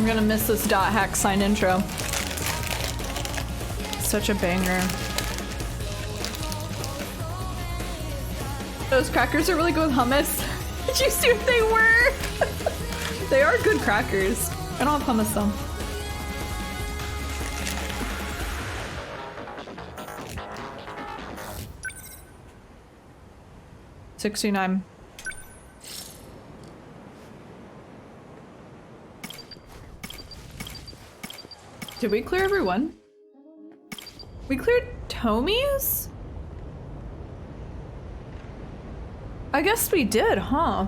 I'm gonna miss this dot hack sign intro. Such a banger. Those crackers are really good with hummus. Did you see what they were? They are good crackers. I don't have hummus though. $69. Did we clear everyone? We cleared Tommy's? I guess we did, huh?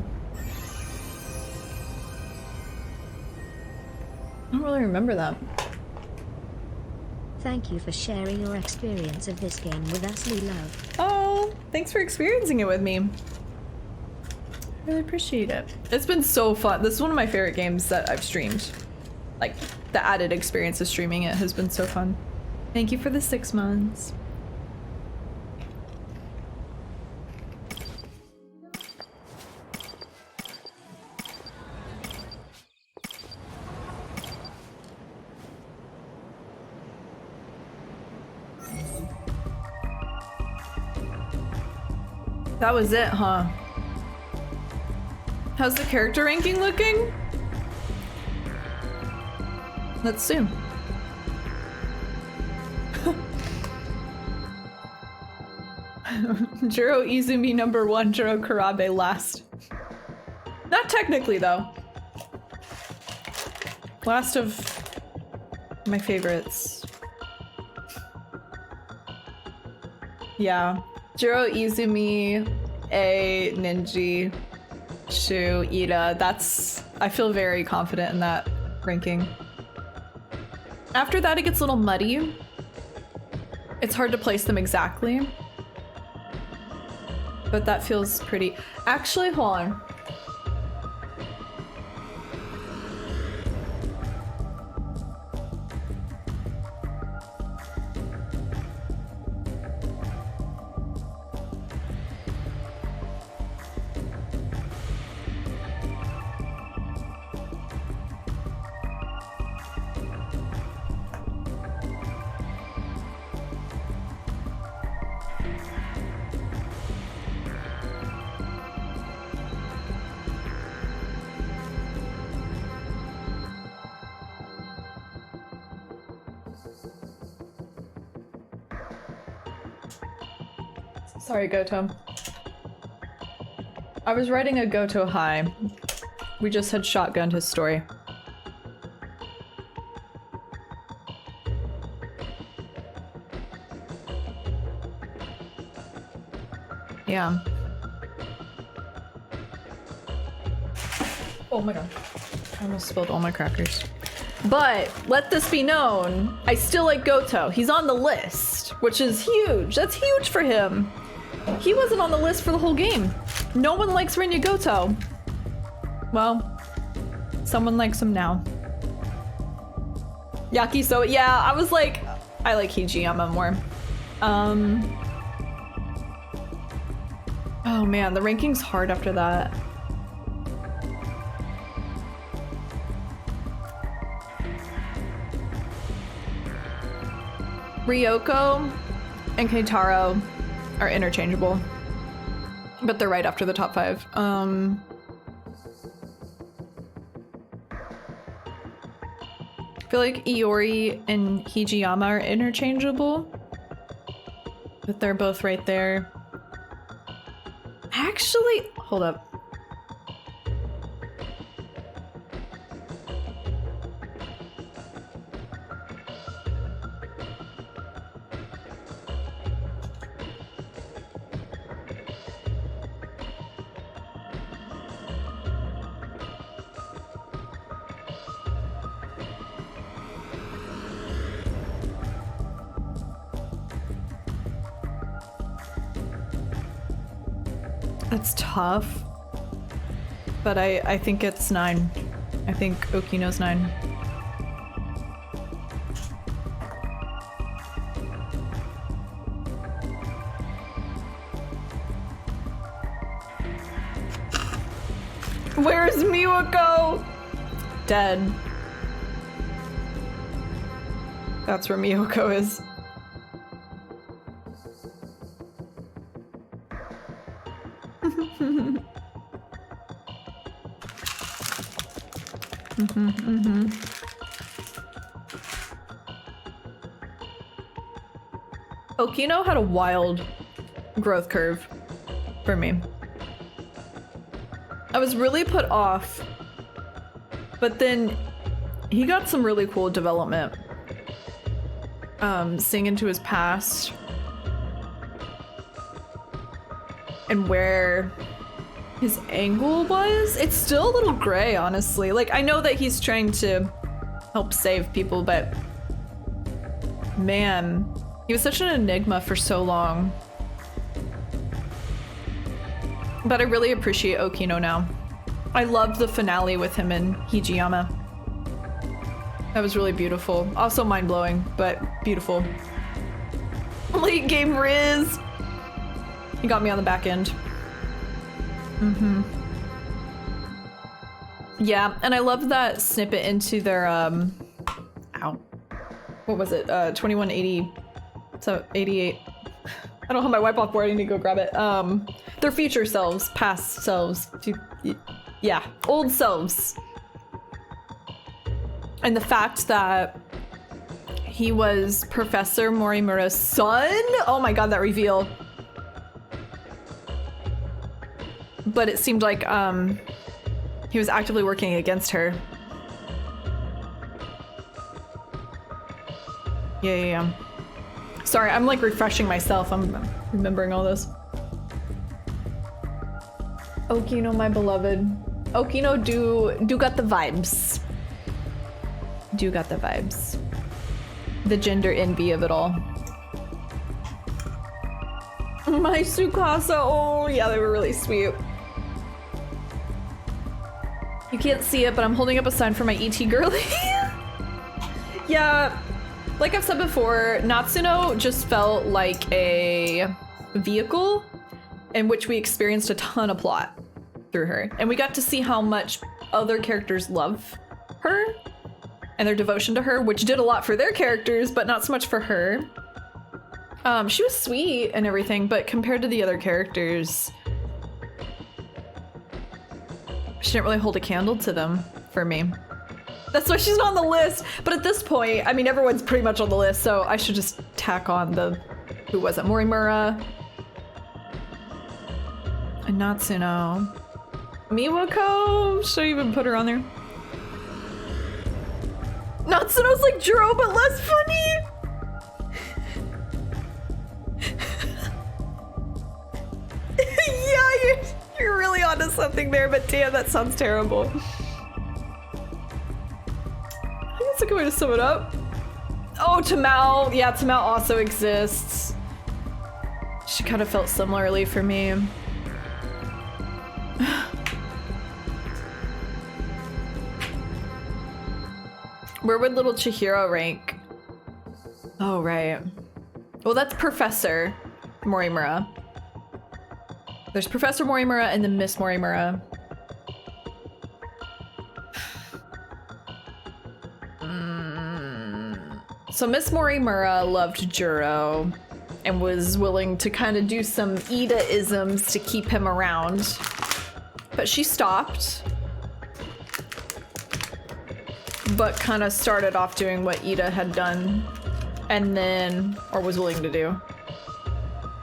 I don't really remember that. Thank you for sharing your experience of this game with us, Lee Love. Oh, thanks for experiencing it with me. Really appreciate it. It's been so fun. This is one of my favorite games that I've streamed. Like, the added experience of streaming it has been so fun. Thank you for the 6 months. That was it, huh? How's the character ranking looking? Let's see. Juro Izumi #1, Juro Karabe last. Not technically though. Last of my favorites. Yeah. Juro Izumi, A, Ninji, Shu, Ida. That's... I feel very confident in that ranking. After that, it gets a little muddy. It's hard to place them exactly. But that feels pretty... Actually, hold on. Sorry, Goto. I was writing a Goto high. We just had shotgunned his story. Yeah. Oh my god. I almost spilled all my crackers. But let this be known, I still like Goto. He's on the list, which is huge. That's huge for him. He wasn't on the list for the whole game. No one likes Rinya Goto. Well, someone likes him now. Yakiso, yeah, I was like, I like Hijiyama more. Oh man, the ranking's hard after that. Ryoko and Keitaro are interchangeable, but they're right after the top 5. I feel like Iori and Hijiyama are interchangeable, but they're both right there. Actually, hold up. That's tough, but I think it's 9. I think Okino's 9. Where's Miwako? Dead. That's where Miyoko is. Okino had a wild growth curve for me. I was really put off, but then he got some really cool development. Seeing into his past and where his angle was. It's still a little gray, honestly. Like, I know that he's trying to help save people, but man, he was such an enigma for so long. But I really appreciate Okino now. I loved the finale with him and Hijiyama. That was really beautiful. Also mind-blowing, but beautiful. Late game Riz! He got me on the back end. Yeah, and I love that snippet into their, ow. What was it? 2180... So, 88. I don't have my wipe off board, I need to go grab it. Their future selves, past selves. Yeah, old selves. And the fact that he was Professor Morimura's son? Oh my god, that reveal. But it seemed like he was actively working against her. Yeah. Sorry, I'm like refreshing myself. I'm remembering all this. Okino, my beloved. Okino do got the vibes. Do got the vibes. The gender envy of it all. My Tsukasa, oh yeah, they were really sweet. You can't see it, but I'm holding up a sign for my ET girly. Yeah, like I've said before, Natsuno just felt like a vehicle in which we experienced a ton of plot through her. And we got to see how much other characters love her and their devotion to her, which did a lot for their characters, but not so much for her. She was sweet and everything, but compared to the other characters, she didn't really hold a candle to them for me. That's why she's not on the list. But at this point, I mean, everyone's pretty much on the list, so I should just tack on the, who was it? Morimura. And Natsuno. Miwako? Should I even put her on there? Natsuno's like Juro, but less funny. Yeah, you're really onto something there, but damn, that sounds terrible. I think that's a good way to sum it up. Oh, Tamao. Yeah, Tamao also exists. She kind of felt similarly for me. Where would little Chihiro rank? Oh, right. Well, that's Professor Morimura. There's Professor Morimura and then Miss Morimura. So Miss Morimura loved Juro and was willing to kind of do some Ida-isms to keep him around. But she stopped. But kind of started off doing what Ida had done and then, or was willing to do.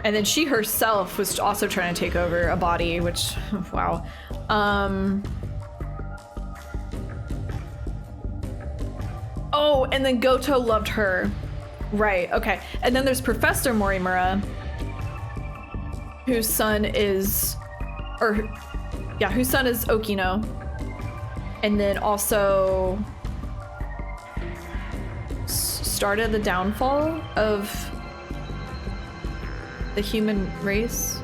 And then she herself was also trying to take over a body, which, wow. Oh, and then Goto loved her. Right, okay. And then there's Professor Morimura, whose son is, whose son is Okino. And then also started the downfall of the human race.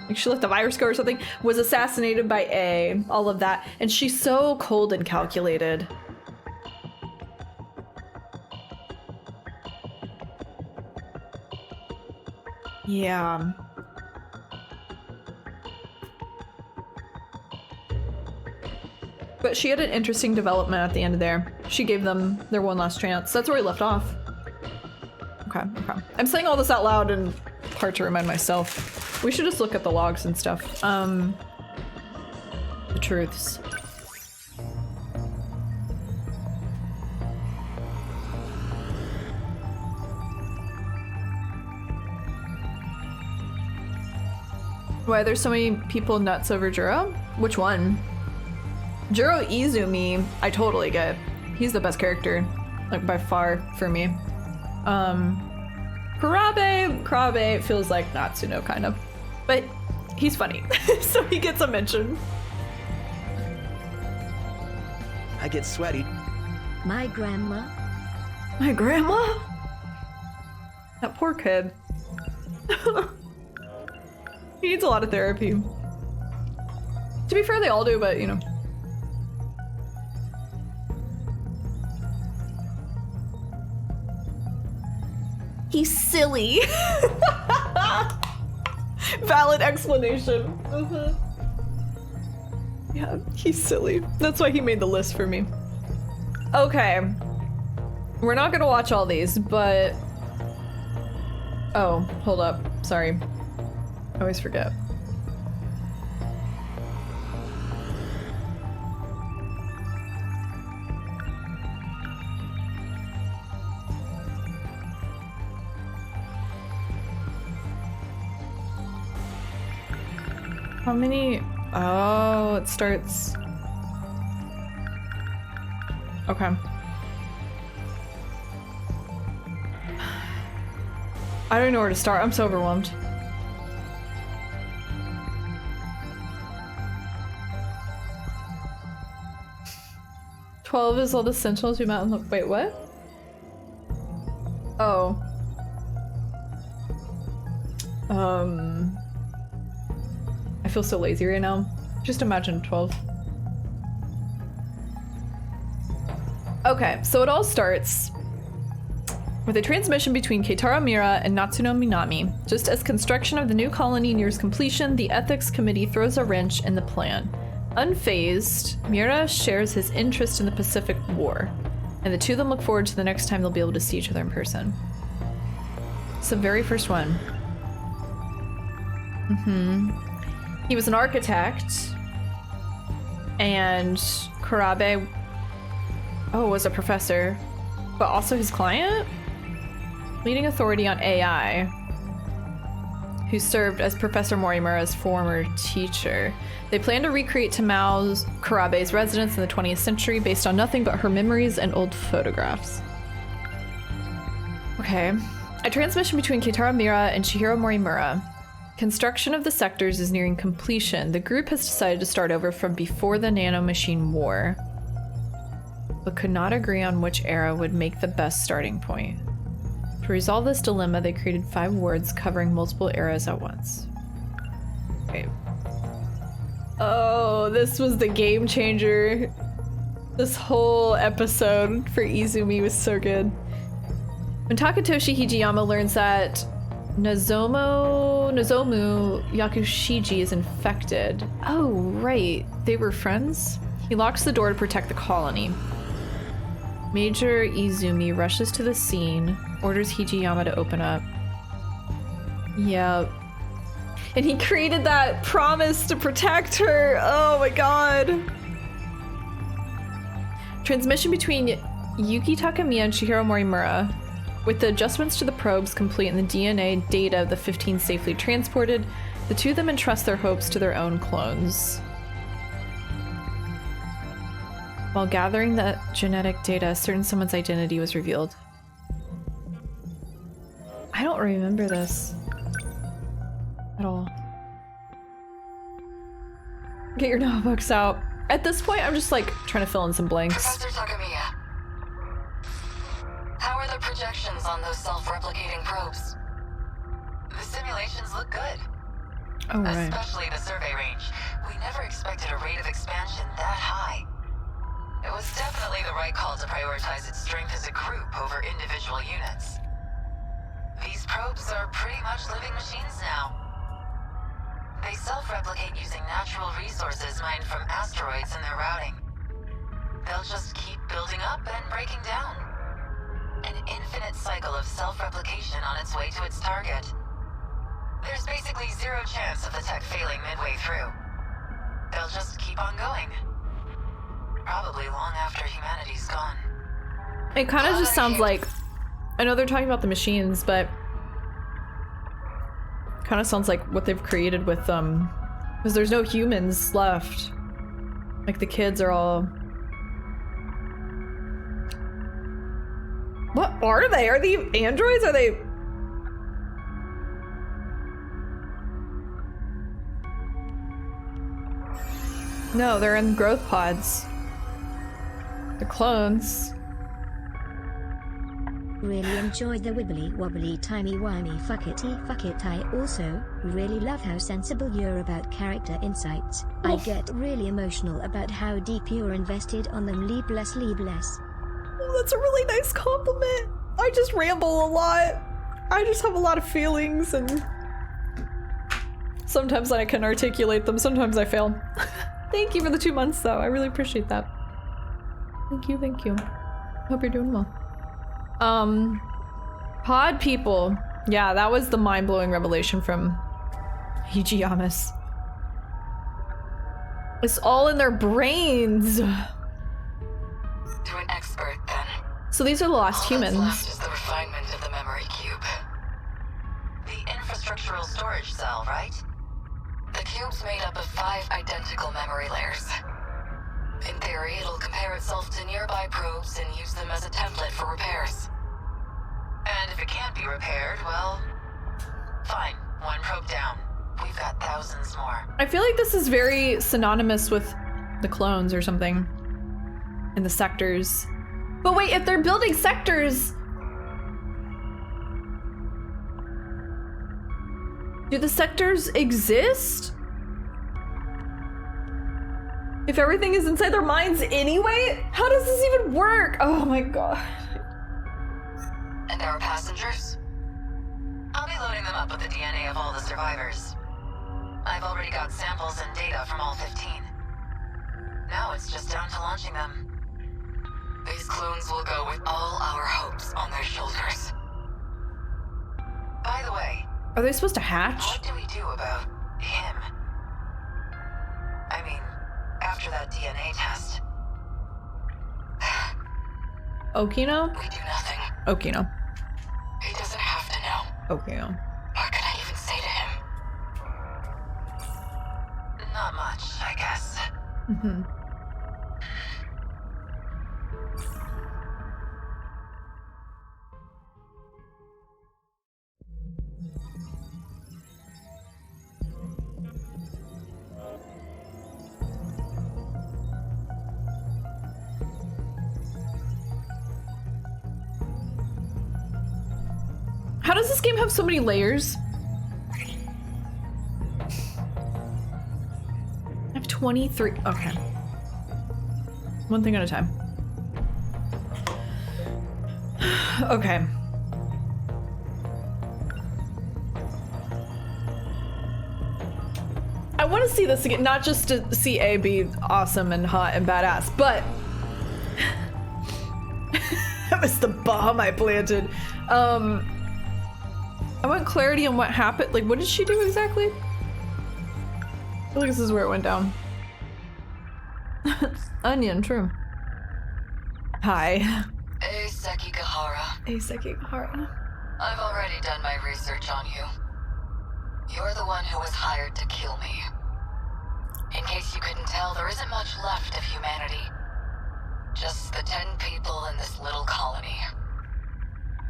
Like she let the virus go or something. Was assassinated by A. All of that. And she's so cold and calculated. Yeah. But But she had an interesting development at the end of there. She gave them their one last chance. That's where we left off. Okay, okay. I'm saying all this out loud in part to remind myself. We should just look at the logs and stuff. The truths. Why there's so many people nuts over Juro? Which one? Juro Izumi, I totally get. He's the best character, like by far for me. Kurabe feels like Natsuno kind of, but he's funny, so he gets a mention. I get sweaty. My grandma? My grandma? That poor kid. He needs a lot of therapy. To be fair, they all do, but you know. He's silly. Valid explanation. Yeah, he's silly. That's why he made the list for me. Okay. We're not gonna watch all these, but... Oh, hold up. Sorry. I always forget. How many? Oh, it starts. Okay. I don't know where to start. I'm so overwhelmed. "12 is all the Sentinels we met and look. Wait, what? Oh. I feel so lazy right now. Just imagine 12. Okay, so it all starts with a transmission between Keitaro Mira and Natsuno Minami. Just as construction of the new colony nears completion, the ethics committee throws a wrench in the plan. Unfazed, Mira shares his interest in the Pacific War, and the two of them look forward to the next time they'll be able to see each other in person. It's the very first one. He was an architect, and Kurabe, was a professor, but also his client? Leading authority on AI, who served as Professor Morimura's former teacher. They plan to recreate Tamao's Kurabe's residence in the 20th century based on nothing but her memories and old photographs. Okay. A transmission between Keitaro Mira and Chihiro Morimura. Construction of the sectors is nearing completion. The group has decided to start over from before the nanomachine war, but could not agree on which era would make the best starting point. To resolve this dilemma, they created 5 wards covering multiple eras at once. Wait. Oh, this was the game changer. This whole episode for Izumi was so good. When Takatoshi Hijiyama learns that Nozomu Yakushiji is infected. Oh, right. They were friends? He locks the door to protect the colony. Major Izumi rushes to the scene, orders Hijiyama to open up. Yep. And he created that promise to protect her. Oh my god. Transmission between Yuki Takamiya and Chihiro Morimura. With the adjustments to the probes complete and the DNA data of the 15 safely transported, the two of them entrust their hopes to their own clones. While gathering the genetic data, certain someone's identity was revealed. I don't remember this at all. Get your notebooks out. At this point, I'm just like trying to fill in some blanks. Professor Takamiya, how are the projections on those self-replicating probes? The simulations look good. Oh, right. Especially the survey range. We never expected a rate of expansion that high. It was definitely the right call to prioritize its strength as a group over individual units. These probes are pretty much living machines now. They self-replicate using natural resources mined from asteroids in their routing. they'll just keep building up and breaking down. An infinite cycle of self-replication on its way to its target. There's basically zero chance of the tech failing midway through. They'll just keep on going. Probably long after humanity's gone. It kind of just sounds like, I know they're talking about the machines, but kind of sounds like what they've created with because there's no humans left. Like the kids are all. What are they? Are they androids? Are they? No, they're in growth pods. They're clones. Really enjoyed the wibbly wobbly timey wimey fuck it. I also really love how sensible you're about character insights. I get really emotional about how deep you're invested on them. Lee bless. Oh, that's a really nice compliment. I just ramble a lot. I just have a lot of feelings, and sometimes I can articulate them, sometimes I fail. Thank you for the 2 months though, I really appreciate that. Thank you. Hope you're doing well. Pod people. Yeah, that was the mind-blowing revelation from Hijiyamas. It's all in their brains. To an expert, then. So these are the last humans. All that's left is the refinement of the memory cube. The infrastructural storage cell, right? The cube's made up of 5 identical memory layers. In theory, it'll compare itself to nearby probes and use them as a template for repairs. And if it can't be repaired, well, fine. 1 probe down. We've got thousands more. I feel like this is very synonymous with the clones or something. In the sectors. But wait, if they're building sectors, do the sectors exist? If everything is inside their minds anyway? How does this even work? Oh my god. And our passengers? I'll be loading them up with the DNA of all the survivors. I've already got samples and data from all 15. Now it's just down to launching them. These clones will go with all our hopes on their shoulders. By the way, Are they supposed to hatch? what do we do about him? I mean, after that DNA test, Okino? we do nothing. Okino. He doesn't have to know. Okino. What can I even say to him? Not much, I guess. Mm-hmm. How does this game have so many layers? I have 23. Okay. One thing at a time. Okay. I want to see this again, not just to see A be awesome and hot and badass, but that was the bomb I planted. I want clarity on what happened. Like, what did she do exactly? I feel like this is where it went down. Onion, true. Hi. Hey, Sekigahara. Hey, Sekigahara. I've already done my research on you. You're the one who was hired to kill me. In case you couldn't tell, there isn't much left of humanity. Just the 10 people in this little colony.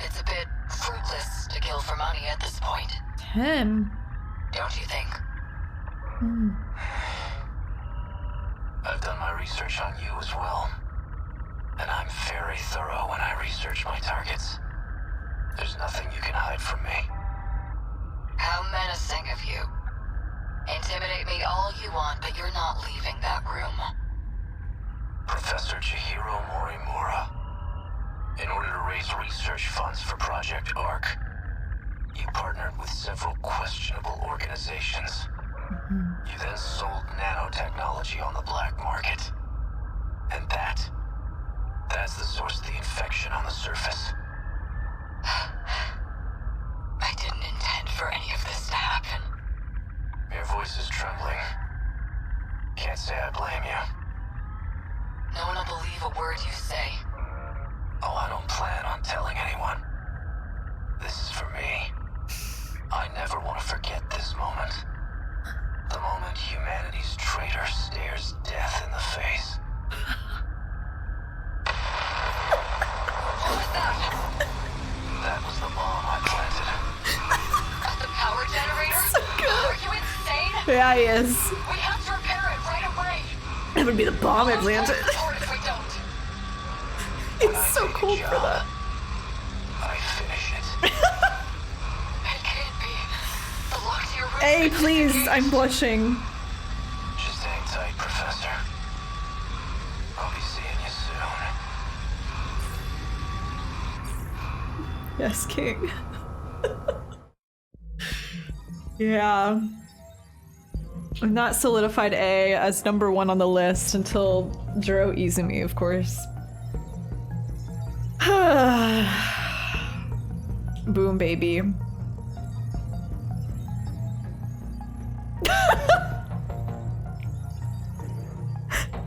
It's a bit fruitless to kill for money at this point. 10? Don't you think? I've done my research on you as well. And I'm very thorough when I research my targets. There's nothing you can hide from me. How menacing of you. Intimidate me all you want, but you're not leaving that room. Professor Chihiro Morimura. In order to raise research funds for Project ARC, you partnered with several questionable organizations. You then sold nanotechnology on the black market. And that That's the source of the infection on the surface. I didn't intend for any of this to happen. Your voice is trembling. Can't say I blame you. No one will believe a word you say. Oh, I don't plan on telling anyone. This is for me. I never want to forget this moment. The moment humanity's traitor stares death in the face. What was that? That was the bomb I planted. At the power generator? So good. Are you insane? Yeah, he is. We have to repair it right away. That would be the bomb I planted. If we don't. It's so cold for that. I finish it. It can't be. The lock to your room. Hey, please, I'm blushing. Just hang tight, Professor. I'll be seeing you soon. Yes, King. Yeah. I'm not solidified A as number 1 on the list until Jiro Izumi, of course. Boom, baby. Anime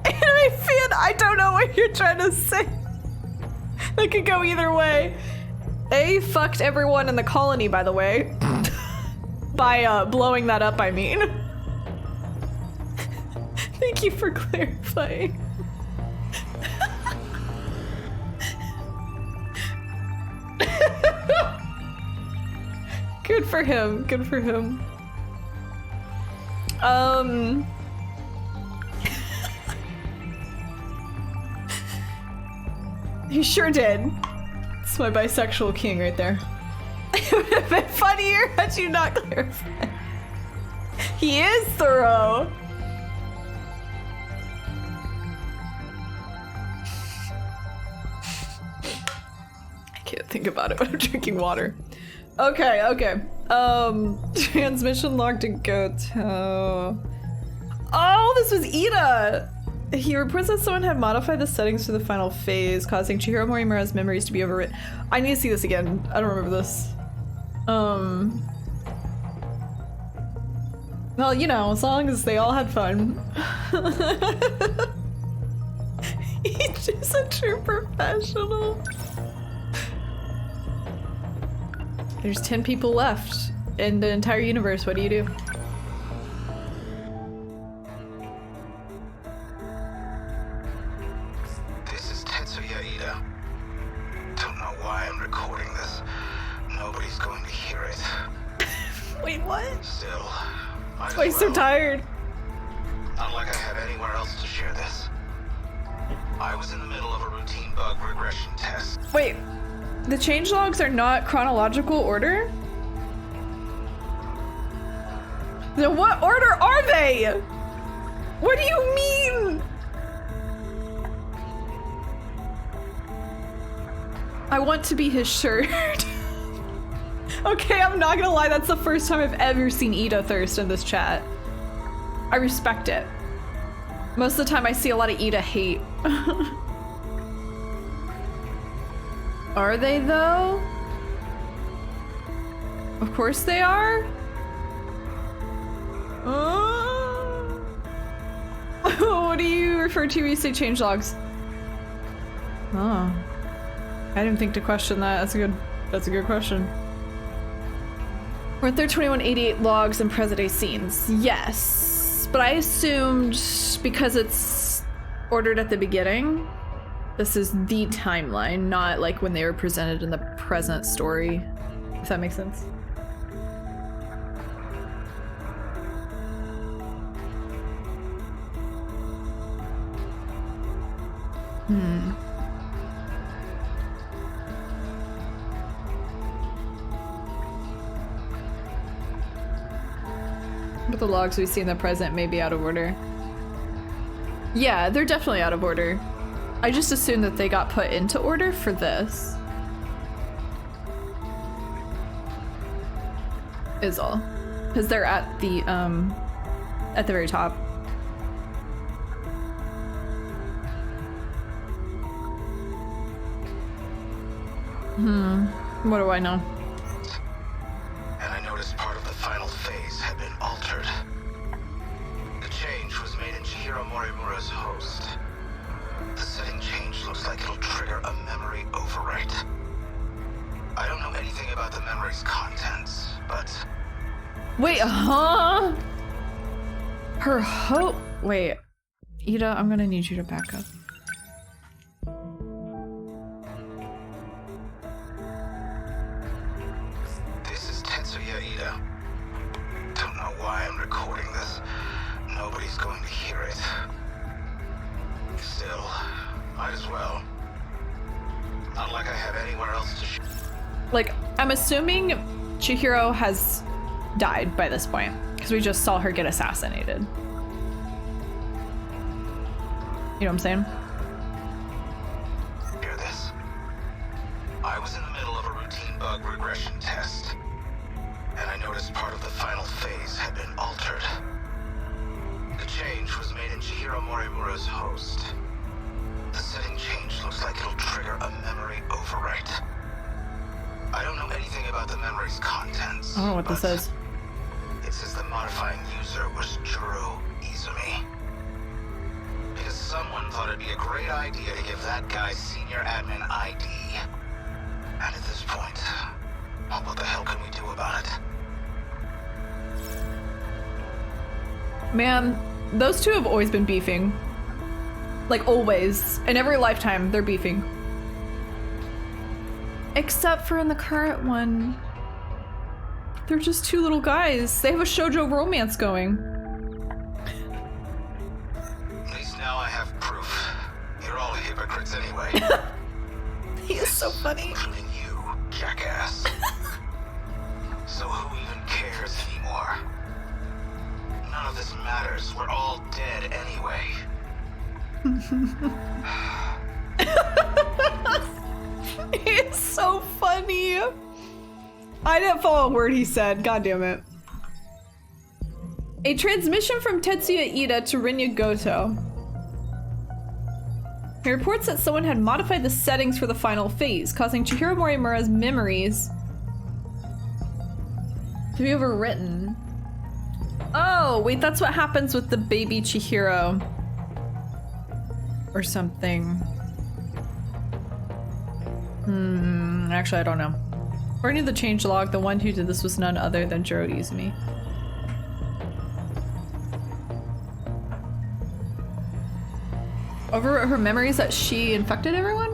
fan, I don't know what you're trying to say. That could go either way. A fucked everyone in the colony, by the way. By blowing that up, I mean. Thank you for clarifying. Good for him. Good for him. He sure did. It's my bisexual king right there. It would have been funnier had you not clarified. He is thorough. I can't think about it when I'm drinking water. Okay, okay. Transmission log to Goto. Oh, this was Ida! He reports that someone had modified the settings for the final phase, causing Chihiro Morimura's memories to be overwritten. I need to see this again. I don't remember this. Well, you know, as long as they all had fun. He's just a true professional. There's 10 people left in the entire universe. What do you do? This is Tetsuya Ida. Don't know why I'm recording this. Nobody's going to hear it. Wait, what? Still, That's why he's so tired. Not like I have anywhere else to share this. I was in the middle of a routine bug regression test. Wait, the changelogs are not chronological order? Then what order are they? What do you mean? I want to be his shirt. Okay, I'm not gonna lie, that's the first time I've ever seen Ida thirst in this chat. I respect it. Most of the time I see a lot of Ida hate. Are they though? Of course they are. What do you refer to when you say changelogs? Oh. I didn't think to question that. That's a good question. Weren't there 2188 logs and present day scenes? Yes. But I assumed because it's ordered at the beginning, this is the timeline, not like when they were presented in the present story. If that makes sense. But the logs we see in the present may be out of order. Yeah, they're definitely out of order. I just assumed that they got put into order for this. Is all. Because they're at the very top. What do I know? And I noticed part of the final phase had been altered. The change was made in Chihiro Morimura's host. The setting change looks like it'll trigger a memory overwrite. I don't know anything about the memory's contents, but... Wait, huh? Her wait. Ida, I'm gonna need you to back up. This is Tetsuya Ida. Don't know why I'm recording this. Nobody's going to hear it. Still, might as well. Not like I have anywhere else to Like, I'm assuming Chihiro has died by this point, because we just saw her get assassinated. You know what I'm saying? hear this. I was in the middle of a routine bug regression test, and I noticed part of the final phase had been altered. The change was made in Chihiro Morimura's host. The setting change looks like it'll trigger a memory overwrite. I don't know anything about the memory's contents. I don't know what this but is. It says the modifying user was Juro Izumi. Because someone thought it'd be a great idea to give that guy senior admin ID. And at this point, well, what the hell can we do about it? Man, those two have always been beefing. Like, always. In every lifetime, they're beefing. Except for in the current one. They're just two little guys. They have a shoujo romance going. At least now I have proof. You're all hypocrites anyway. He is so funny. Including you, jackass. So who even cares anymore? None of this matters. We're all dead anyway. It's so funny. I didn't follow a word he said. God damn it. A transmission from Tetsuya Ida to Rinya Goto. He reports that someone had modified the settings for the final phase, causing Chihiro Morimura's memories to be overwritten. Oh, wait, that's what happens with the baby Chihiro. Or something. Actually, I don't know. According to the changelog, the one who did this was none other than Juro Izumi. Overwrote her memories that she infected everyone?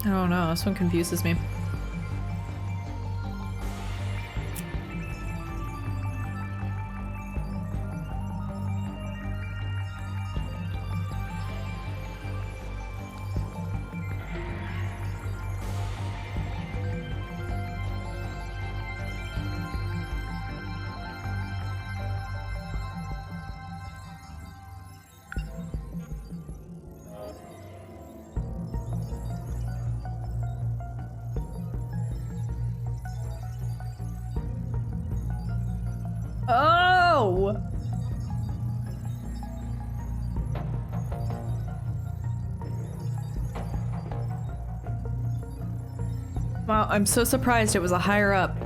I don't know, this one confuses me. Oh! Wow, I'm so surprised it was a higher up.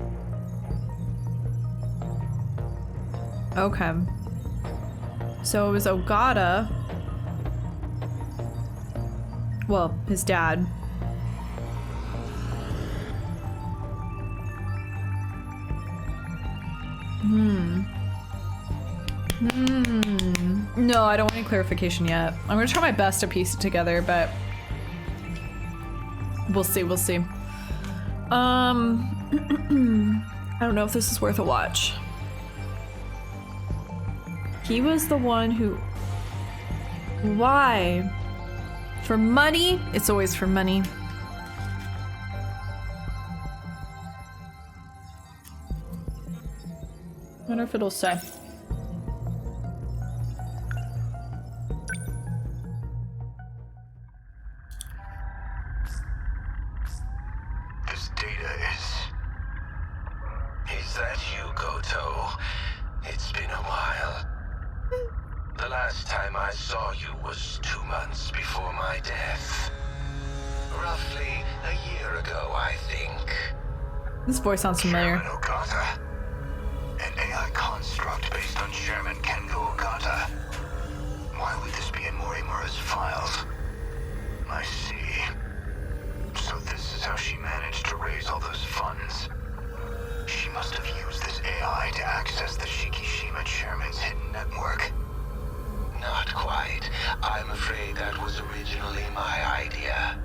Okay. So it was Ogata. Well, his dad. No, I don't want any clarification yet. I'm gonna try my best to piece it together, but we'll see, we'll see. I don't know if this is worth a watch. He was the one who... Why? For money? It's always for money. I wonder if it'll say. This data is that you, Goto? It's been a while. The last time I saw you This voice sounds familiar. Chairman Ogata. An AI construct based on Chairman Kengo Ogata. Why would this be in Morimura's files? I see. So this is how she managed to raise all those funds. She must have used this AI to access the Shikishima Chairman's hidden network. Not quite. I'm afraid that was originally my idea.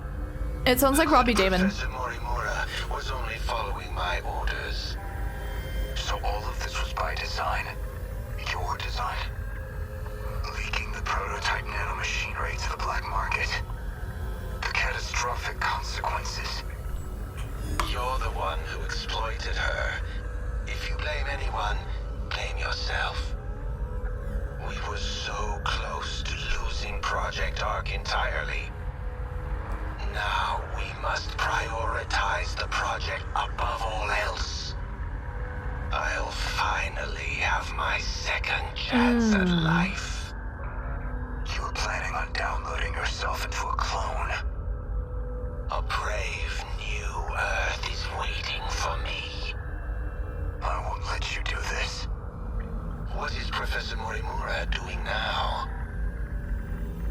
It sounds like Robbie Damon. Professor Morimura was only following my orders. So all of this was by design? Your design? Leaking the prototype nanomachinery to the black market? The catastrophic consequences. You're the one who exploited her. If you blame anyone, blame yourself. We were so close to losing Project Ark entirely. Now we must prioritize the project above all else. I'll finally have my second chance at life. You were planning on downloading yourself into a clone. A brave new Earth is waiting for me. I won't let you do this. What is Professor Morimura doing now?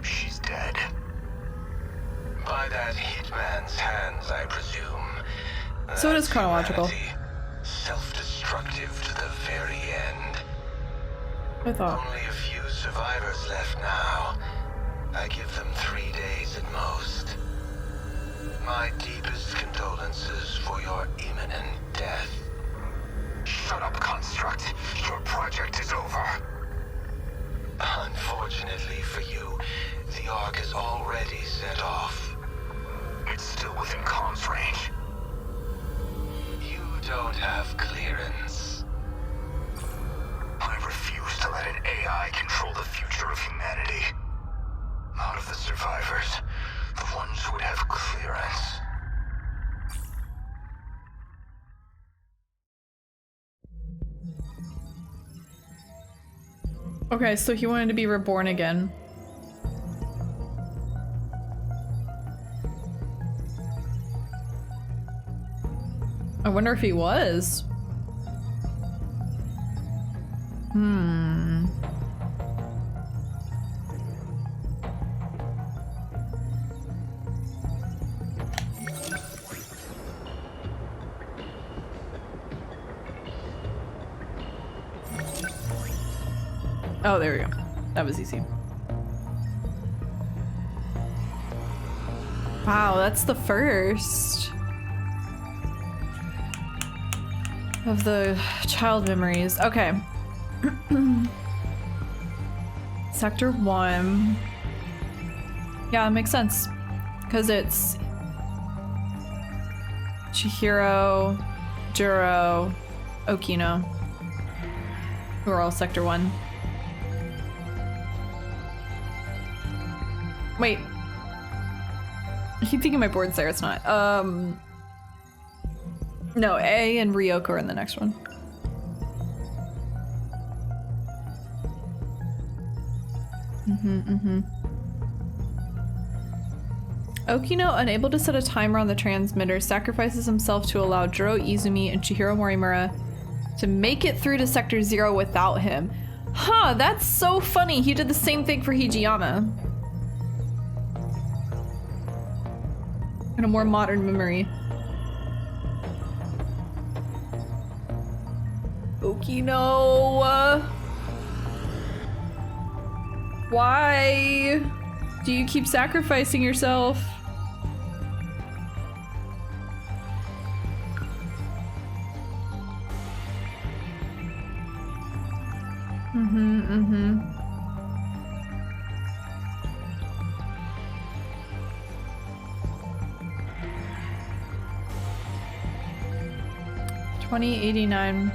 She's dead. By that hitman's hands, I presume. So it is chronological. Humanity, self-destructive to the very end. I thought. Only a few survivors left now. I give them 3 days at most. My deepest condolences for your imminent death. Shut up, Construct. Your project is over. Unfortunately for you, the Ark is already set off. It's still within comms range. You don't have clearance. I refuse to let an AI control the future of humanity. Not of the survivors, the ones who would have clearance. Okay, so he wanted to be reborn again. I wonder if he was. Oh, there we go. That was easy. Wow, that's the first of the child memories. Okay. Sector 1. Yeah, it makes sense. Because it's Chihiro, Juro, Okino, who are all Sector 1. Wait. I keep thinking my board's there, it's not. No, A and Ryoko are in the next one. Okino, unable to set a timer on the transmitter, sacrifices himself to allow Juro Izumi and Chihiro Morimura to make it through to Sector 0 without him. Huh, that's so funny. He did the same thing for Hijiyama. In a more modern memory. Okino! Why do you keep sacrificing yourself? Mm-hmm. 2089.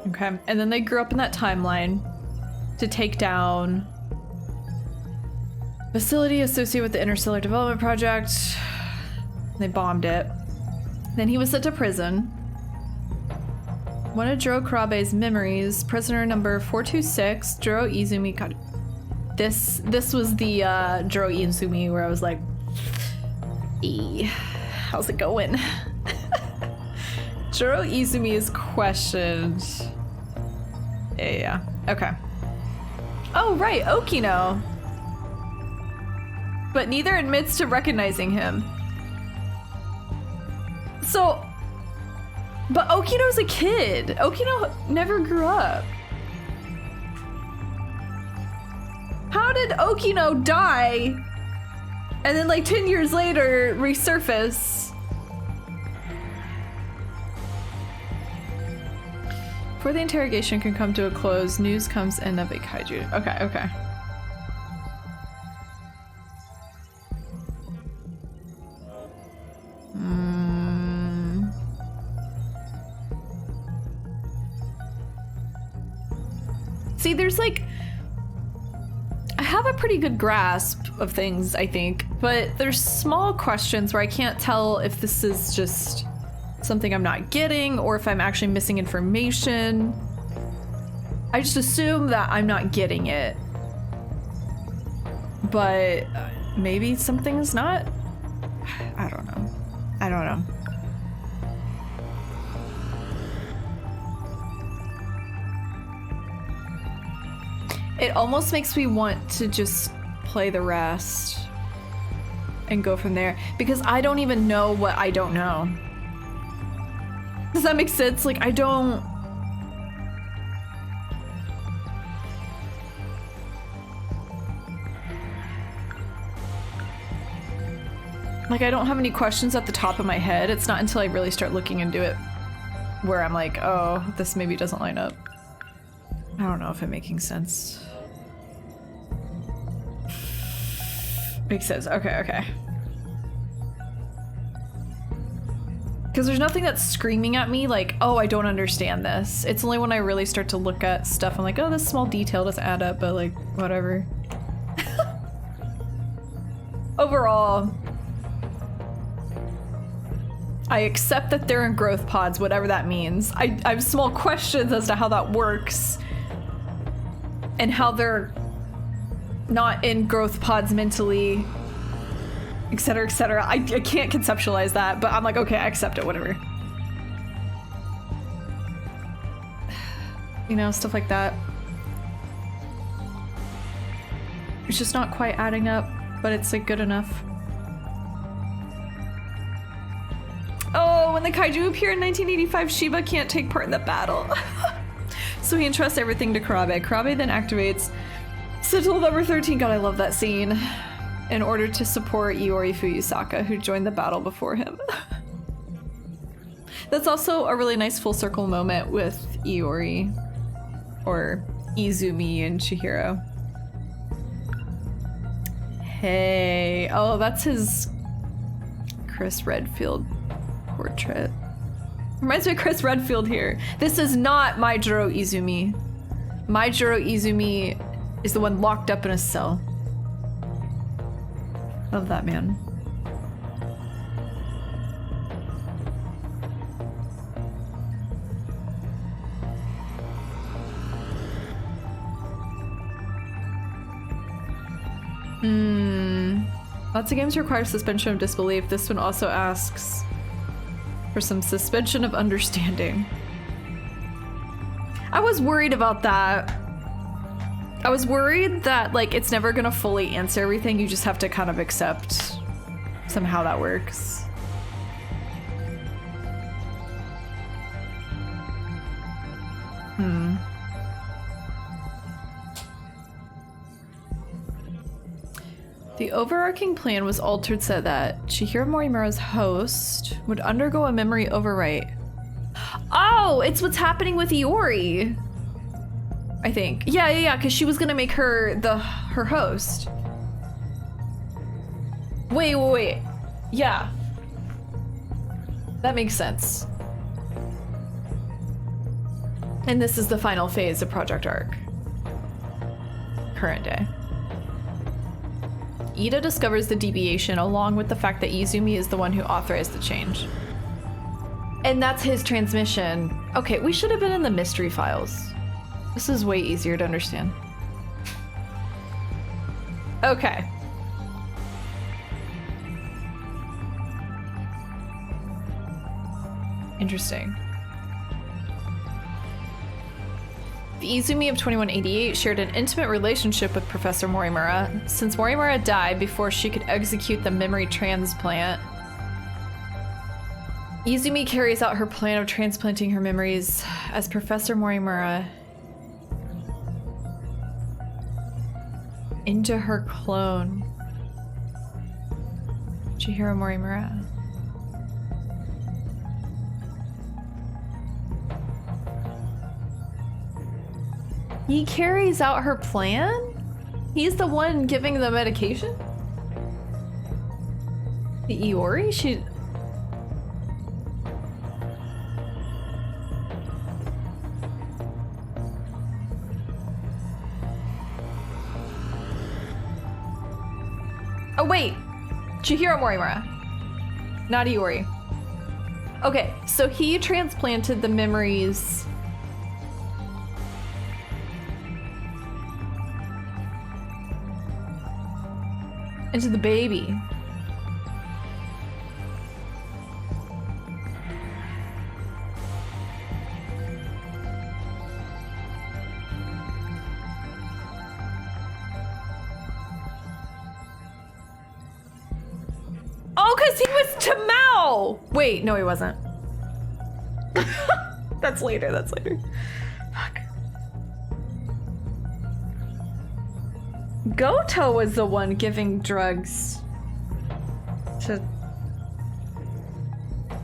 Okay, and then they grew up in that timeline to take down facility associated with the Interstellar Development Project. They bombed it. Then he was sent to prison. One of Juro Kurabe's memories, prisoner number 426, Juro Izumi got This was the Jiro Izumi where I was like, how's it going? Jiro Izumi is questioned. Yeah. Okay. Oh, right, Okino. But neither admits to recognizing him. So, but Okino's a kid. Okino never grew up. How did Okino die and then like 10 years later resurface? Before the interrogation can come to a close, news comes in of a kaiju. Okay, okay. See, there's like, I have a pretty good grasp of things, I think, but there's small questions where I can't tell if this is just something I'm not getting or if I'm actually missing information. I just assume that I'm not getting it, but maybe something's not. I don't know. I don't know. It almost makes me want to just play the rest and go from there because I don't even know what I don't know. Does that make sense? Like, I don't... Like, I don't have any questions at the top of my head. It's not until I really start looking into it where I'm like, oh, this maybe doesn't line up. I don't know if I'm making sense. Makes sense. Okay, okay. Because there's nothing that's screaming at me like, oh, I don't understand this. It's only when I really start to look at stuff, I'm like, oh, this small detail doesn't add up, but like, whatever. Overall, I accept that they're in growth pods, whatever that means. I have small questions as to how that works and how they're not in growth pods mentally, etc., etc. I can't conceptualize that, but I'm like, okay, I accept it, whatever. You know, stuff like that. It's just not quite adding up, but it's like good enough. Oh, when the kaiju appear in 1985, Shiba can't take part in the battle. So he entrusts everything to Karabe. Karabe then activates Sentinel number 13, God, I love that scene, in order to support Iori Fuyusaka, who joined the battle before him. That's also a really nice full circle moment with Iori, or Izumi and Chihiro. Hey, oh, that's his Chris Redfield portrait. Reminds me of Chris Redfield here. This is not my Jiro Izumi. My Jiro Izumi is the one locked up in a cell. Love that man. Lots of games require suspension of disbelief. This one also asks for some suspension of understanding. I was worried about that. I was worried that, like, it's never gonna fully answer everything. You just have to kind of accept somehow that works. The overarching plan was altered so that Chihiro Morimura's host would undergo a memory overwrite. Oh, it's what's happening with Iori, I think. Yeah, because she was gonna make her her host. Wait. Yeah. That makes sense. And this is the final phase of Project Arc. Current day. Ida discovers the deviation along with the fact that Izumi is the one who authorized the change. And that's his transmission. Okay, we should have been in the mystery files. This is way easier to understand. Okay. Interesting. The Izumi of 2188 shared an intimate relationship with Professor Morimura. Since Morimura died before she could execute the memory transplant, Izumi carries out her plan of transplanting her memories as Professor Morimura into her clone, Chihiro Morimura. He carries out her plan? He's the one giving the medication? The Iori? She... Oh wait! Chihiro Morimura. Not Iori. Okay, so he transplanted the memories... into the baby. Oh, because he was Tamao! Wait, no, he wasn't. That's later, that's later. Fuck. Goto was the one giving drugs to...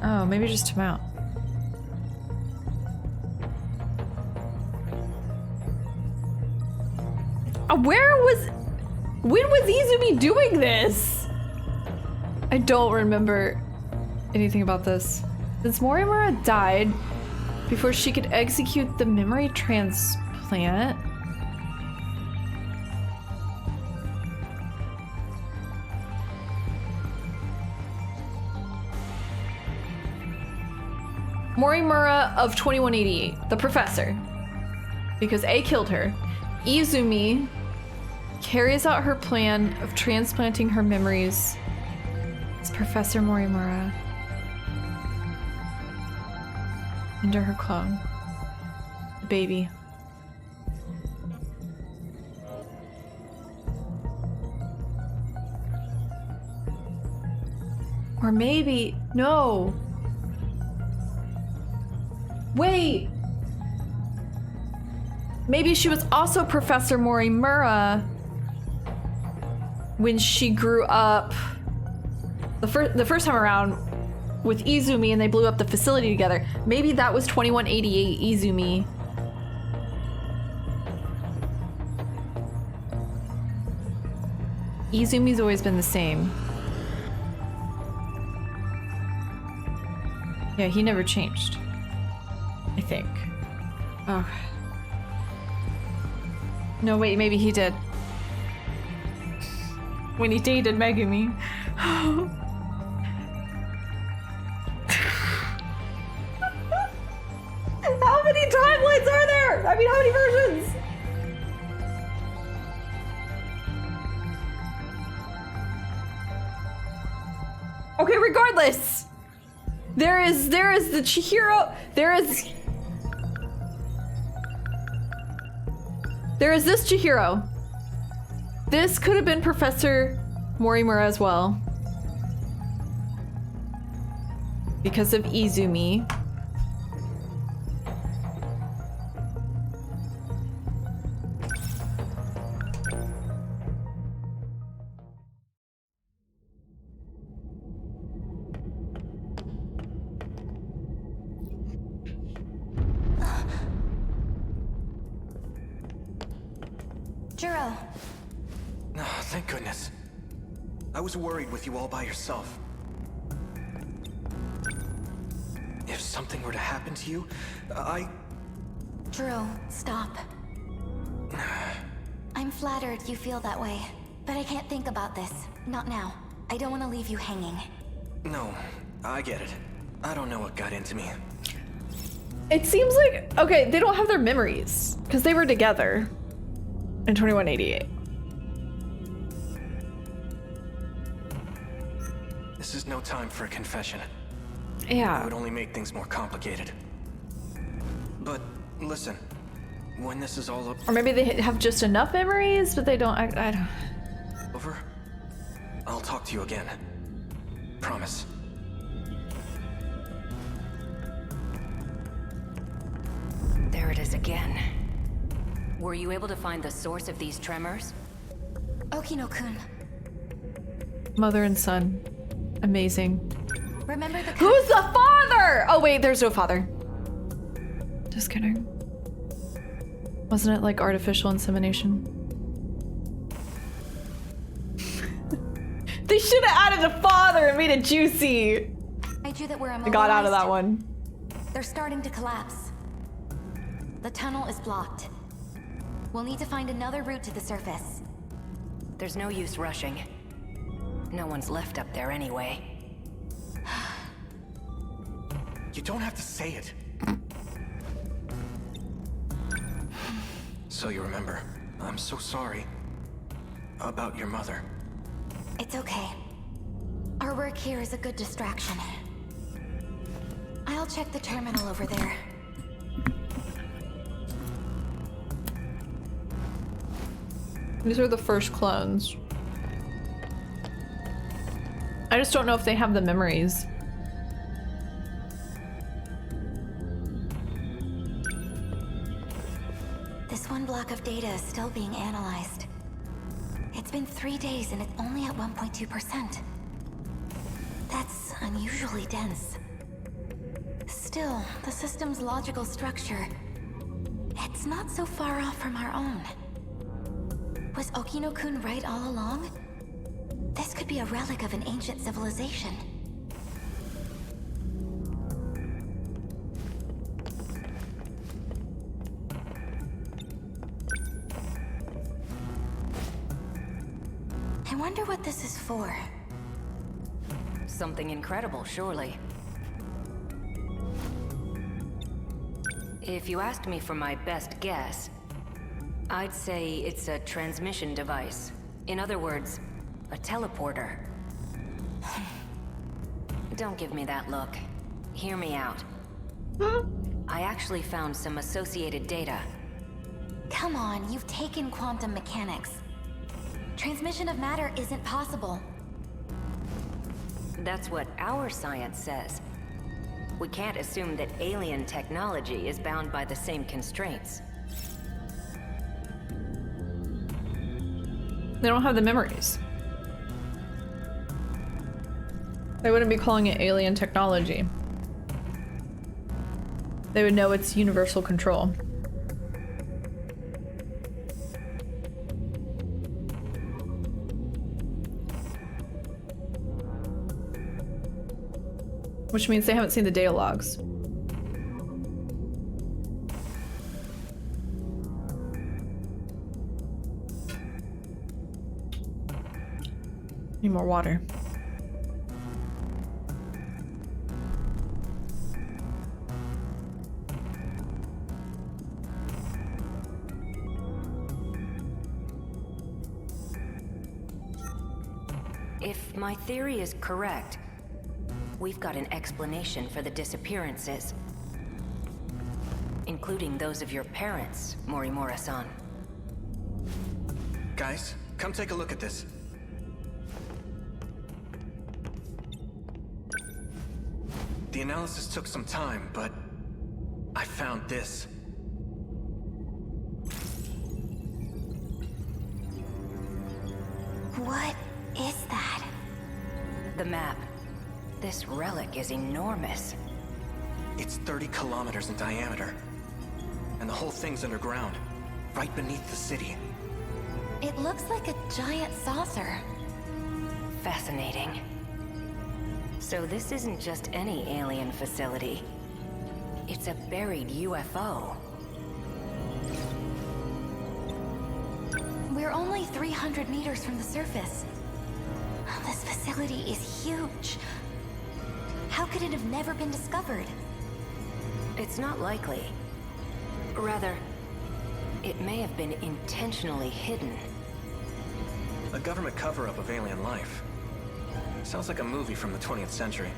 Oh, maybe just Tamao. When was Izumi doing this? I don't remember anything about this. Since Morimura died before she could execute the memory transplant, Morimura of 2188, the professor, because A killed her. Izumi carries out her plan of transplanting her memories as Professor Morimura into her clone, the baby. Or maybe, no. Wait! Maybe she was also Professor Morimura when she grew up the first time around with Izumi and they blew up the facility together. Maybe that was 2188 Izumi. Izumi's always been the same. Yeah, he never changed. I think. Oh. No, wait, maybe he did. When he dated Megumi. How many timelines are there? I mean, how many versions? Okay, regardless. There is the Chihiro, there is this Chihiro. This could have been Professor Morimura as well. Because of Izumi. Jiro. Oh, thank goodness. I was worried with you all by yourself. If something were to happen to you, Jiro, stop. I'm flattered you feel that way, but I can't think about this. Not now. I don't want to leave you hanging. No, I get it. I don't know what got into me. It seems like, okay, they don't have their memories because they were together in 2188. no time for a confession. It Yeah. would only make things more complicated. But listen, when this is all Or maybe they have just enough memories, but they don't. I don't. over, I'll talk to you again. Promise. There it is again. Were you able to find the source of these tremors? Okino-kun, Mother and son. Amazing. remember the Who's the father? Oh wait, there's no father. Just kidding. Wasn't it like artificial insemination? They should have added a father and made it juicy. I drew that we're I got out of that one. They're starting to collapse. The tunnel is blocked. We'll need to find another route to the surface. There's no use rushing. No one's left up there anyway. You don't have to say it. So you remember, I'm so sorry about your mother. It's okay. Our work here is a good distraction. I'll check the terminal over there. These are the first clones. I just don't know if they have the memories. This one block of data is still being analyzed. It's been 3 days and it's only at 1.2%. That's unusually dense. Still, the system's logical structure, it's not so far off from our own. Was Okino-kun right all along? This could be a relic of an ancient civilization. I wonder what this is for. Something incredible, surely. If you asked me for my best guess, I'd say it's a transmission device. In other words, a teleporter. Don't give me that look. Hear me out. I actually found some associated data. Come on, you've taken quantum mechanics. Transmission of matter isn't possible. That's what our science says. We can't assume that alien technology is bound by the same constraints. They don't have the memories. They wouldn't be calling it alien technology. They would know it's universal control. Which means they haven't seen the data logs. Need more water. If my theory is correct, we've got an explanation for the disappearances. Including those of your parents, Morimura-san. Guys, come take a look at this. The analysis took some time, but I found this. What is that? The map. This relic is enormous. It's 30 kilometers in diameter. And the whole thing's underground, right beneath the city. It looks like a giant saucer. Fascinating. So this isn't just any alien facility. It's a buried UFO. We're only 300 meters from the surface. This facility is huge. How could it have never been discovered? It's not likely. Rather, it may have been intentionally hidden. A government cover-up of alien life. Sounds like a movie from the 20th century.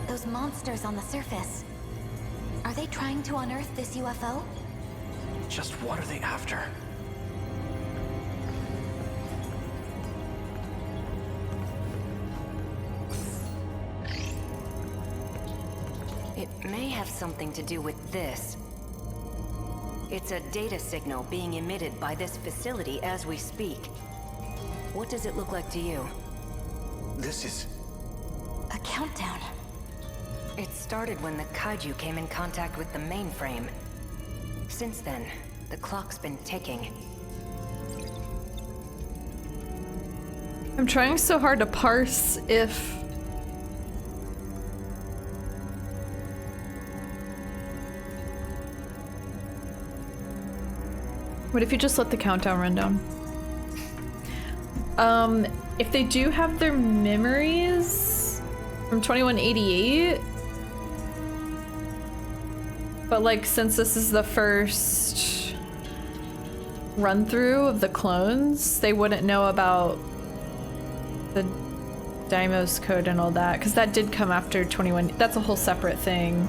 Those monsters on the surface. Are they trying to unearth this UFO? Just what are they after? It may have something to do with this. It's a data signal being emitted by this facility as we speak. What does it look like to you? This is... A countdown. It started when the kaiju came in contact with the mainframe. Since then, the clock's been ticking. I'm trying so hard to parse if... What if you just let the countdown run down? If they do have their memories from 2188, but like since this is the first run through of the clones, they wouldn't know about the Deimos code and all that, because that did come after 21. That's a whole separate thing.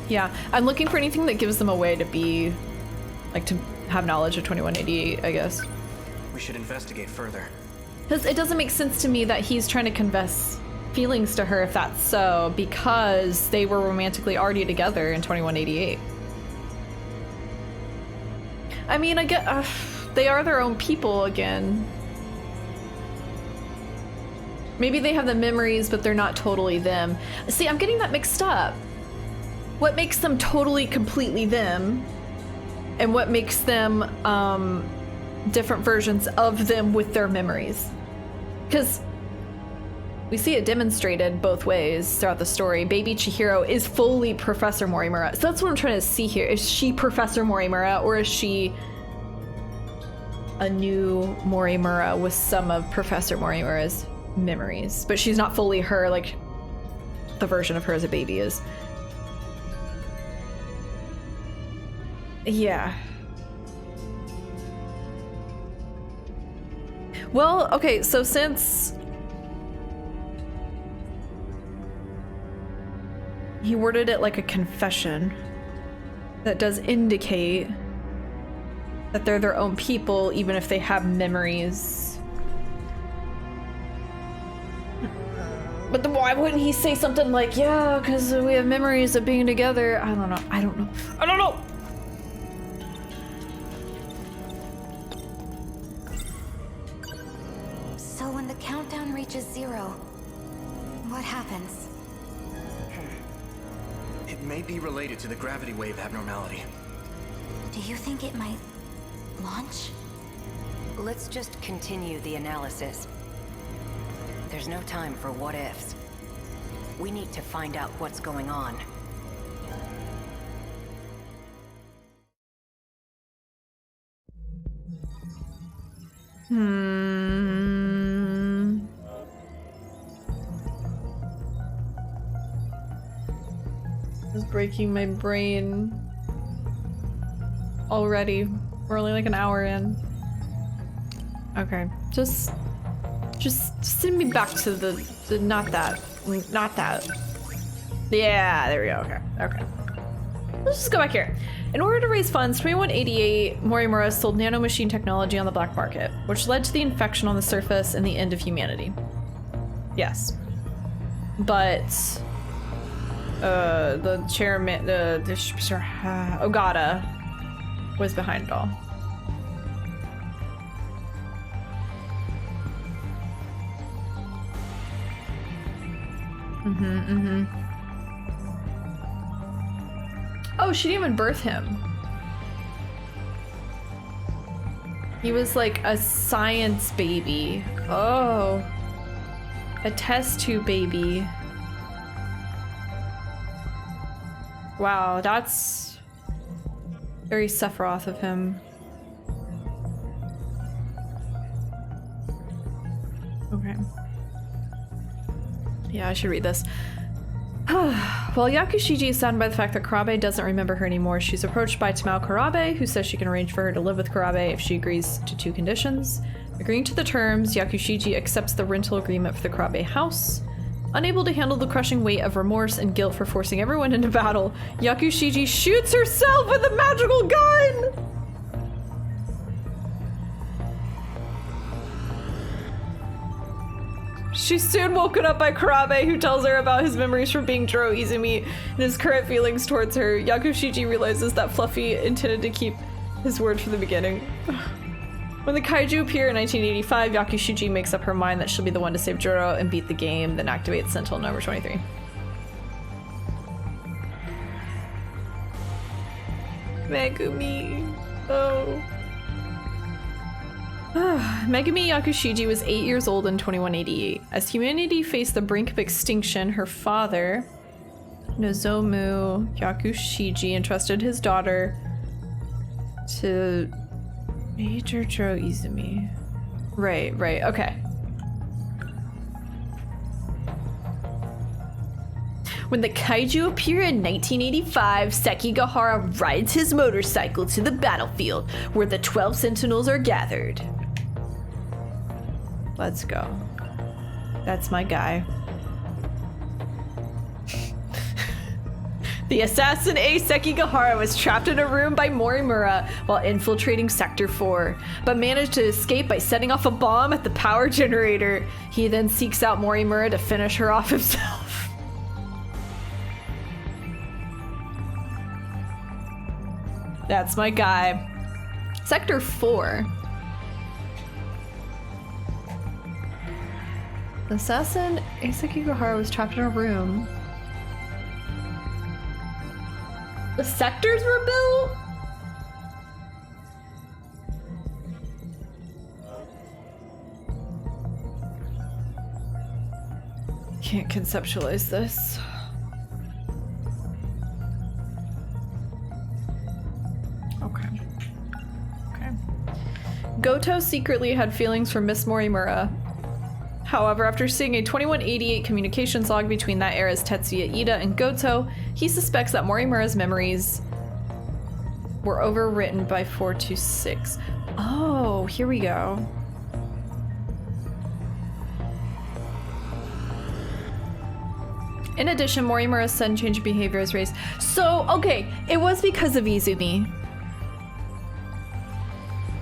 Yeah, I'm looking for anything that gives them a way to be, like, to have knowledge of 2188, I guess. We should investigate further. Because it doesn't make sense to me that he's trying to confess feelings to her if that's so, because they were romantically already together in 2188. I mean, I get, they are their own people again. Maybe they have the memories, but they're not totally them. See, I'm getting that mixed up. What makes them totally, completely them, and what makes them different versions of them with their memories? Because we see it demonstrated both ways throughout the story. Baby Chihiro is fully Professor Morimura. So that's what I'm trying to see here. Is she Professor Morimura, or is she a new Morimura with some of Professor Morimura's memories? But she's not fully her, like the version of her as a baby is. Yeah. Well, okay, so since he worded it like a confession, that does indicate that they're their own people, even if they have memories. But then why wouldn't he say something like, yeah, because we have memories of being together? I don't know. I don't know. So when the countdown reaches 0, what happens? It may be related to the gravity wave abnormality. Do you think it might launch? Let's just continue the analysis. There's no time for what ifs. We need to find out what's going on. This is breaking my brain already. We're only like an hour in. Okay, just send me back to the not that. Yeah, there we go. Okay. Let's just go back here. In order to raise funds, 2188 Morimura sold nanomachine technology on the black market, which led to the infection on the surface and the end of humanity. Yes, but the chairman, Ogata, was behind it all. Oh, she didn't even birth him. He was like a science baby. Oh. A test tube baby. Wow, that's very Sephiroth of him. Yeah, I should read this. While Yakushiji is saddened by the fact that Kurabe doesn't remember her anymore, she's approached by Tamao Kurabe, who says she can arrange for her to live with Kurabe if she agrees to 2 conditions. Agreeing to the terms, Yakushiji accepts the rental agreement for the Kurabe house. Unable to handle the crushing weight of remorse and guilt for forcing everyone into battle, Yakushiji shoots herself with a magical gun! She's soon woken up by Kurabe, who tells her about his memories from being Joro Izumi and his current feelings towards her. Yakushiji realizes that Fluffy intended to keep his word from the beginning. When the kaiju appear in 1985, Yakushiji makes up her mind that she'll be the one to save Joro and beat the game, then activates Sentinel number 23. Megumi. Oh. Megumi Yakushiji was 8 years old in 2188. As humanity faced the brink of extinction, her father, Nozomu Yakushiji, entrusted his daughter to Major Joro Izumi. Right, okay. When the kaiju appear in 1985, Sekigahara rides his motorcycle to the battlefield where the 12 Sentinels are gathered. Let's go. That's my guy. The assassin Ace Sekigahara was trapped in a room by Morimura while infiltrating Sector 4, but managed to escape by setting off a bomb at the power generator. He then seeks out Morimura to finish her off himself. That's my guy. Sector 4. The assassin Ace Sekigahara was trapped in a room. The sectors were built? Can't conceptualize this. Okay. Goto secretly had feelings for Miss Morimura. However, after seeing a 2188 communications log between that era's Tetsuya Ida and Goto, he suspects that Morimura's memories were overwritten by 426. Oh, here we go. In addition, Morimura's sudden change of behavior is raised. So, okay, it was because of Izumi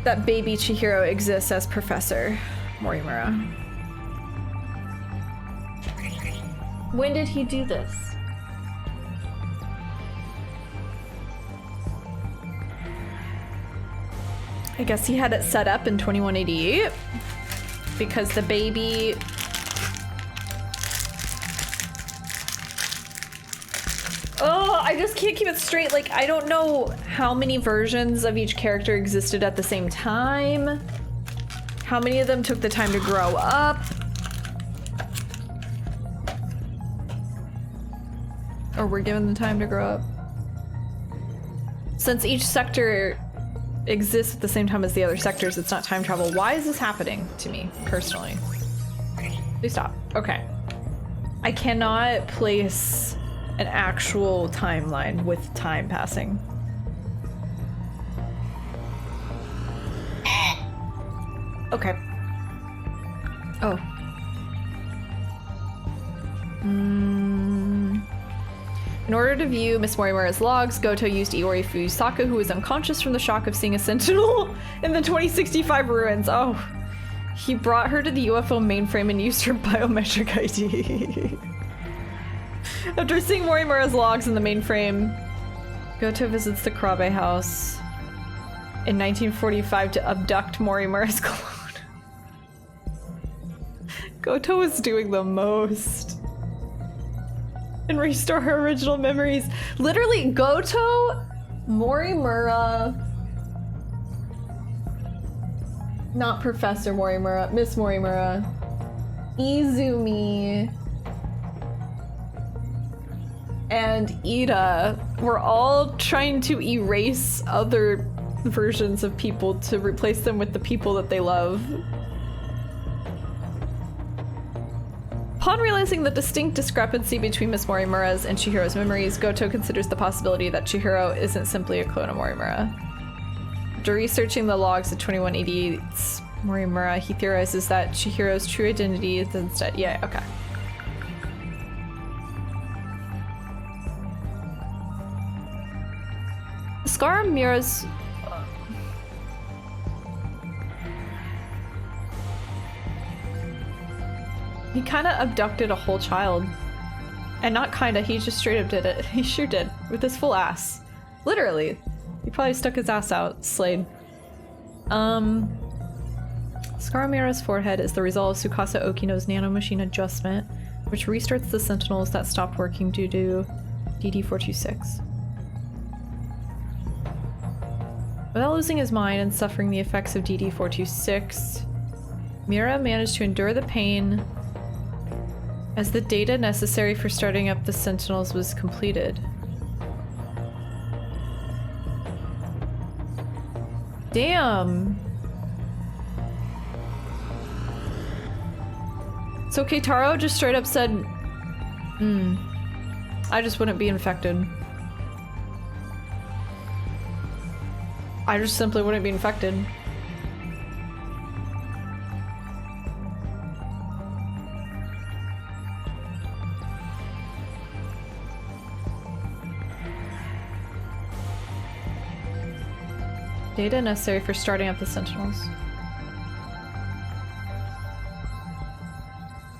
that baby Chihiro exists as Professor Morimura. When did he do this? I guess he had it set up in 2188 because the baby... Oh, I just can't keep it straight. Like, I don't know how many versions of each character existed at the same time. How many of them took the time to grow up. Or were given the time to grow up. Since each sector exists at the same time as the other sectors, it's not time travel. Why is this happening to me, personally? Please stop. Okay. I cannot place an actual timeline with time passing. Okay. Oh. In order to view Miss Morimura's logs, Goto used Iori Fusaka, who was unconscious from the shock of seeing a sentinel in the 2065 ruins. Oh. He brought her to the UFO mainframe and used her biometric ID. After seeing Morimura's logs in the mainframe, Goto visits the Kurabe house in 1945 to abduct Morimura's clone. Goto was doing the most. And restore her original memories. Literally, Goto, Morimura, not Professor Morimura, Miss Morimura, Izumi, and Ida were all trying to erase other versions of people to replace them with the people that they love. Upon realizing the distinct discrepancy between Miss Morimura's and Chihiro's memories, Goto considers the possibility that Chihiro isn't simply a clone of Morimura. After researching the logs of 2188's Morimura, he theorizes that Chihiro's true identity is instead— yeah, okay. The scar on Mira's— he kinda abducted a whole child. And not kinda, he just straight up did it. He sure did. With his full ass. Literally. He probably stuck his ass out. Slayed. Scar on Mira's forehead is the result of Tsukasa Okino's nanomachine adjustment, which restarts the Sentinels that stopped working due to DD-426. Without losing his mind and suffering the effects of DD-426, Mira managed to endure the pain as the data necessary for starting up the Sentinels was completed. Damn! So Keitaro just straight up said, I just wouldn't be infected. I just simply wouldn't be infected. Data necessary for starting up the Sentinels.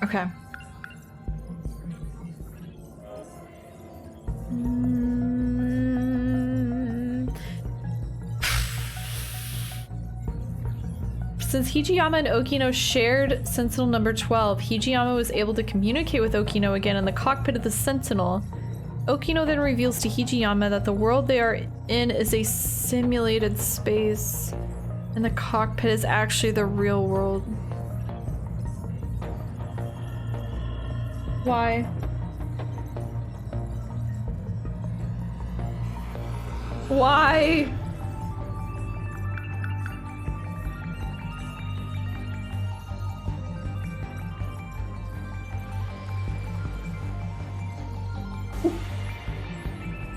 Okay. Since Hijiyama and Okino shared Sentinel number 12, Hijiyama was able to communicate with Okino again in the cockpit of the Sentinel. Okino then reveals to Hijiyama that the world they are in is a simulated space, and the cockpit is actually the real world. Why? Why?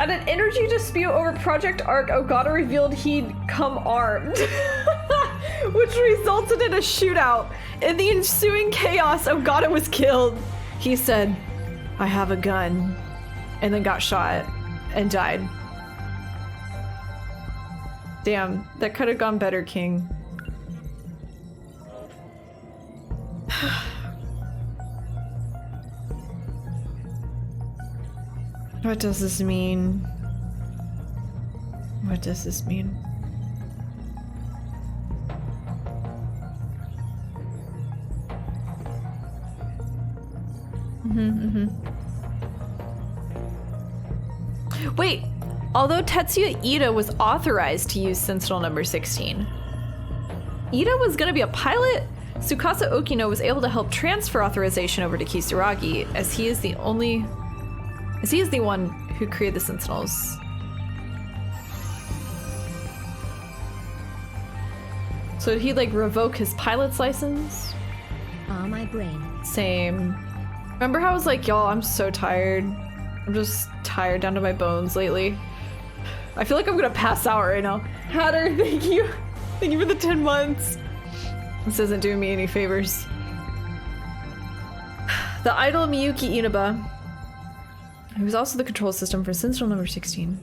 At an energy dispute over Project Arc, Ogata revealed he'd come armed, which resulted in a shootout. In the ensuing chaos, Ogata was killed. He said, "I have a gun," and then got shot and died. Damn, that could have gone better, King. What does this mean? What does this mean? Wait, although Tetsuya Ida was authorized to use Sentinel number 16, Ida was gonna be a pilot? Tsukasa Okino was able to help transfer authorization over to Kisaragi, as he is the one who created the Sentinels. So did he like revoke his pilot's license? My brain. Same. Remember how I was like, y'all, I'm so tired. I'm just tired down to my bones lately. I feel like I'm gonna pass out right now. Hatter, thank you. Thank you for the 10 months. This isn't doing me any favors. The idol Miyuki Inaba, who was also the control system for Sentinel number 16.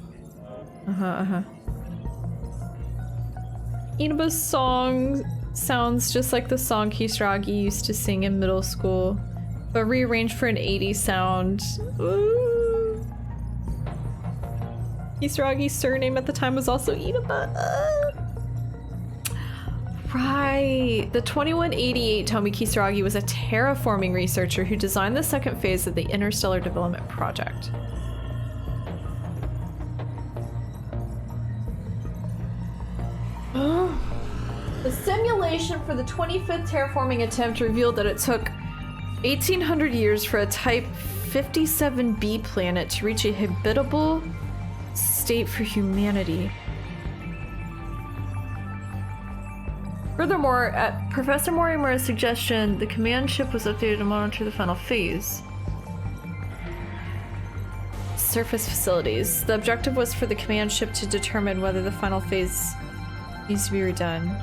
Inaba's song sounds just like the song Kisaragi used to sing in middle school, but rearranged for an 80s sound. Ooh. Kisaragi's surname at the time was also Inaba. Right. The 2188 Tomi Kisaragi was a terraforming researcher who designed the second phase of the Interstellar Development Project. The simulation for the 25th terraforming attempt revealed that it took 1800 years for a Type 57b planet to reach a habitable state for humanity. Furthermore, at Professor Morimura's suggestion, the command ship was updated to monitor the final phase. Surface facilities. The objective was for the command ship to determine whether the final phase needs to be redone.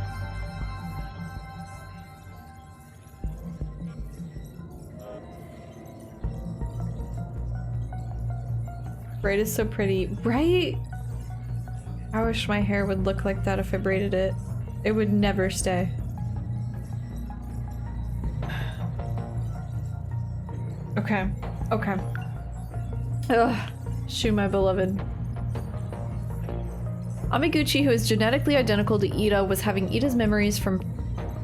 Braid is so pretty, right? I wish my hair would look like that if I braided it. It would never stay. Okay, okay. Ugh, shoot my beloved. Amiguchi, who is genetically identical to Ida, was having Ida's memories from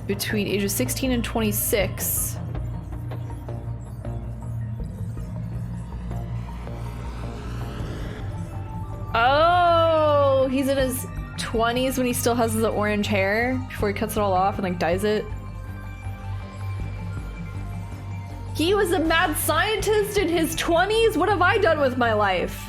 between ages 16 and 26. Oh, he's in his 20s when he still has the orange hair before he cuts it all off and like dyes it. He was a mad scientist in his 20s? What have I done with my life?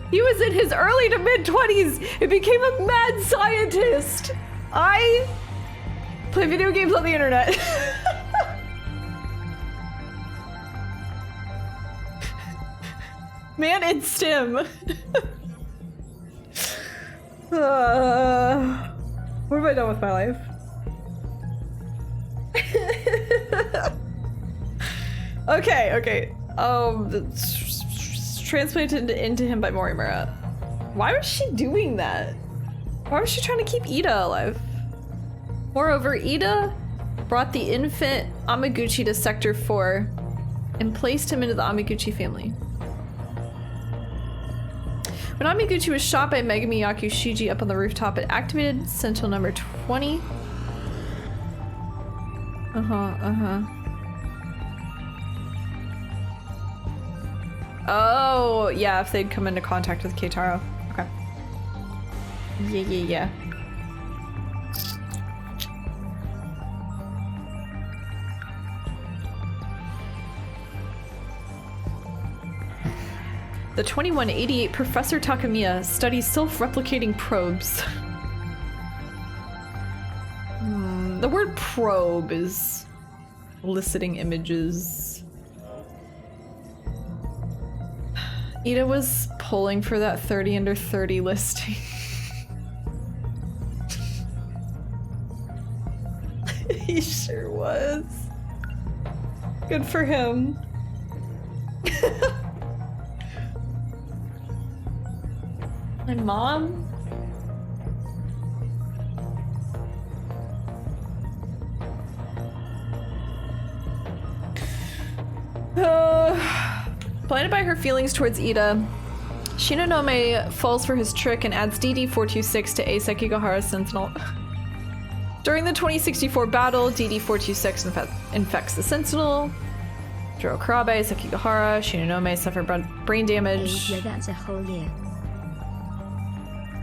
He was in his early to mid 20s and became a mad scientist. I play video games on the internet. Man in STEM. What have I done with my life? Okay. Transplanted into him by Morimura. Why was she doing that? Why was she trying to keep Ida alive? Moreover, Ida brought the infant Amiguchi to Sector 4 and placed him into the Amiguchi family. When Amiguchi was shot by Megami Yakushiji up on the rooftop, it activated Sentinel number 20. Oh, yeah, if they'd come into contact with Keitaro. Okay. Yeah. The 2188 Professor Takamiya studies self-replicating probes. The word probe is eliciting images. Ida was pulling for that 30 under 30 listing. He sure was. Good for him. My mom? Blinded by her feelings towards Ida, Shinonome falls for his trick and adds DD-426 to Ace Sekigahara's Sentinel. During the 2064 battle, DD-426 infects the Sentinel. Jiro Karabe, Sekigahara, Shinonome suffer brain damage. Yeah, that's a whole year.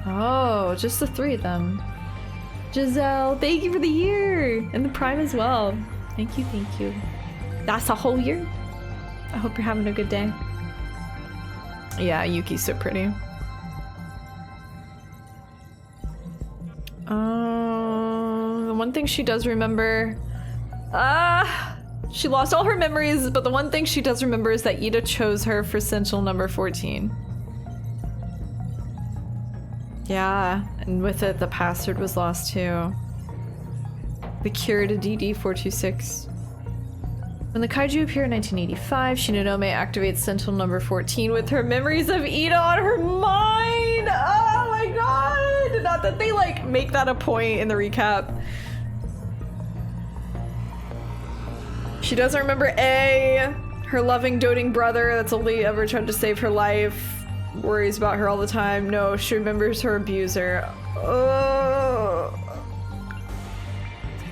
Oh, just the three of them. Giselle, thank you for the year! And the Prime as well. Thank you. That's a whole year. I hope you're having a good day. Yeah, Yuki's so pretty. The one thing she does remember... she lost all her memories, but the one thing she does remember is that Ida chose her for Sentinel number 14. Yeah, and with it, the password was lost too. The cure to DD-426. When the kaiju appear in 1985, Shinonome activates Sentinel number 14 with her memories of Ida on her mind! Oh my god! Not that they, like, make that a point in the recap. She doesn't remember A, her loving, doting brother that's only ever tried to save her life, worries about her all the time. No, she remembers her abuser. Oh.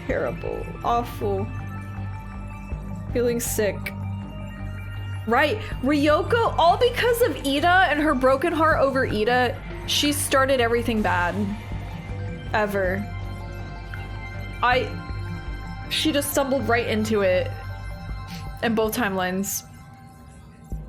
Terrible. Awful. Feeling sick. Right, Ryoko, all because of Ida and her broken heart over Ida, she started everything bad. Ever. She just stumbled right into it. In both timelines.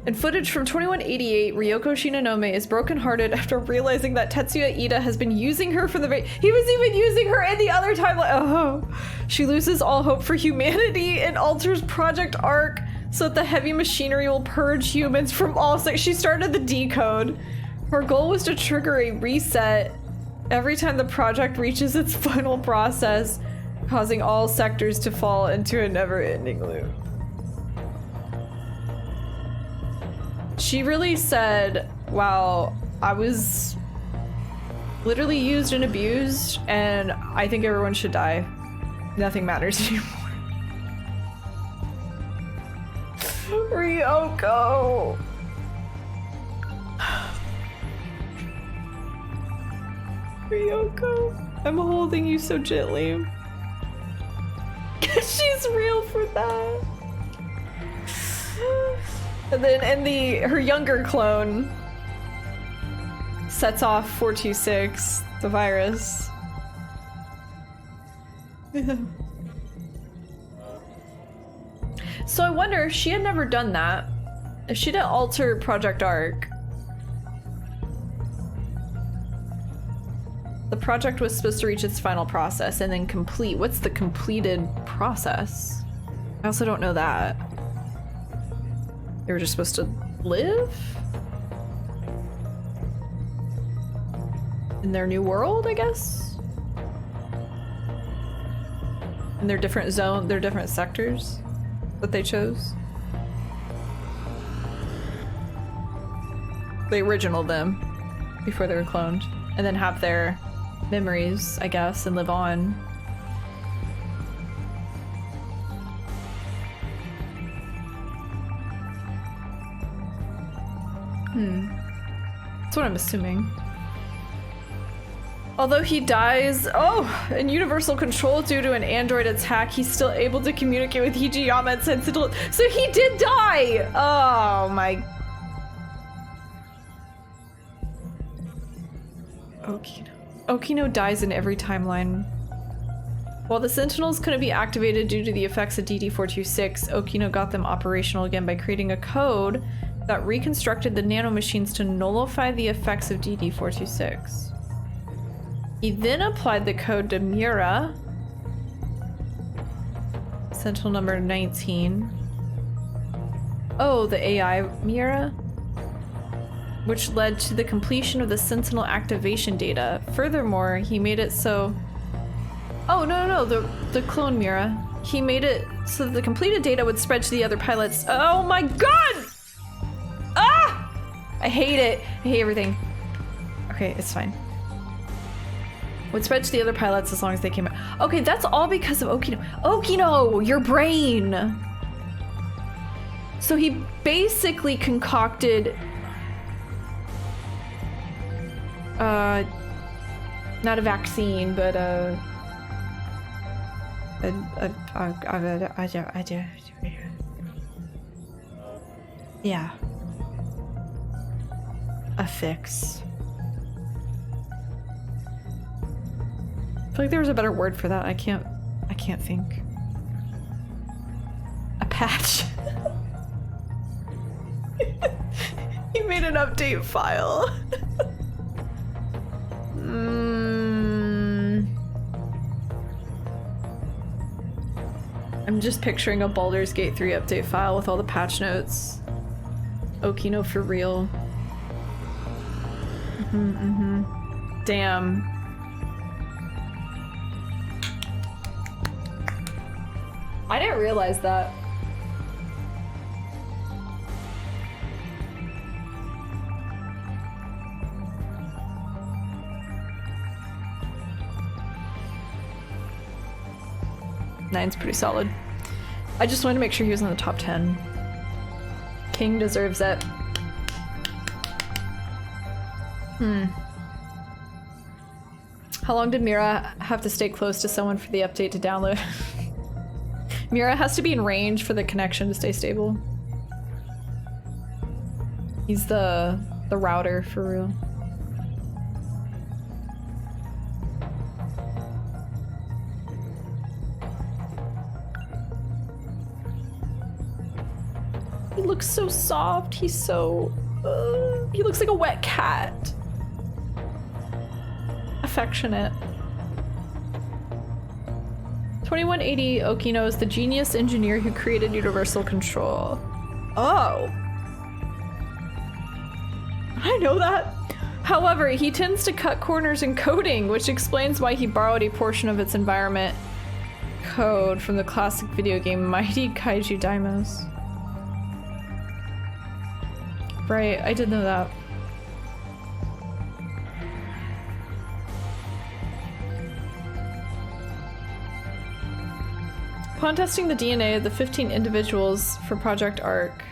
In footage from 2188, Ryoko Shinonome is brokenhearted after realizing that Tetsuya Ida has been using her from the he was even using her in the other timeline. Oh. She loses all hope for humanity and alters Project Arc so that the heavy machinery will purge humans from all sectors. She started the decode. Her goal was to trigger a reset every time the project reaches its final process, causing all sectors to fall into a never-ending loop. She really said, wow, I was literally used and abused, and I think everyone should die. Nothing matters anymore. Ryoko! Ryoko, I'm holding you so gently. She's real for that. And then her younger clone sets off 426, the virus. So I wonder if she had never done that, if she didn't alter Project Arc. The project was supposed to reach its final process and then complete. What's the completed process? I also don't know that. They were just supposed to live? In their new world, I guess? In their different zone, their different sectors that they chose? The original them before they were cloned, and then have their memories, I guess, and live on. That's what I'm assuming. Although he dies, in Universal Control due to an android attack, he's still able to communicate with Hijiyama and Sentinels. So he did die! Oh my... Okino. Okino dies in every timeline. While the Sentinels couldn't be activated due to the effects of DD-426, Okino got them operational again by creating a code that reconstructed the nanomachines to nullify the effects of DD-426. He then applied the code to Mura, Sentinel number 19. Oh, the AI Mura? Which led to the completion of the Sentinel activation data. Furthermore, he made it so... Oh, no, the clone Mura. He made it so that the completed data would spread to the other pilots. Oh my god! Ah! I hate it. I hate everything. Okay, it's fine. Would spread to the other pilots as long as they came out. Okay, that's all because of Okino. Okino, your brain! So he basically concocted... not a vaccine, but yeah. A fix. I feel like there was a better word for that. I can't think. A patch. He made an update file. I'm just picturing a Baldur's Gate 3 update file with all the patch notes. Okino for real. Damn. I didn't realize that. Nine's pretty solid. I just wanted to make sure he was in the top 10. King deserves it. How long did Mira have to stay close to someone for the update to download? Mira has to be in range for the connection to stay stable. He's the router for real. looks so soft. He's so... he looks like a wet cat. Affectionate. 2180 Okino is the genius engineer who created universal control. Oh. I know that. However, he tends to cut corners in coding, which explains why he borrowed a portion of its environment code from the classic video game Mighty Kaiju Daimos. Right, I did know that. Upon testing the DNA of the 15 individuals for Project Ark,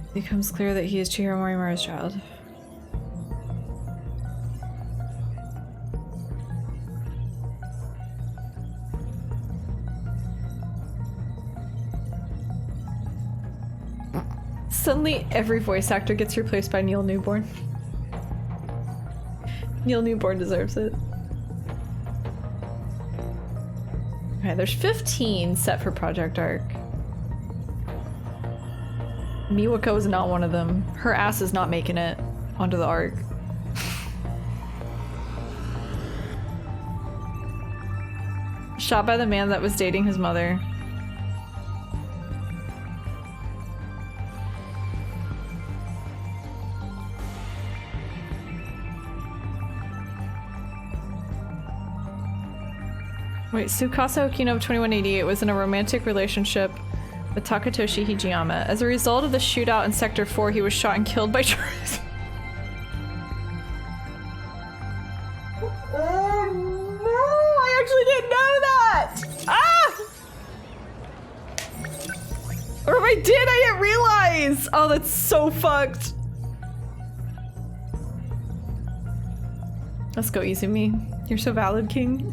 it becomes clear that he is Chihiro Morimura's child. Suddenly, every voice actor gets replaced by Neil Newborn. Neil Newborn deserves it. Okay, there's 15 set for Project Ark. Miwako is not one of them. Her ass is not making it onto the Ark. Shot by the man that was dating his mother. Wait, Tsukasa Okino of 2188 was in a romantic relationship with Takatoshi Hijiyama. As a result of the shootout in Sector 4, he was shot and killed by terrorists. Oh no! I actually didn't know that! Ah! Or if I did, I didn't realize! Oh, that's so fucked. Let's go, Izumi. You're so valid, King.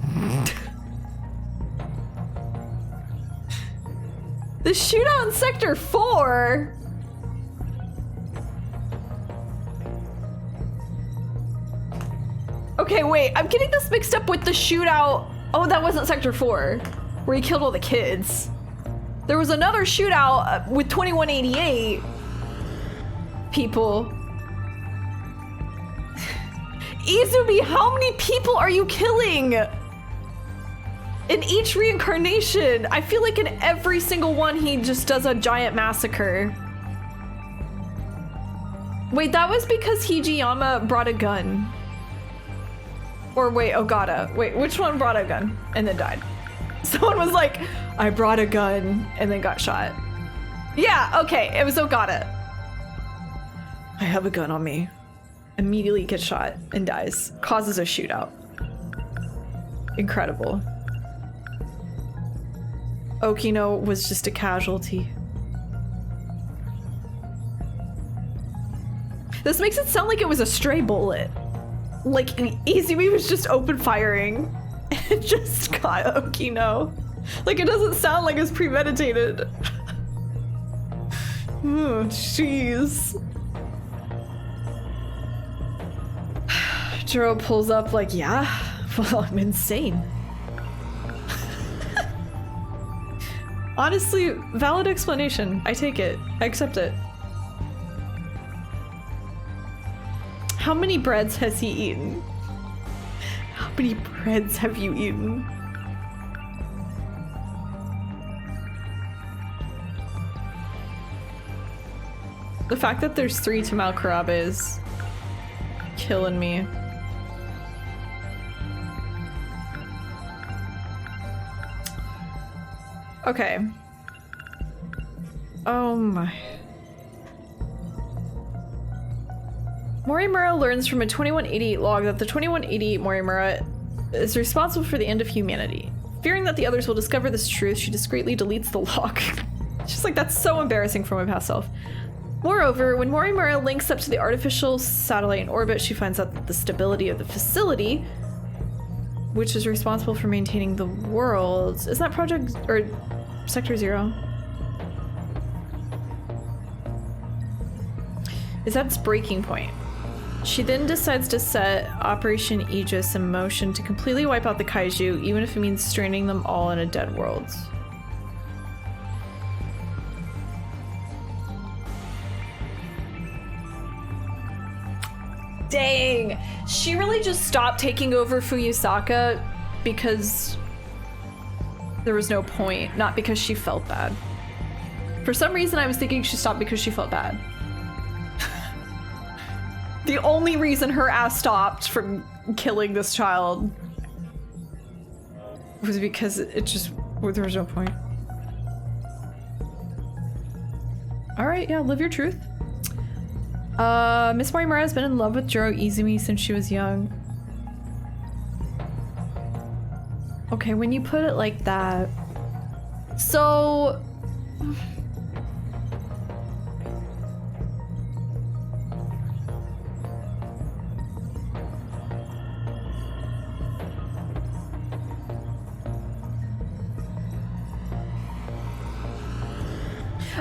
The shootout in Sector 4? Okay, wait, I'm getting this mixed up with the shootout. Oh, that wasn't Sector 4, where he killed all the kids. There was another shootout with 2188 people. Izumi, how many people are you killing? In each reincarnation, I feel like in every single one he just does a giant massacre. Wait, that was because Hijiyama brought a gun. Or wait, Ogata. Wait, which one brought a gun and then died? Someone was like, I brought a gun and then got shot. Yeah, okay, it was Ogata. I have a gun on me. Immediately gets shot and dies. Causes a shootout. Incredible. Okino was just a casualty. This makes it sound like it was a stray bullet. Like Izumi was just open firing and just got Okino. Like it doesn't sound like it's premeditated. Oh, jeez. Jiro pulls up like, yeah, well, I'm insane. Honestly, valid explanation. I take it. I accept it. How many breads has he eaten? How many breads have you eaten? The fact that there's 3 Tamao Karabe is killing me. Okay. Oh my. Morimura learns from a 2188 log that the 2188 Morimura is responsible for the end of humanity. Fearing that the others will discover this truth, she discreetly deletes the log. She's like, that's so embarrassing for my past self. Moreover, when Morimura links up to the artificial satellite in orbit, she finds out that the stability of the facility, which is responsible for maintaining the worlds, is that Project or Sector 0? Is that its breaking point? She then decides to set Operation Aegis in motion to completely wipe out the kaiju, even if it means stranding them all in a dead world. Dang. She really just stopped taking over Fuyusaka because there was no point, not because she felt bad. For some reason, I was thinking she stopped because she felt bad. The only reason her ass stopped from killing this child was because it just, there was no point. All right, yeah, live your truth. Miss Morimura has been in love with Juro Izumi since she was young. Okay, when you put it like that. So...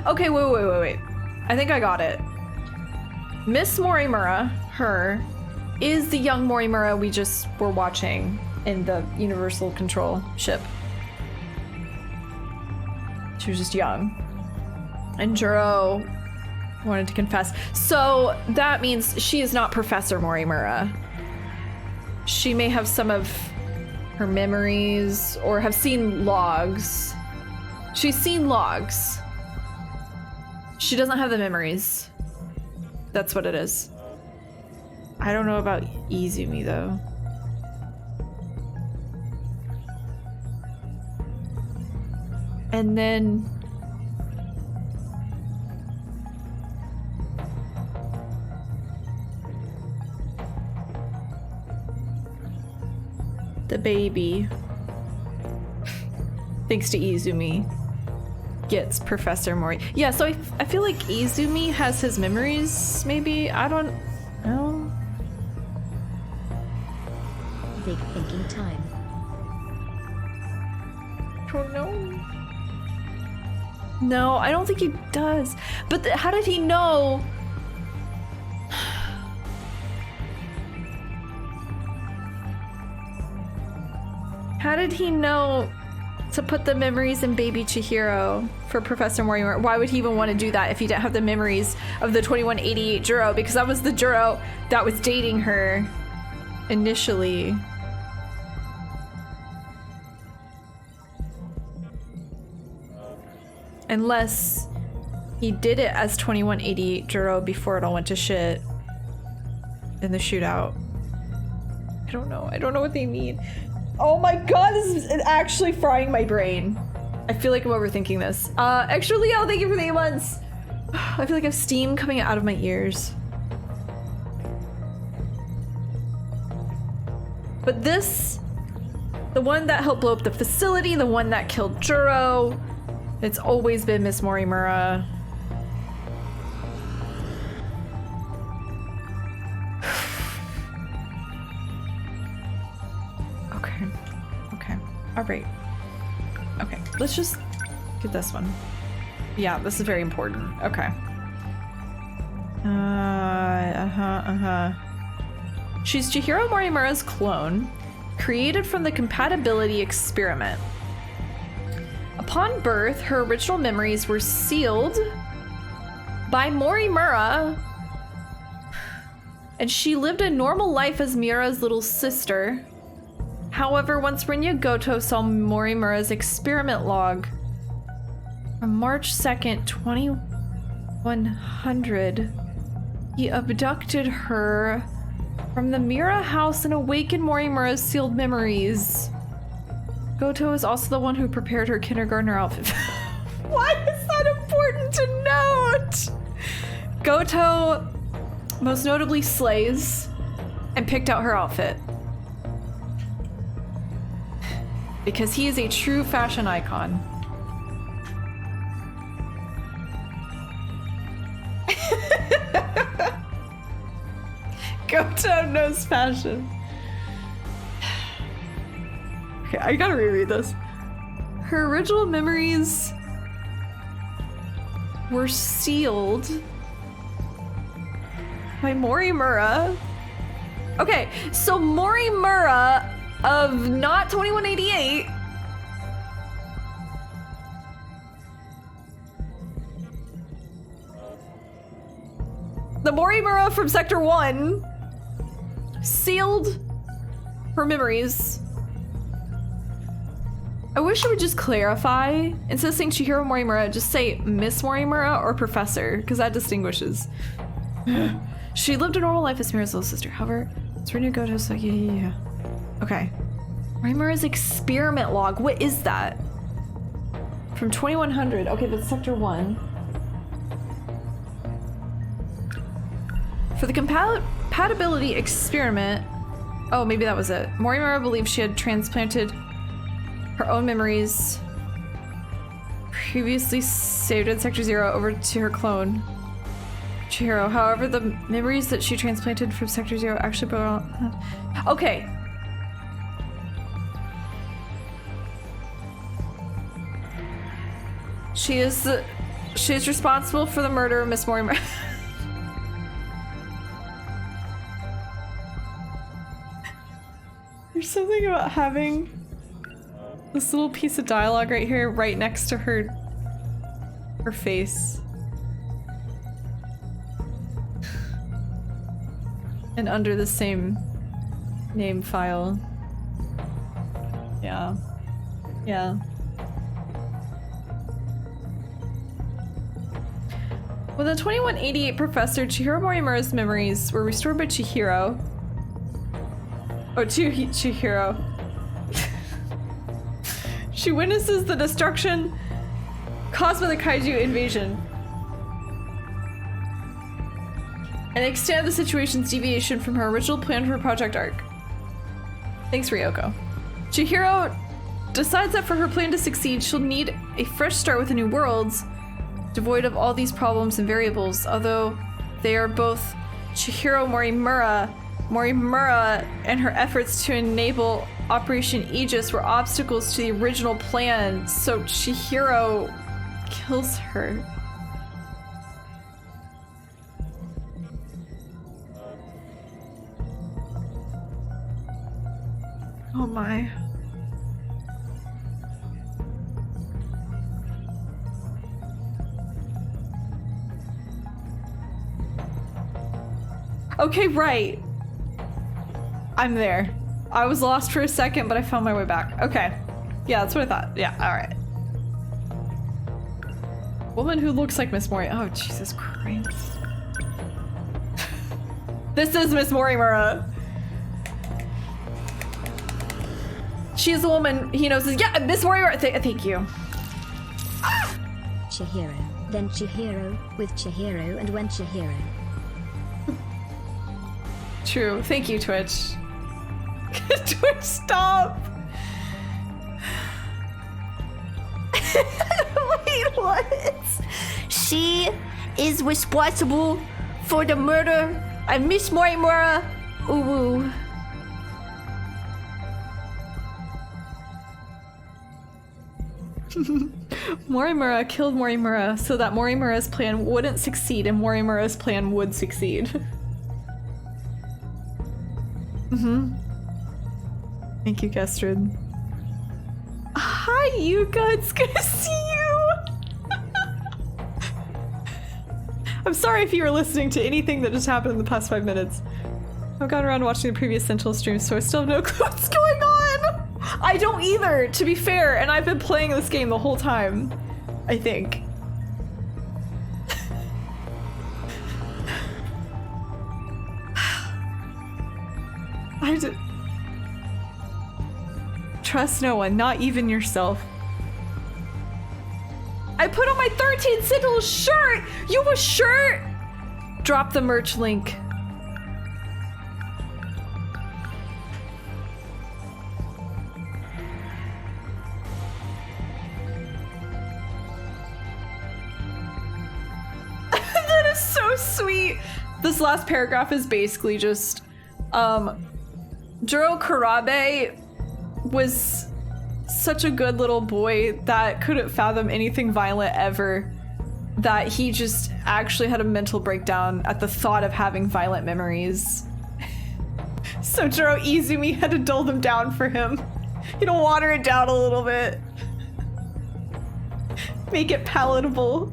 Okay, wait. I think I got it. Miss Morimura, her, is the young Morimura we just were watching in the Universal Control ship. She was just young. And Juro wanted to confess. So that means she is not Professor Morimura. She may have some of her memories or have seen logs. She's seen logs. She doesn't have the memories. That's what it is. I don't know about Izumi though. And then the baby, thanks to Izumi, gets Professor Mori. Yeah, so I feel like Izumi has his memories, maybe? I don't know. Big thinking time. I don't know. No, I don't think he does. But how did he know? How did he know to put the memories in baby Chihiro for Professor Morimura? Why would he even want to do that if he didn't have the memories of the 2188 Juro? Because that was the Juro that was dating her initially. Unless he did it as 2188 Juro before it all went to shit in the shootout. I don't know. I don't know what they mean. Oh my god, this is actually frying my brain. I feel like I'm overthinking this. Extra Leo, thank you for the 8 months. I feel like I have steam coming out of my ears. But this, the one that helped blow up the facility, the one that killed Juro, it's always been Miss Morimura. Okay. All right. Okay, let's just get this one. Yeah, this is very important. Okay. She's Chihiro Morimura's clone, created from the compatibility experiment. Upon birth, her original memories were sealed by Morimura, and she lived a normal life as Miura's little sister. However, once Rinya Goto saw Morimura's experiment log from March 2nd, 2100, he abducted her from the Miura house and awakened Morimura's sealed memories. Goto is also the one who prepared her kindergartner outfit. Why is that important to note? Goto most notably slays and picked out her outfit. Because he is a true fashion icon. Goto knows fashion. Okay, I gotta reread this. Her original memories were sealed by Morimura. Okay, so Morimura of not 2188 the Morimura from Sector 1 sealed her memories. I wish it would just clarify. Instead of saying Chihiro Morimura, just say Miss Morimura or Professor, because that distinguishes. She lived a normal life as Mira's little sister. However, it's written in Goto, so yeah. Okay. Morimura's experiment log. What is that? From 2100. Okay, that's Sector 1. For the compatibility experiment. Oh, maybe that was it. Morimura believed she had transplanted her own memories previously saved in Sector 0 over to her clone, Chihiro. However, the memories that she transplanted from Sector 0 actually belong. Okay. She is responsible for the murder of Miss Morimura. There's something about having this little piece of dialogue right here, right next to her face. And under the same name file. Yeah. Yeah. When the 2188 professor, Chihiro Morimura's memories were restored by Chihiro. Oh, Chihiro. She witnesses the destruction caused by the kaiju invasion. And the extent of the situation's deviation from her original plan for Project Arc. Thanks, Ryoko. Chihiro decides that for her plan to succeed, she'll need a fresh start with the new worlds, devoid of all these problems and variables, although they are both Chihiro Morimura and her efforts to enable Operation Aegis were obstacles to the original plan, so Chihiro kills her. Oh my. Okay, right. I'm there. I was lost for a second, but I found my way back. Okay. Yeah, that's what I thought. Yeah, alright. Woman who looks like Miss Mori. Oh, Jesus Christ. This is Miss Morimura. She is a woman he knows is, yeah, Miss Morimura. Thank you. Chihiro, then Chihiro, with Chihiro, and when Chihiro. True. Thank you, Twitch. Twitch, stop! Wait, what? She is responsible for the murder of Miss Morimura. Ooh. Morimura killed Morimura so that Morimura's plan wouldn't succeed and Morimura's plan would succeed. Thank you, Gestrid. Hi, Yuka. It's good to see you. I'm sorry if you were listening to anything that just happened in the past 5 minutes. I've gone around watching the previous Sentinel streams, so I still have no clue what's going on. I don't either, to be fair, and I've been playing this game the whole time, I think. I did. Trust no one, not even yourself. I put on my 13 Sentinel shirt! You have a shirt? Drop the merch link. That is so sweet. This last paragraph is basically just, Juro Karabe was such a good little boy that couldn't fathom anything violent ever, that he just actually had a mental breakdown at the thought of having violent memories. So Juro Izumi had to dull them down for him. You know, water it down a little bit. Make it palatable.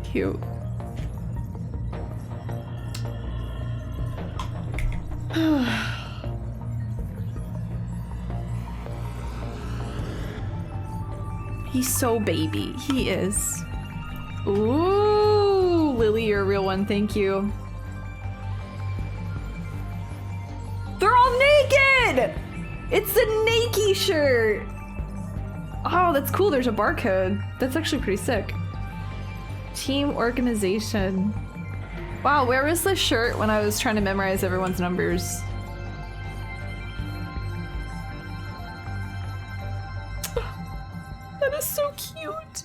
Cute. he's so baby. He is. Ooh, Lily, you're a real one. Thank you. They're all naked! It's the Nakey shirt! Oh, that's cool. There's a barcode. That's actually pretty sick. Team organization. Wow, where was this shirt when I was trying to memorize everyone's numbers? That is so cute.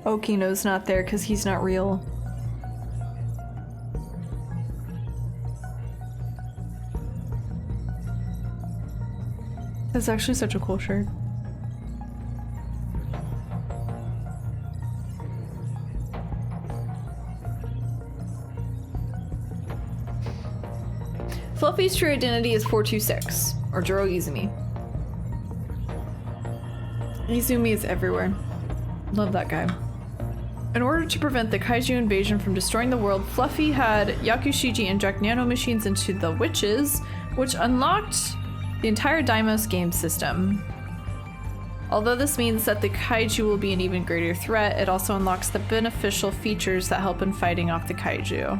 Okino's not there because he's not real. That's actually such a cool shirt. Fluffy's true identity is 426, or Jiro Izumi. Izumi is everywhere. Love that guy. In order to prevent the kaiju invasion from destroying the world, Fluffy had Yakushiji inject nanomachines into the witches, which unlocked the entire Deimos game system. Although this means that the kaiju will be an even greater threat, it also unlocks the beneficial features that help in fighting off the kaiju.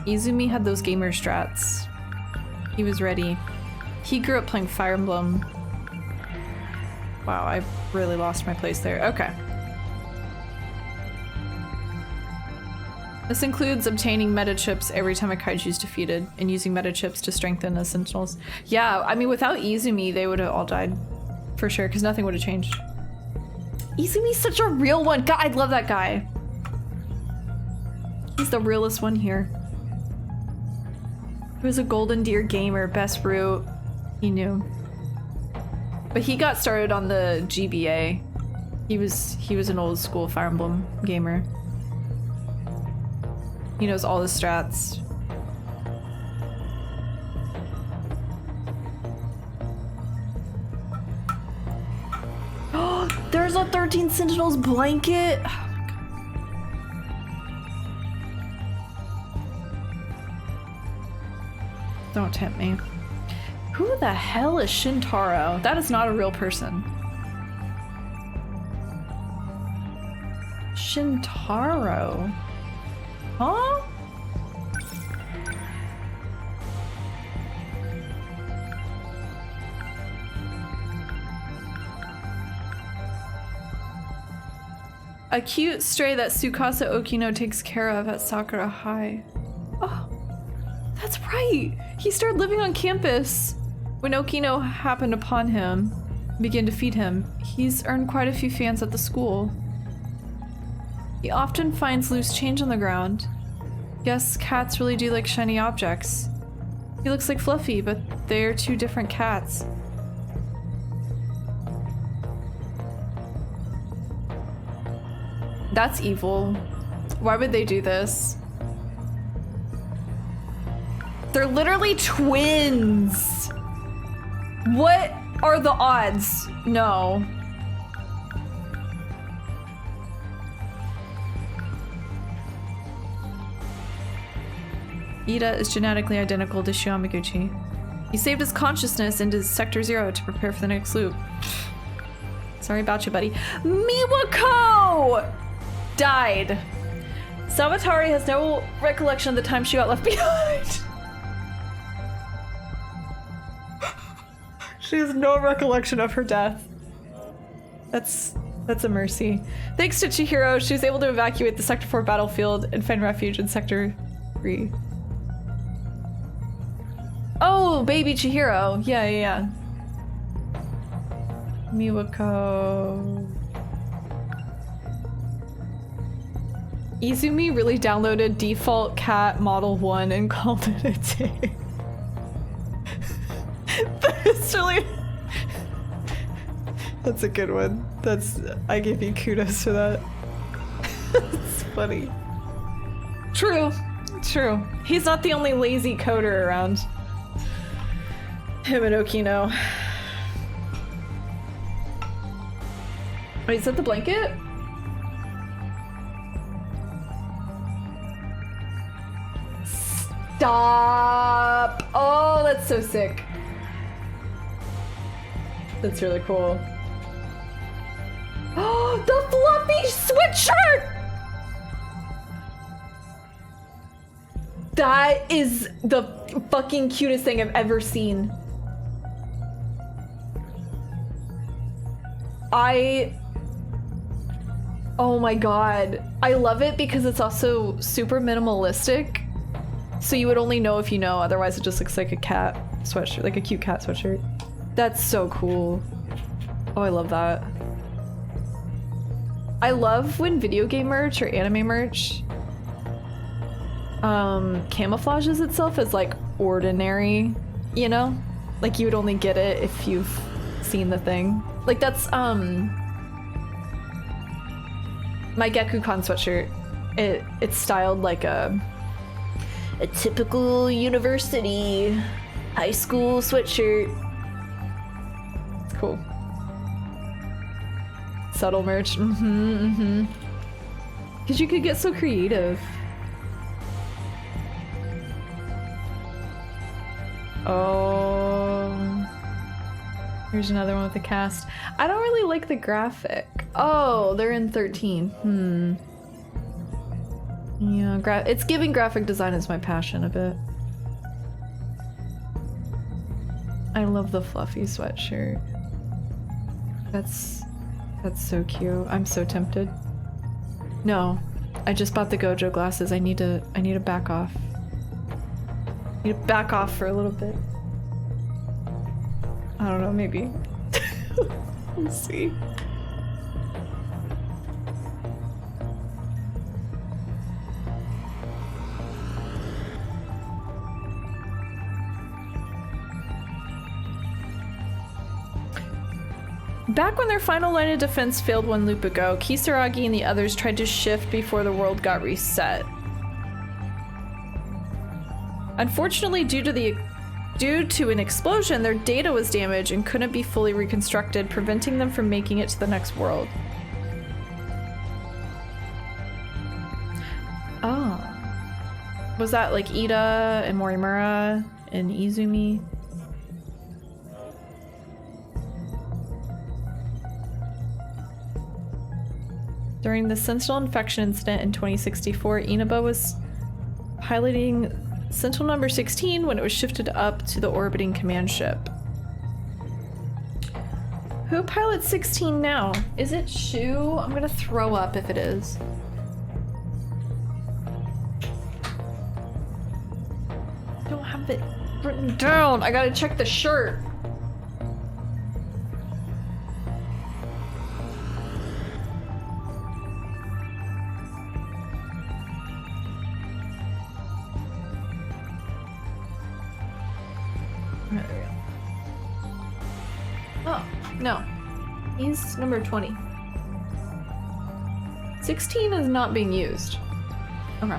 Izumi had those gamer strats. He was ready. He grew up playing Fire Emblem. Wow, I really lost my place there. Okay. This includes obtaining meta chips every time a kaiju is defeated and using meta chips to strengthen the Sentinels. Yeah, I mean, without Izumi, they would have all died. For sure, because nothing would have changed. Izumi's such a real one. God, I love that guy. He's the realest one here. He was a Golden Deer gamer, best route. He knew. But he got started on the GBA. He was an old school Fire Emblem gamer. He knows all the strats. Oh, there's a 13 Sentinels blanket! Oh my god. Don't tempt me. Who the hell is Shintaro? That is not a real person. Shintaro? Huh? A cute stray that Tsukasa Okino takes care of at Sakura High. Oh, that's right! He started living on campus when Okino happened upon him and began to feed him. He's earned quite a few fans at the school. He often finds loose change on the ground. Guess cats really do like shiny objects. He looks like Fluffy, but they're two different cats. That's evil. Why would they do this? They're literally twins! What are the odds? No. Ida is genetically identical to Shiamaguchi. He saved his consciousness into Sector 0 to prepare for the next loop. Sorry about you, buddy. Miwako! Died. Sabatari has no recollection of the time she got left behind. She has no recollection of her death. That's a mercy. Thanks to Chihiro, she was able to evacuate the Sector 4 battlefield and find refuge in Sector 3. Oh, baby Chihiro. Yeah. Miwako. Izumi really downloaded default cat model 1 and called it a day. That's really... That's a good one. I give you kudos for that. It's funny. True. He's not the only lazy coder around. Him and Okino. Wait, is that the blanket? Stop! Oh, that's so sick. That's really cool. Oh, the fluffy sweatshirt! That is the fucking cutest thing I've ever seen. Oh my god. I love it because it's also super minimalistic. So you would only know if you know, otherwise it just looks like a cat sweatshirt, like a cute cat sweatshirt. That's so cool. Oh, I love that. I love when video game merch or anime merch camouflages itself as like ordinary, you know? Like you would only get it if you've seen the thing. Like that's my Gekukon sweatshirt. It's styled like a typical university high school sweatshirt. It's cool. Subtle merch. Because you could get so creative. Oh, here's another one with the cast. I don't really like the graphic. Oh, they're in 13. Yeah, it's giving graphic design is my passion a bit. I love the fluffy sweatshirt. That's so cute. I'm so tempted. No, I just bought the Gojo glasses. I need to back off. I need to back off for a little bit. I don't know, maybe. We'll see. Back when their final line of defense failed one loop ago, Kisaragi and the others tried to shift before the world got reset. Unfortunately, due to an explosion, their data was damaged and couldn't be fully reconstructed, preventing them from making it to the next world. Oh. Was that like Ida and Morimura and Izumi? During the Sentinel infection incident in 2064, Inaba was piloting Sentinel number 16 when it was shifted up to the orbiting command ship. Who pilots 16 now? Is it Shu? I'm gonna throw up if it is. I don't have it written down. I gotta check the shirt. Oh, no. He's number 20. 16 is not being used. Okay.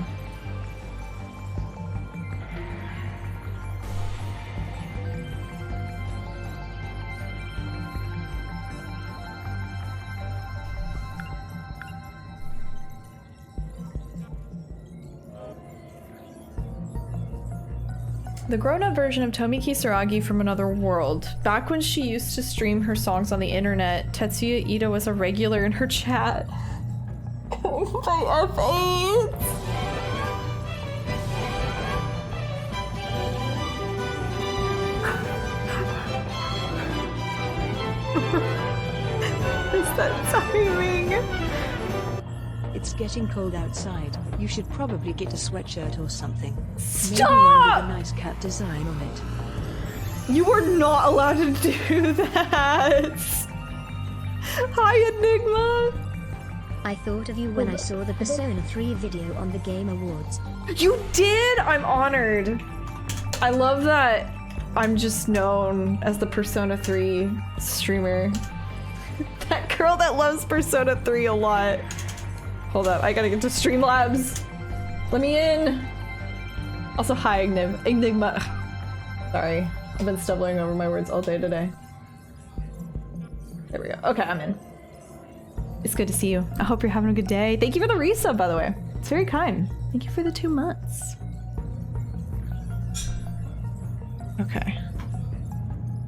The grown-up version of Tomi Kisaragi from Another World. Back when she used to stream her songs on the internet, Tetsuya Ida was a regular in her chat. My F8! Is that timing? It's getting cold outside. You should probably get a sweatshirt or something. Stop! Maybe one with a nice cat design on it. You are not allowed to do that! Hi, Enigma! I thought of you when I saw the Persona 3 video on the Game Awards. You did? I'm honored. I love that I'm just known as the Persona 3 streamer. That girl that loves Persona 3 a lot. Hold up, I gotta get to Streamlabs. Let me in. Also, hi, Enigma. Sorry, I've been stumbling over my words all day today. There we go. Okay, I'm in. It's good to see you. I hope you're having a good day. Thank you for the resub, by the way. It's very kind. Thank you for the 2 months. Okay.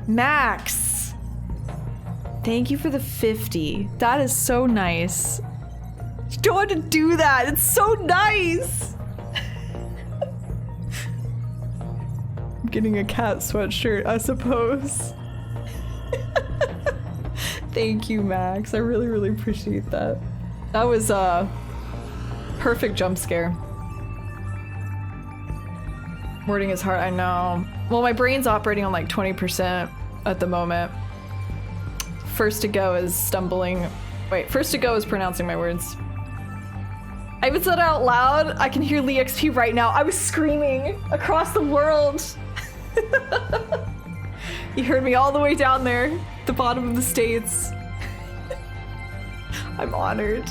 Max! Thank you for the 50. That is so nice. You don't have to do that. It's so nice. I'm getting a cat sweatshirt, I suppose. Thank you, Max. I really, really appreciate that. That was a perfect jump scare. Wording is hard, I know. Well, my brain's operating on like 20% at the moment. First to go is stumbling. Wait, first to go is pronouncing my words. I even said it out loud. I can hear Lee XP right now. I was screaming across the world. You heard me all the way down there, the bottom of the States. I'm honored.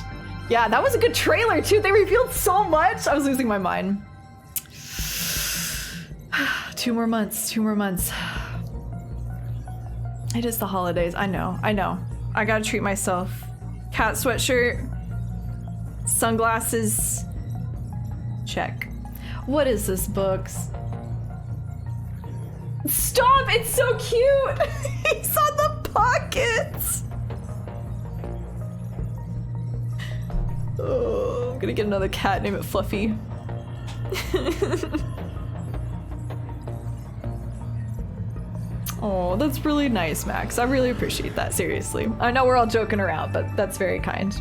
Yeah, that was a good trailer too. They revealed so much. I was losing my mind. 2 more months, 2 more months. It is the holidays. I know, I know. I gotta treat myself. Cat sweatshirt, sunglasses, check. What is this, books? Stop! It's so cute! He's on the pockets! Oh, I'm gonna get another cat, name it Fluffy. Oh, that's really nice, Max. I really appreciate that, seriously. I know we're all joking around, but that's very kind.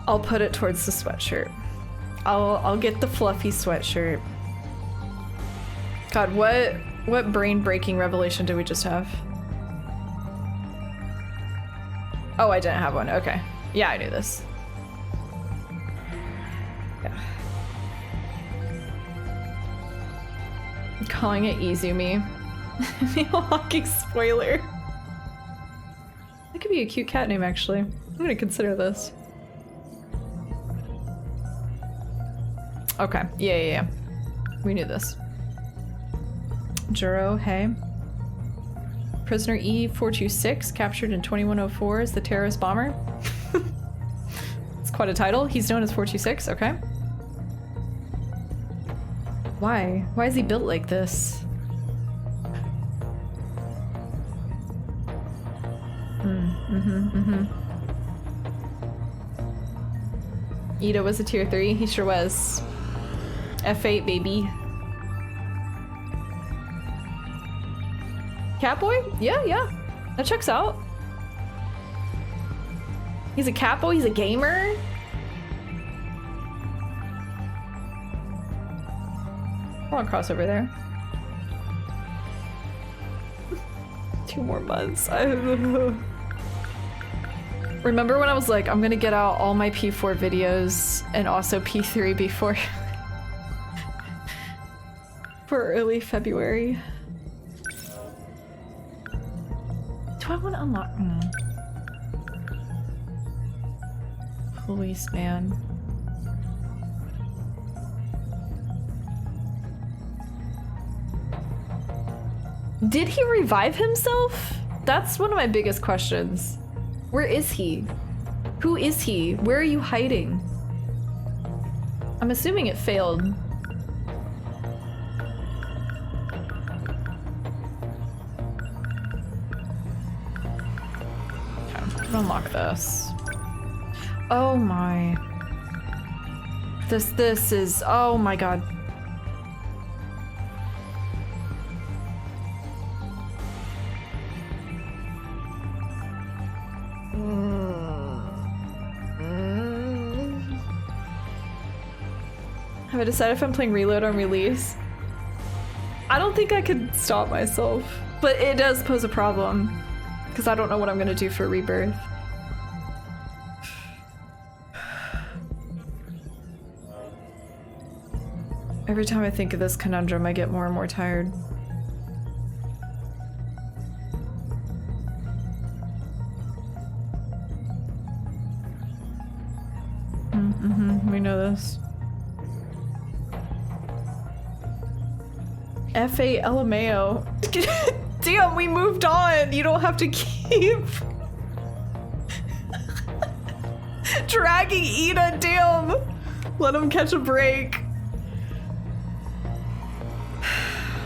I'll put it towards the sweatshirt. I'll get the fluffy sweatshirt. God, what brain-breaking revelation did we just have? Oh, I didn't have one. Okay. Yeah, I knew this. Yeah. I'm calling it Izumi. Walking spoiler. That could be a cute cat name, actually. I'm gonna consider this. Okay. Yeah. We knew this. Juro, hey. Prisoner E426, captured in 2104 as the terrorist bomber. It's quite a title. He's known as 426, okay. Why? Why is he built like this? Ida was a tier 3, he sure was. F8, baby. Catboy? Yeah. That checks out. He's a catboy, he's a gamer. I want to cross over there. 2 more months. Remember when I was like, I'm gonna get out all my P4 videos and also P3 before for early February. Do I want to unlock? Policeman. Did he revive himself? That's one of my biggest questions. Where is he? Who is he? Where are you hiding? I'm assuming it failed. Okay, unlock this. Oh my. This is, oh my god. Have I decided if I'm playing Reload on release? I don't think I could stop myself, but it does pose a problem because I don't know what I'm gonna do for Rebirth. Every time I think of this conundrum, I get more and more tired. We know this. F8 LMAO. Damn, we moved on. You don't have to keep dragging Ida. Damn. Let him catch a break.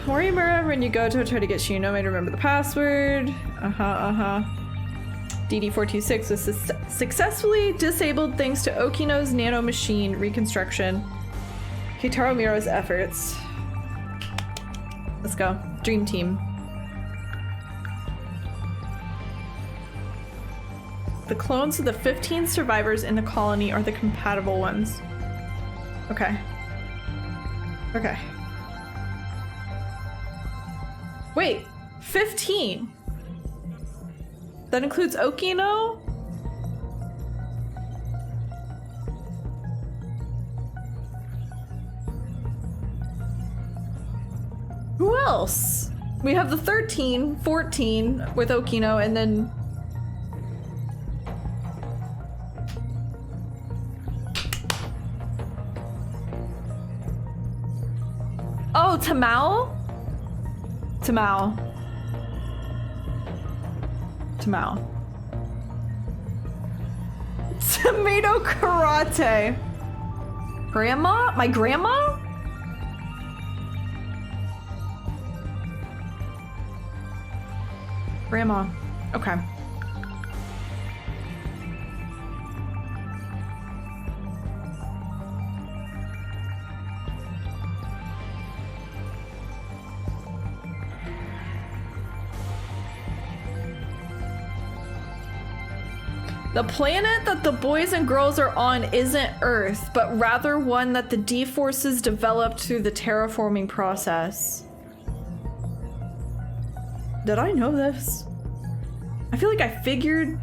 Morimura, when you go to try to get Shino, may remember the password. DD426 was successfully disabled thanks to Okino's nano machine reconstruction. Kitaro Miro's efforts. Let's go. Dream team. The clones of the 15 survivors in the colony are the compatible ones. Okay. Okay. Wait, 15? That includes Okino? Who else? We have the 13, 14 with Okino, and then... Oh, Tamao? Tamao. Tamao. Tomato karate. Grandma? My grandma? Grandma. Okay. The planet that the boys and girls are on isn't Earth, but rather one that the D-Forces developed through the terraforming process. Did I know this? I feel like I figured...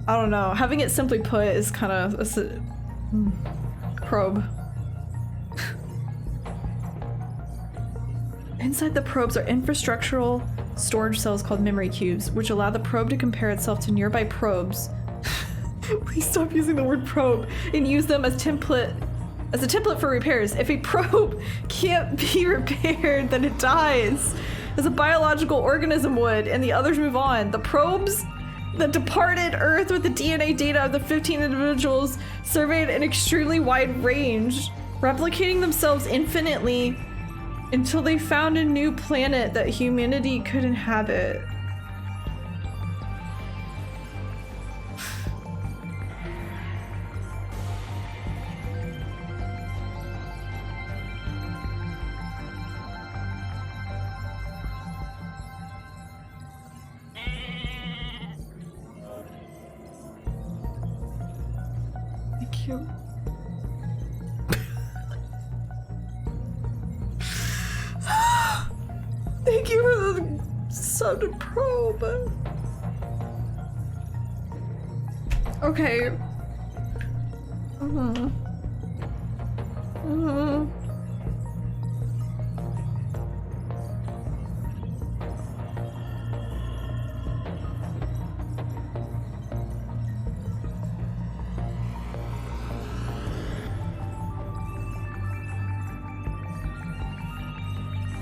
I don't know. Having it simply put is kind of a probe. Inside the probes are infrastructural storage cells called memory cubes, which allow the probe to compare itself to nearby probes. Please stop using the word probe and use them as a template for repairs. If a probe can't be repaired, then it dies, as a biological organism would, and the others move on. The probes that departed Earth with the DNA data of the 15 individuals surveyed an extremely wide range, replicating themselves infinitely until they found a new planet that humanity could inhabit. Thank you. Thank you for the sub to probe. Okay.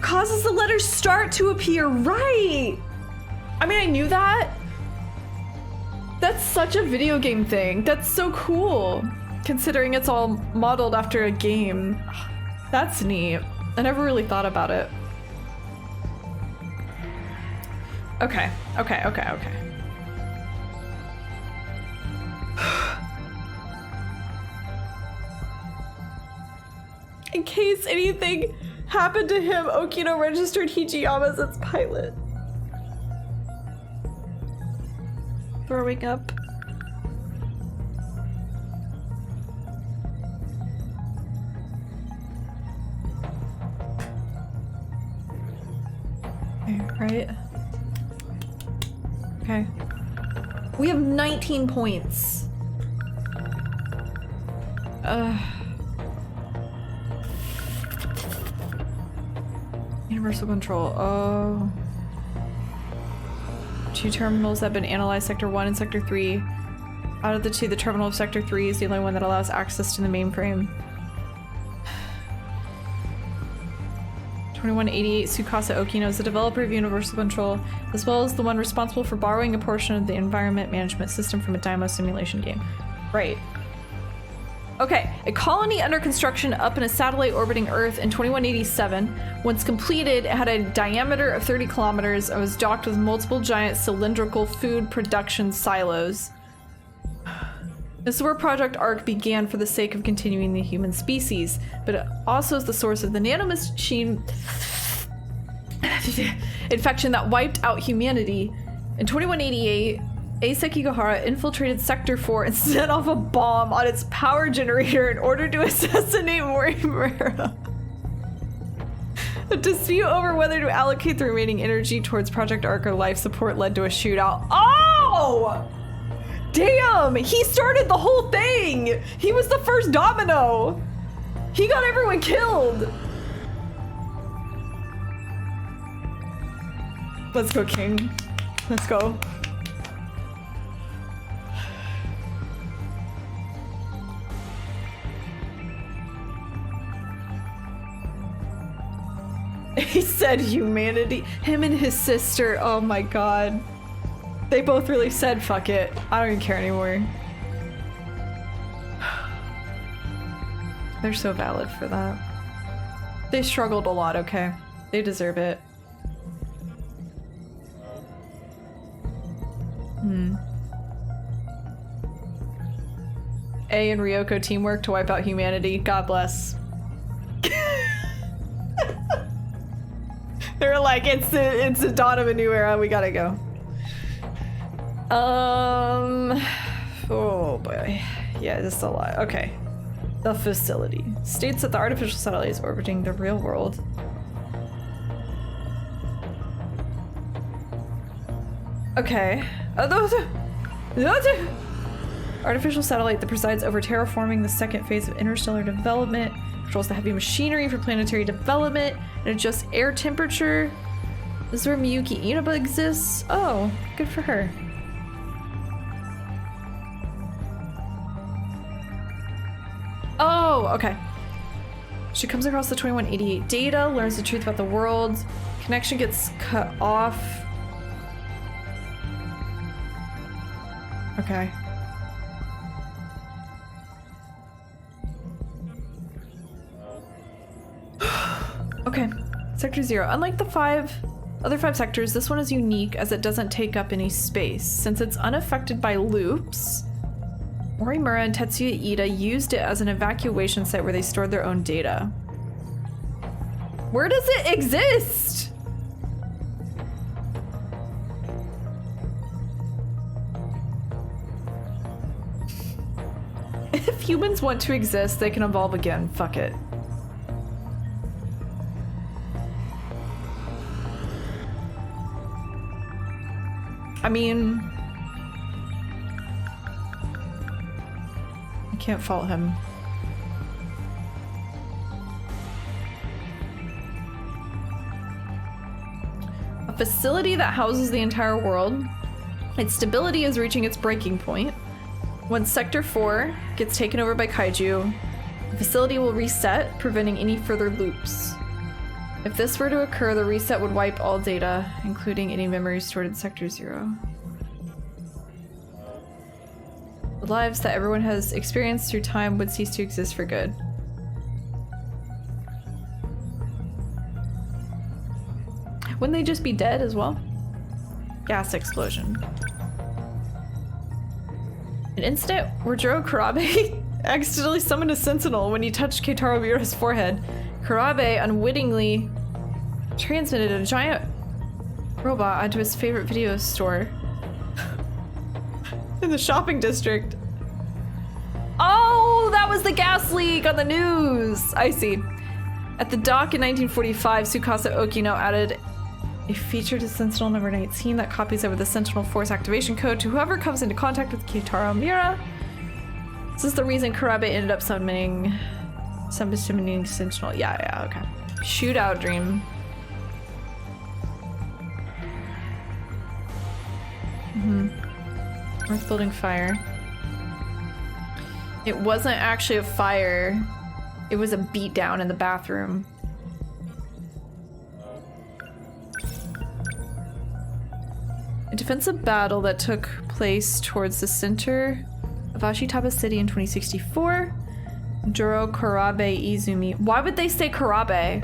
Causes the letters start to appear, right? I mean, I knew that. That's such a video game thing. That's so cool, considering it's all modeled after a game. That's neat. I never really thought about it. Okay. In case anything happened to him, Okino registered Hijiyama as its pilot. Throwing up. Okay, right? Okay. We have 19 points. Universal control. Oh. 2 terminals have been analyzed, Sector 1 and Sector 3. Out of the 2, the terminal of Sector 3 is the only one that allows access to the mainframe. 2188 Tsukasa Okino is the developer of Universal Control, as well as the one responsible for borrowing a portion of the environment management system from a Daimyo simulation game. Right. Okay, a colony under construction up in a satellite orbiting Earth in 2187. Once completed, it had a diameter of 30 kilometers and was docked with multiple giant cylindrical food production silos. This is where Project Ark began for the sake of continuing the human species, but it also is the source of the nanomachine infection that wiped out humanity. In 2188, Sekigahara infiltrated Sector 4 and set off a bomb on its power generator in order to assassinate Morimura. A dispute over whether to allocate the remaining energy towards Project Ark or life support led to a shootout. Oh! Damn! He started the whole thing! He was the first domino! He got everyone killed! Let's go, King. Let's go. He said humanity. Him and his sister. Oh my god. They both really said fuck it. I don't even care anymore. They're so valid for that. They struggled a lot, okay? They deserve it. A and Ryoko teamwork to wipe out humanity. God bless. They were like, it's the dawn of a new era. We gotta go. Oh boy. Yeah, this is a lot. Okay. The facility states that the artificial satellite is orbiting the real world. Okay. Artificial satellite that presides over terraforming the second phase of interstellar development, controls the heavy machinery for planetary development, and adjusts air temperature. This is where Miyuki Inaba exists. Oh, good for her. Oh, okay. She comes across the 2188 data, learns the truth about the world. Connection gets cut off. Okay. Okay, Sector 0. Unlike the other five sectors, this one is unique as it doesn't take up any space. Since it's unaffected by loops, Morimura and Tetsuya Ida used it as an evacuation site where they stored their own data. Where does it exist? If humans want to exist, they can evolve again. Fuck it. I mean, I can't fault him. A facility that houses the entire world. Its stability is reaching its breaking point. Once Sector 4 gets taken over by Kaiju, the facility will reset, preventing any further loops. If this were to occur, the reset would wipe all data, including any memories stored in Sector 0. The lives that everyone has experienced through time would cease to exist for good. Wouldn't they just be dead as well? Gas explosion. An incident where Jiro Kurabe accidentally summoned a sentinel when he touched Keitaro Miura's forehead. Kurabe unwittingly transmitted a giant robot onto his favorite video store in the shopping district. Oh, that was the gas leak on the news! I see. At the dock in 1945, Tsukasa Okino added a feature to Sentinel number 19 that copies over the Sentinel Force activation code to whoever comes into contact with Keitaro Miura. This is the reason Kurabe ended up summoning Sentinel. Yeah, okay. Shootout dream. Earth building fire. It wasn't actually a fire. It was a beatdown in the bathroom. A defensive battle that took place towards the center of Ashitaba City in 2064. Juro, Kurabe, Izumi. Why would they say Kurabe?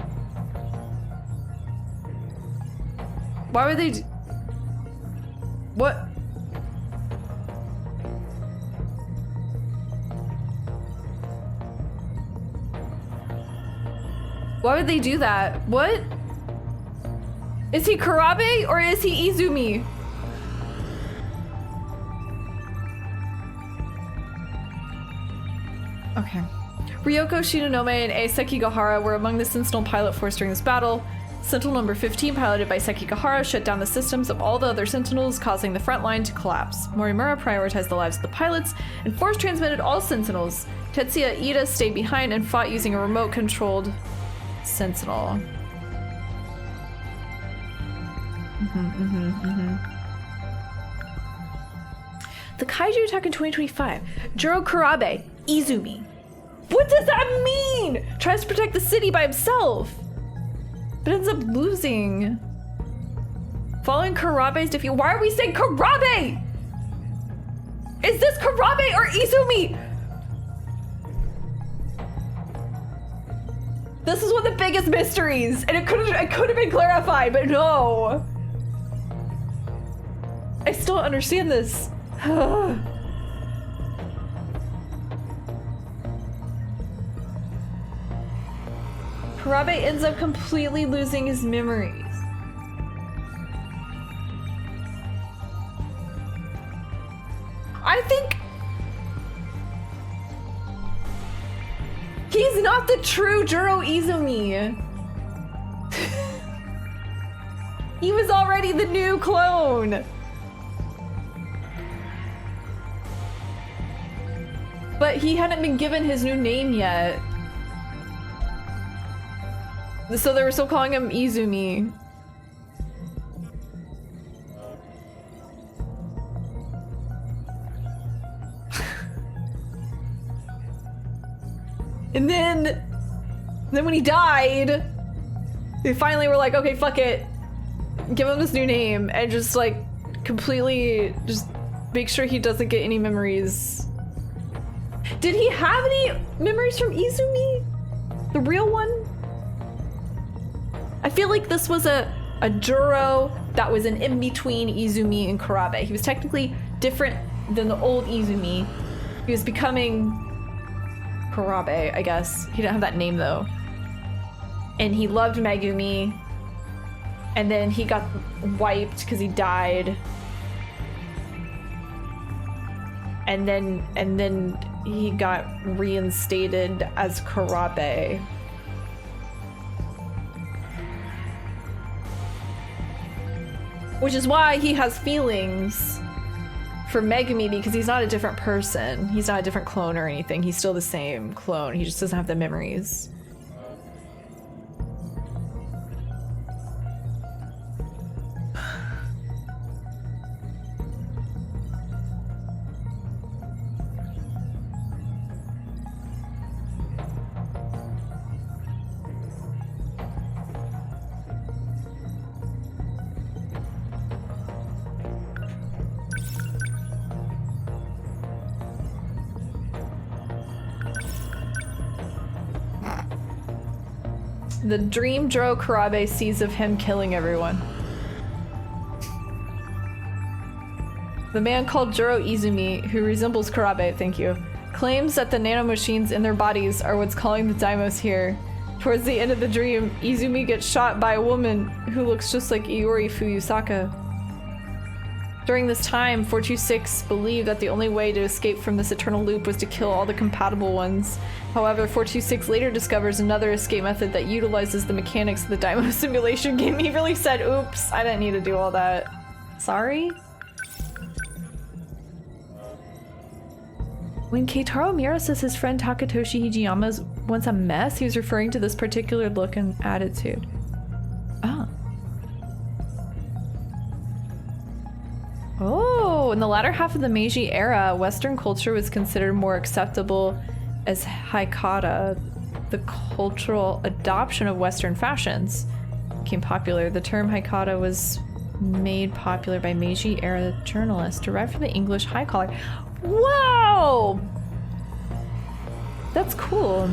Why would they what? Why would they do that? What? Is he Kurabe or is he Izumi? Okay. Ryoko Shinonome and A. Sekigahara were among the Sentinel pilot force during this battle. Sentinel number 15, piloted by Sekigahara, shut down the systems of all the other Sentinels, causing the front line to collapse. Morimura prioritized the lives of the pilots and force transmitted all Sentinels. Tetsuya Ida stayed behind and fought using a remote-controlled Sentinel. The Kaiju attack in 2025. Juro Kurabe, Izumi. What does that mean? Tries to protect the city by himself, but ends up losing. Following Kurabe's defeat. Why are we saying Kurabe? Is this Kurabe or Izumi? This is one of the biggest mysteries, and it could have been clarified, but no. I still don't understand this. Kurabe ends up completely losing his memories. I think he's not the true Juro Izumi. He was already the new clone. But he hadn't been given his new name yet. So they were still calling him Izumi. And then when he died, they finally were like, okay, fuck it. Give him this new name and just like completely just make sure he doesn't get any memories. Did he have any memories from Izumi? The real one? I feel like this was a Juro that was an in-between Izumi and Kurabe. He was technically different than the old Izumi. He was becoming Kurabe, I guess. He didn't have that name though. And he loved Megumi. And then he got wiped because he died. And then he got reinstated as Kurabe. Which is why he has feelings for Megumi, because he's not a different person. He's not a different clone or anything. He's still the same clone. He just doesn't have the memories. The dream Juro Kurabe sees of him killing everyone. The man called Juro Izumi, who resembles Kurabe, thank you, claims that the nanomachines in their bodies are what's calling the Daimos here. Towards the end of the dream, Izumi gets shot by a woman who looks just like Iori Fuyusaka. During this time, 426 believed that the only way to escape from this eternal loop was to kill all the compatible ones. However, 426 later discovers another escape method that utilizes the mechanics of the Daimon simulation game. He really said, oops, I didn't need to do all that. Sorry? When Keitaro Miura says his friend Takatoshi Hijiyama is once a mess, he was referring to this particular look and attitude. Oh. Oh, in the latter half of the Meiji era, Western culture was considered more acceptable as haikata. The cultural adoption of Western fashions became popular. The term haikata was made popular by Meiji era journalists, derived from the English high collar. Wow! that's cool.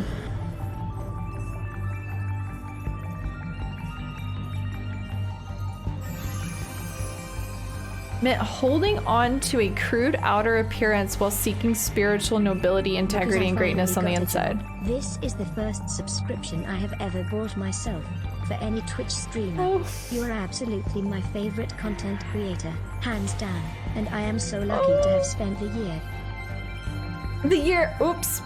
Meant holding on to a crude outer appearance while seeking spiritual nobility, integrity, and greatness on the inside. This is the first subscription I have ever bought myself for any Twitch streamer. You are absolutely my favorite content creator, hands down, and I am so lucky to have spent the year. Oops.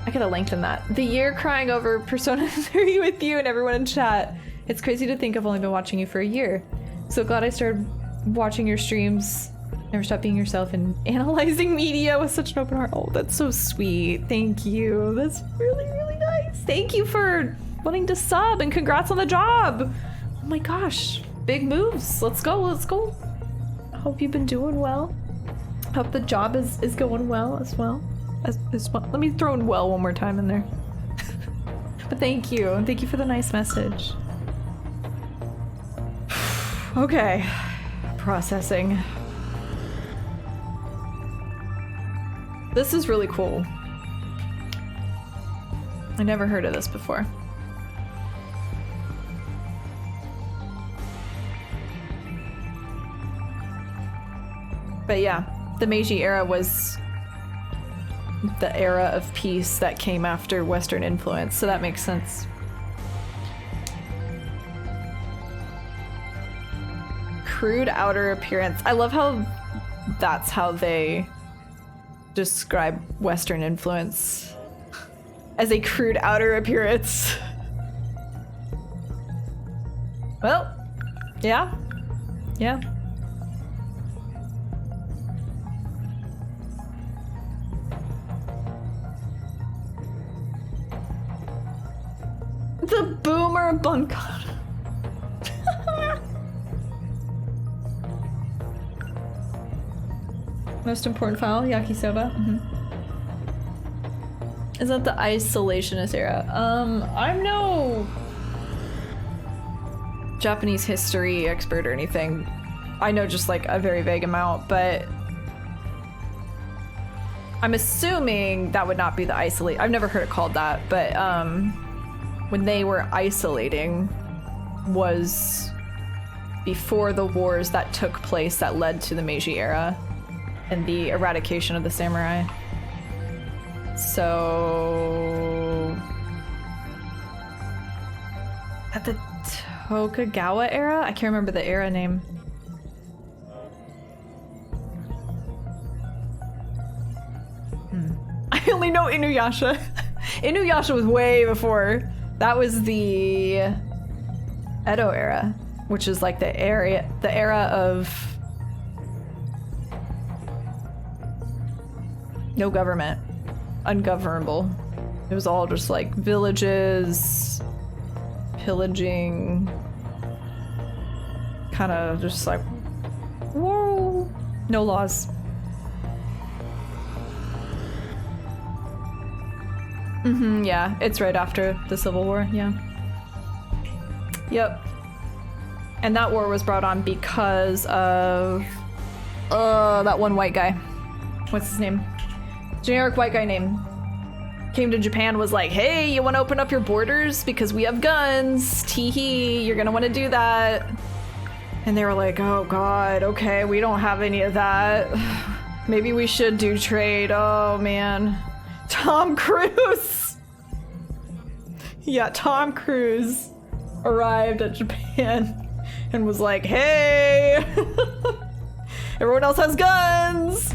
I gotta lengthen that. The year crying over Persona 3 with you and everyone in chat. It's crazy to think I've only been watching you for a year. So glad I started watching your streams. Never stop being yourself and analyzing media with such an open heart. Oh, that's so sweet. Thank you. That's really, really nice. Thank you for wanting to sub and congrats on the job. Oh my gosh. Big moves. Let's go. Let's go. I hope you've been doing well. Hope the job is going well as well. As well. Let me throw in well one more time in there. But thank you. And thank you for the nice message. Okay. Processing. This is really cool. I never heard of this before. But yeah, the Meiji era was the era of peace that came after Western influence, so that makes sense. Crude outer appearance. I love how that's how they describe Western influence, as a crude outer appearance. Well, yeah. Yeah. The boomer bunkata. Most important file, yakisoba. Is that the isolationist era? I'm no Japanese history expert or anything. I know just like a very vague amount, but I'm assuming that would not be the isolate. I've never heard it called that, but when they were isolating was before the wars that took place that led to the Meiji era and the eradication of the samurai. So at the Tokugawa era? I can't remember the era name. I only know Inuyasha. Inuyasha was way before. That was the Edo era, which is like the era of no government, ungovernable. It was all just like villages, pillaging, kind of just like, whoa, no laws. Yeah, it's right after the Civil War, yeah. Yep. And that war was brought on because of that one white guy. What's his name? Generic white guy name. Came to Japan, was like, hey, you want to open up your borders? Because we have guns. Tee-hee, you're gonna want to do that. And they were like, oh god, okay, we don't have any of that. Maybe we should do trade. Oh man. Tom Cruise! Yeah, Tom Cruise arrived at Japan and was like, hey! Everyone else has guns!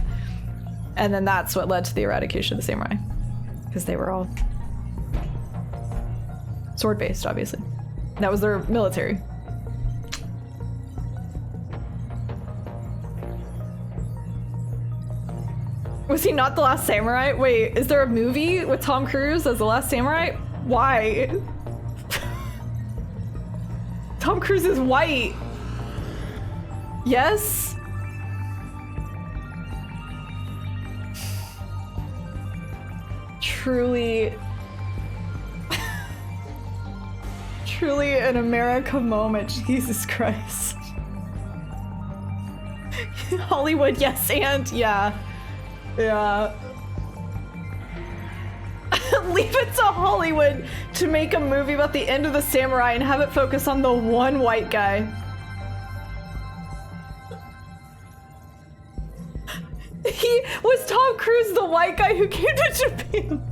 And then that's what led to the eradication of the samurai. Because they were all sword-based, obviously. That was their military. Was he not the last samurai? Wait, is there a movie with Tom Cruise as the last samurai? Why? Tom Cruise is white. Yes? Truly... truly an America moment, Jesus Christ. Hollywood, yes, and yeah. Yeah. leave it to Hollywood to make a movie about the end of the samurai and have it focus on the one white guy. Was Tom Cruise the white guy who came to Japan?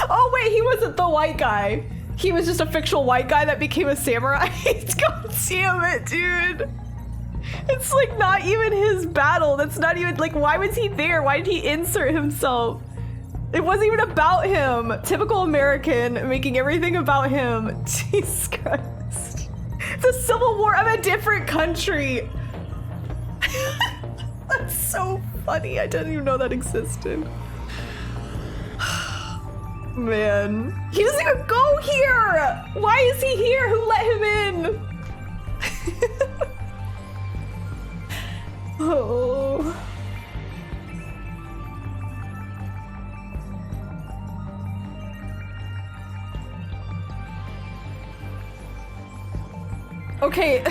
Oh wait, he wasn't the white guy. He was just a fictional white guy that became a samurai. God damn it, dude. It's like not even his battle. That's not even like, why was he there? Why did he insert himself? It wasn't even about him. Typical American, making everything about him. Jesus Christ. It's a civil war of a different country. That's so funny. I didn't even know that existed. Man. He doesn't even go here! Why is he here? Who let him in? Oh. Okay.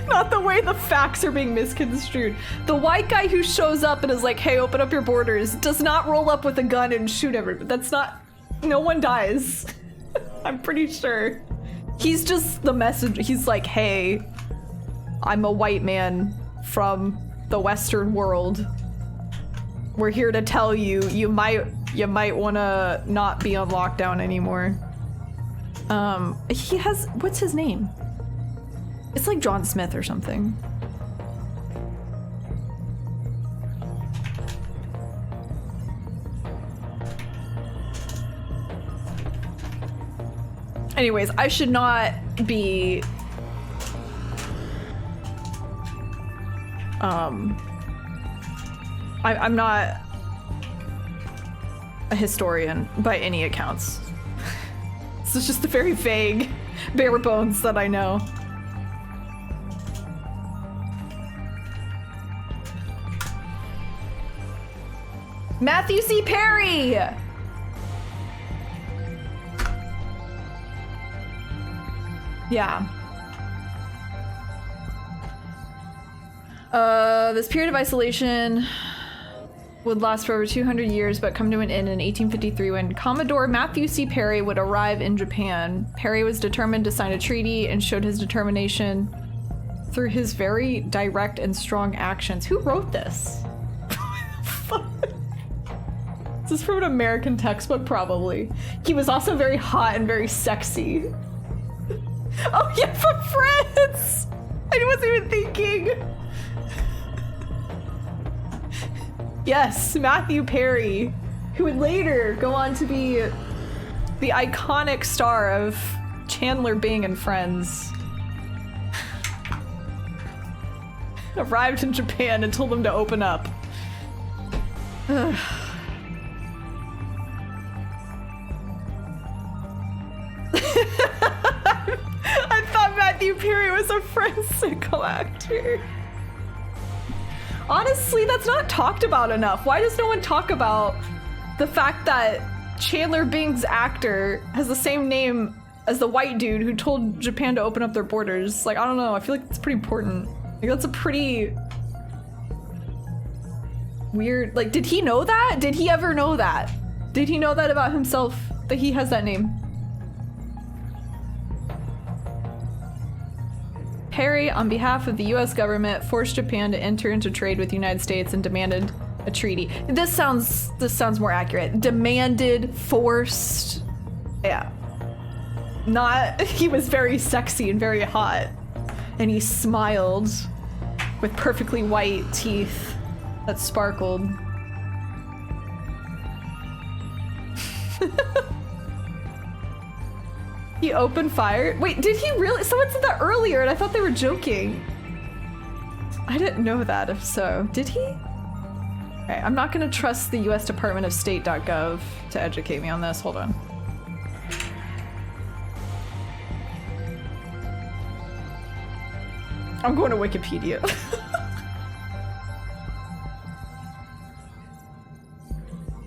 Not the way the facts are being misconstrued. The white guy who shows up and is like, hey, open up your borders, does not roll up with a gun and shoot everybody. That's not... No one dies. I'm pretty sure. He's just the messenger. He's like, hey, I'm a white man from the Western world. We're here to tell you, you might want to not be on lockdown anymore. He has... What's his name? It's like John Smith or something. Anyways, I should not be... I'm not a historian by any accounts. This is just the very vague, bare bones that I know. Matthew C. Perry! Yeah. This period of isolation would last for over 200 years, but come to an end in 1853 when Commodore Matthew C. Perry would arrive in Japan. Perry was determined to sign a treaty and showed his determination through his very direct and strong actions. Who wrote this? Is this from an American textbook? Probably. He was also very hot and very sexy. Oh yeah, from France! I wasn't even thinking. Yes, Matthew Perry, who would later go on to be the iconic star of Chandler Bing and Friends. Arrived in Japan and told them to open up. I thought Matthew Perry was a forensical actor. Honestly, that's not talked about enough. Why does no one talk about the fact that Chandler Bing's actor has the same name as the white dude who told Japan to open up their borders? Like, I don't know. I feel like it's pretty important. Like, that's a pretty weird... Like, did he know that? Did he ever know that? Did he know that about himself, that he has that name? Perry, on behalf of the US government, forced Japan to enter into trade with the United States and demanded a treaty. This sounds more accurate. Demanded, forced. Yeah. Not, he was very sexy and very hot. And he smiled with perfectly white teeth that sparkled. He opened fire? Wait, did he really? Someone said that earlier and I thought they were joking. I didn't know that, if so. Did he? Okay, I'm not gonna trust the US Department of State.gov to educate me on this. Hold on. I'm going to Wikipedia.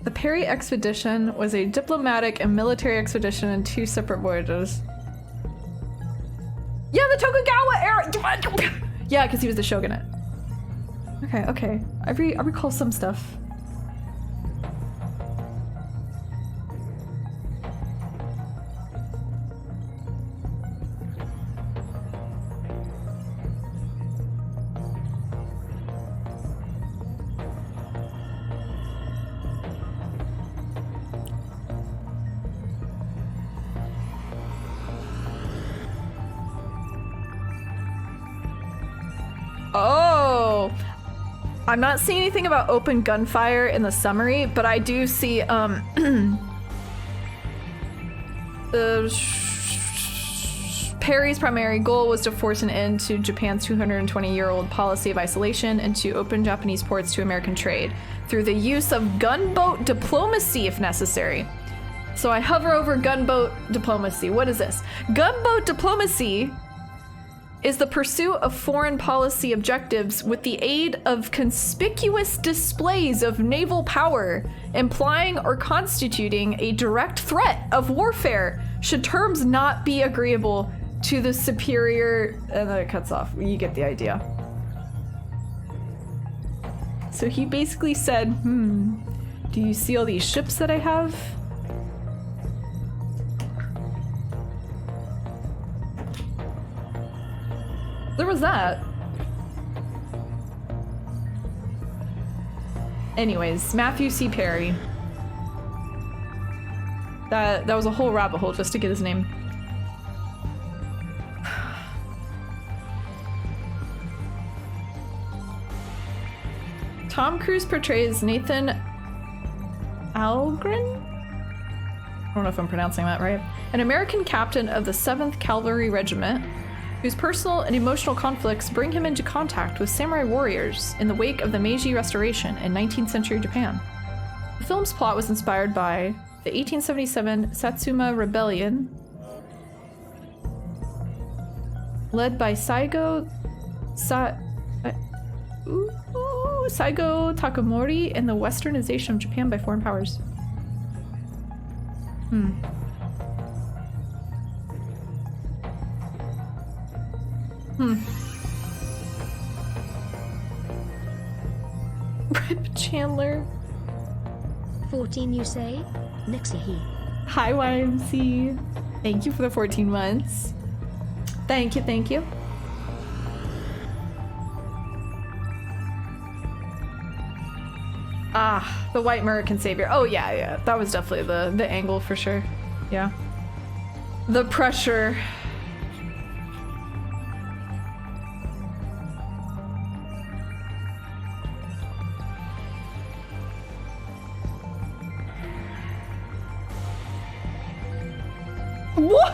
The Perry expedition was a diplomatic and military expedition in two separate voyages. Yeah, the Tokugawa era! Yeah, because he was the shogunate. Okay, okay. I recall some stuff. I'm not seeing anything about open gunfire in the summary, but I do see Perry's primary goal was to force an end to Japan's 220-year-old policy of isolation and to open Japanese ports to American trade through the use of gunboat diplomacy if necessary. So I hover over gunboat diplomacy. What is this? Gunboat diplomacy is the pursuit of foreign policy objectives with the aid of conspicuous displays of naval power, implying or constituting a direct threat of warfare, should terms not be agreeable to the superior, and then it cuts off. You get the idea. So he basically said, do you see all these ships that I have? There was that. Anyways, Matthew C. Perry. That was a whole rabbit hole just to get his name. Tom Cruise portrays Nathan Algren? I don't know if I'm pronouncing that right. An American captain of the 7th Cavalry Regiment, whose personal and emotional conflicts bring him into contact with samurai warriors in the wake of the Meiji Restoration in 19th century Japan. The film's plot was inspired by the 1877 Satsuma Rebellion, led by Saigo Takamori, and the westernization of Japan by foreign powers. Rip Chandler. 14 you say? Nixie. Hi YMC. Thank you for the 14 months. Thank you, thank you. Ah, the white American savior. Oh yeah, that was definitely the angle for sure. Yeah. The pressure. What?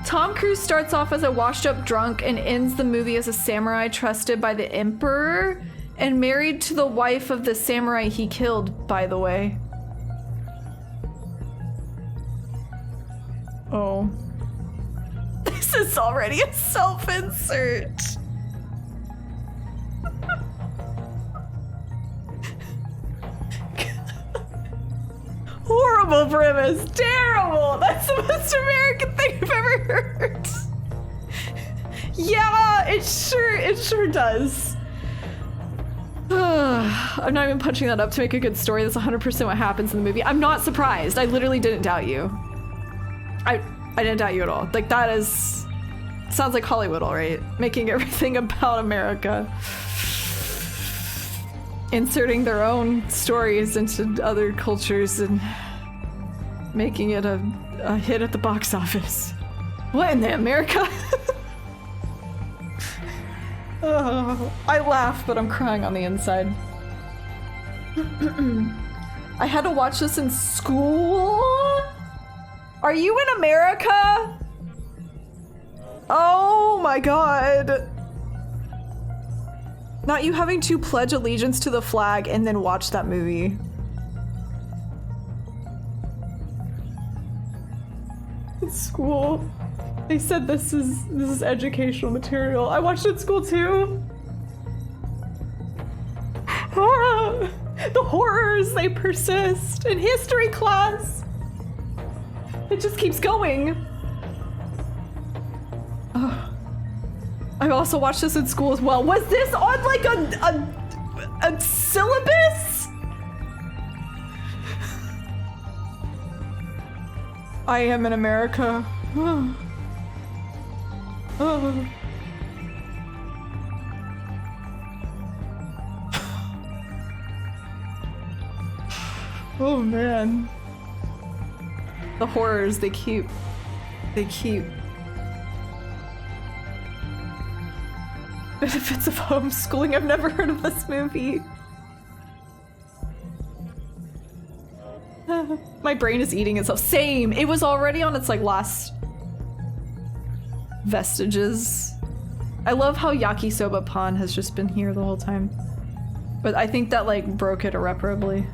Tom Cruise starts off as a washed-up drunk and ends the movie as a samurai trusted by the Emperor and married to the wife of the samurai he killed, by the way. Oh. This is already a self-insert. Horrible premise. Terrible. That's the most American thing I've ever heard. Yeah, it sure does. I'm not even punching that up to make a good story. That's 100% what happens in the movie. I'm not surprised. I literally didn't doubt you. I didn't doubt you at all. Like, that is... sounds like Hollywood, all right? Making everything about America. Inserting their own stories into other cultures and making it a hit at the box office. What in the America? Oh, I laugh, but I'm crying on the inside. I had to watch this in school? Are you in America? Oh my god. Not you having to pledge allegiance to the flag and then watch that movie. In school. They said this is educational material. I watched it at school too. The horrors, they persist in history class. It just keeps going. I also watched this in school as well. Was this on like a syllabus? I am in America. Oh man. The horrors, they keep. Benefits of homeschooling. I've never heard of this movie. My brain is eating itself. Same. It was already on its like last vestiges. I love how Yakisoba Pan has just been here the whole time. But I think that like broke it irreparably.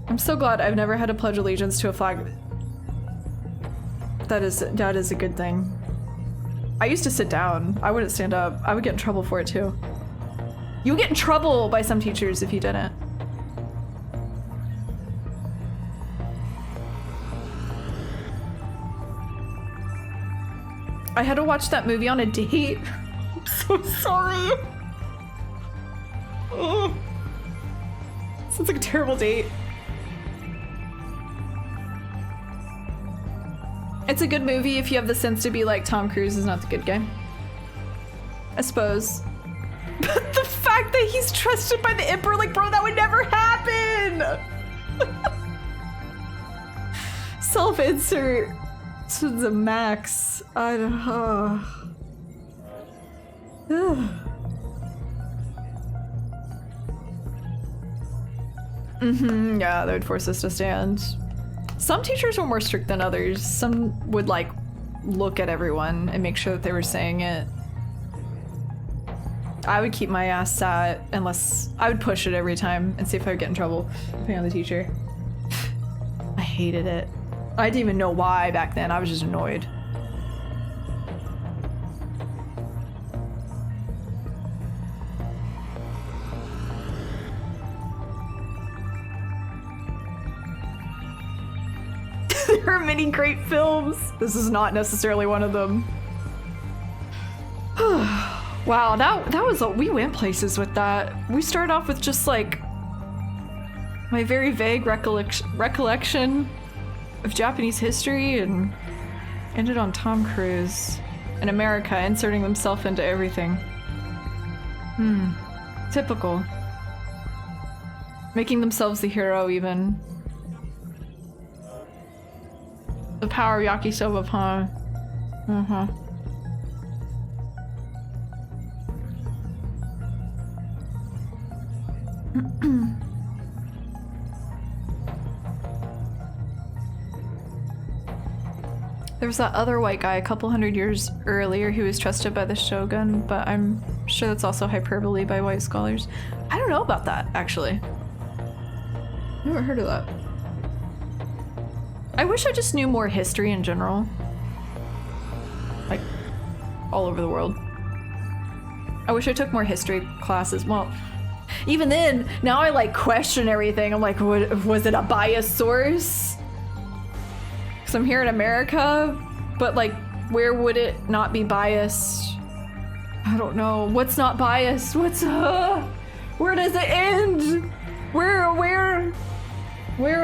I'm so glad I've never had to pledge allegiance to a flag. That is a good thing. I used to sit down. I wouldn't stand up. I would get in trouble for it too. You would get in trouble by some teachers if you didn't. I had to watch that movie on a date. I'm so sorry. Oh. Sounds like a terrible date. It's a good movie if you have the sense to be like, Tom Cruise is not the good guy. I suppose. But the fact that he's trusted by the Emperor, like, bro, that would never happen! Self-insert to the max. I don't know. Yeah, they would force us to stand. Some teachers were more strict than others. Some would like look at everyone and make sure that they were saying it. I would keep my ass sat unless I would push it every time and see if I would get in trouble, depending on the teacher. I hated it. I didn't even know why back then. I was just annoyed. There are many great films. This is not necessarily one of them. Wow, that was we went places with that. We started off with just like my very vague recollection of Japanese history and ended on Tom Cruise and America inserting themselves into everything. Typical. Making themselves the hero even. The power of Yakisoba Pan. There was that other white guy a couple hundred years earlier who was trusted by the shogun, but I'm sure that's also hyperbole by white scholars. I don't know about that, actually. Never heard of that. I wish I just knew more history in general. Like, all over the world. I wish I took more history classes. Well, even then, now I like question everything. I'm like, was it a biased source? Because I'm here in America, but like, where would it not be biased? I don't know. What's not biased? What's, where does it end? Where are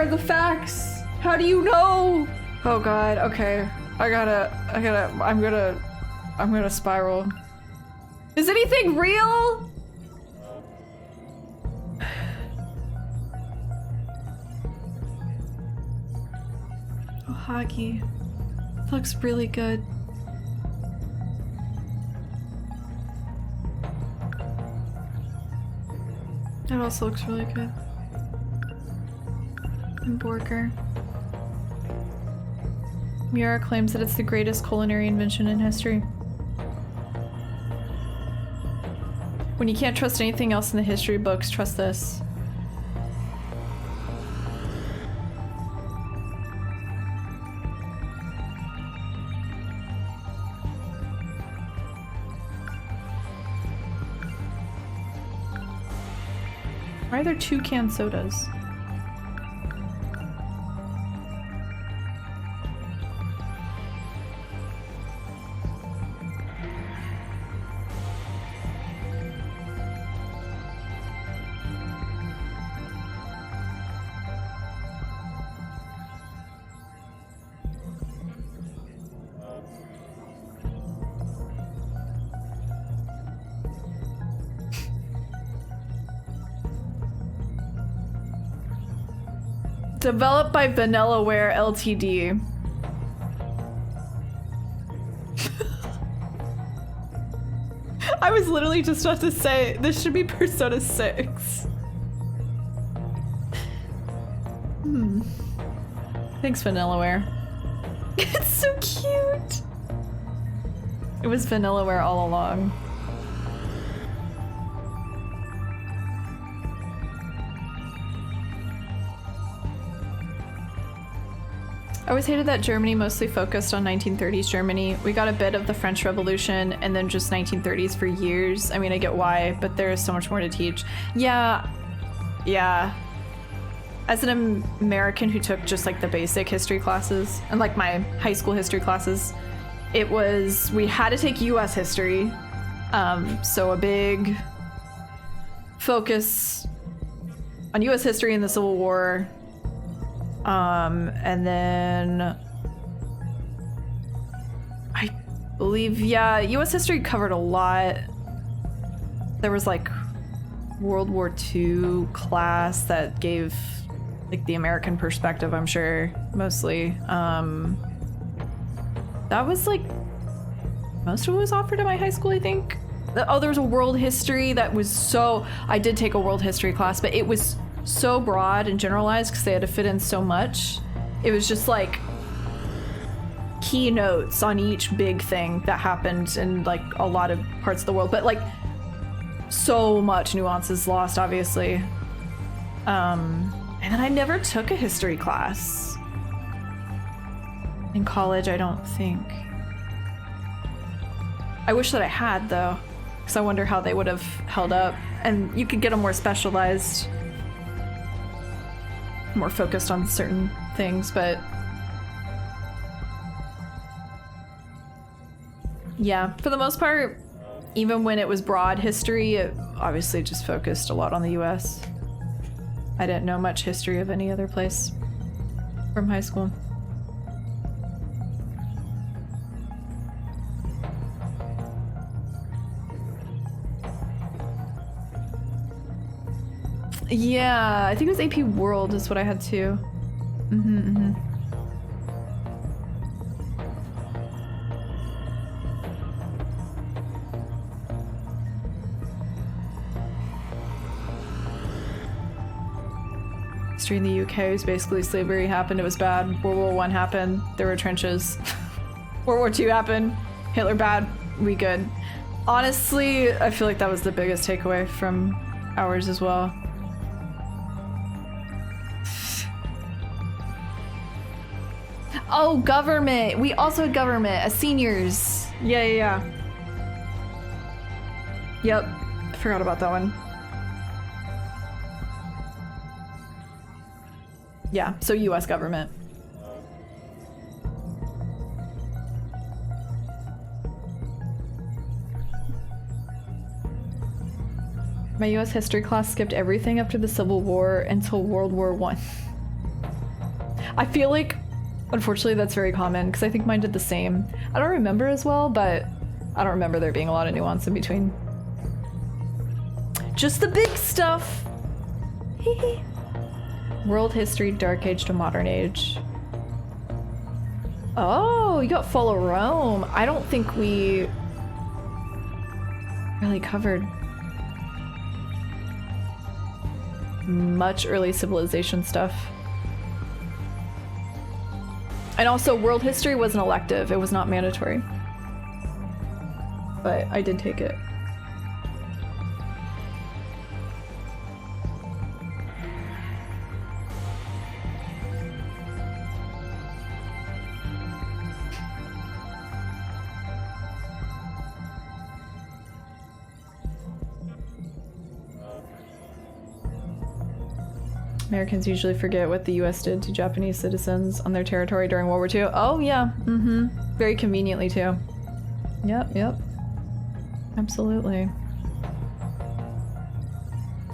the facts? How do you know? Oh God, okay. I'm gonna spiral. Is anything real? Oh, hockey. Looks really good. That also looks really good. And Borker. Miura claims that it's the greatest culinary invention in history. When you can't trust anything else in the history books, trust this. Why are there 2 canned sodas? Developed by Vanillaware Ltd. literally just about to say, this should be Persona 6. Thanks, Vanillaware. It's so cute! It was Vanillaware all along. I always hated that Germany mostly focused on 1930s Germany. We got a bit of the French Revolution and then just 1930s for years. I mean, I get why, but there is so much more to teach. Yeah. As an American who took just like the basic history classes and like my high school history classes, we had to take US history. So a big focus on US history and the Civil War. And then I believe, yeah, US history covered a lot. There was like World War II class that gave like the American perspective, I'm sure, mostly. That was like most of what was offered at my high school, I think. Oh, there was a world history that was I did take a world history class, but it was so broad and generalized because they had to fit in so much. It was just like keynotes on each big thing that happened in like a lot of parts of the world, but like so much nuances lost, obviously. And then I never took a history class in college, I don't think. I wish that I had, though, because I wonder how they would have held up. And you could get them more specialized, more focused on certain things, but yeah, for the most part, even when it was broad history, it obviously just focused a lot on the US. I didn't know much history of any other place from high school. Yeah, I think it was AP World is what I had too. History in the UK was basically slavery happened, it was bad. World War I happened, there were trenches. World War II happened, Hitler bad, we good. Honestly, I feel like that was the biggest takeaway from ours as well. Oh, government! We also had government as seniors. Yeah. Yep, I forgot about that one. Yeah, so US government. My US history class skipped everything after the Civil War until World War I. I feel like, unfortunately, that's very common, because I think mine did the same. I don't remember as well, but I don't remember there being a lot of nuance in between. Just the big stuff! World history, Dark Age to Modern Age. Oh, you got Fall of Rome. I don't think we really covered much early civilization stuff. And also, world history was an elective. It was not mandatory. But I did take it. Americans usually forget what the US did to Japanese citizens on their territory during World War II. Oh yeah, very conveniently too. Yep. Absolutely.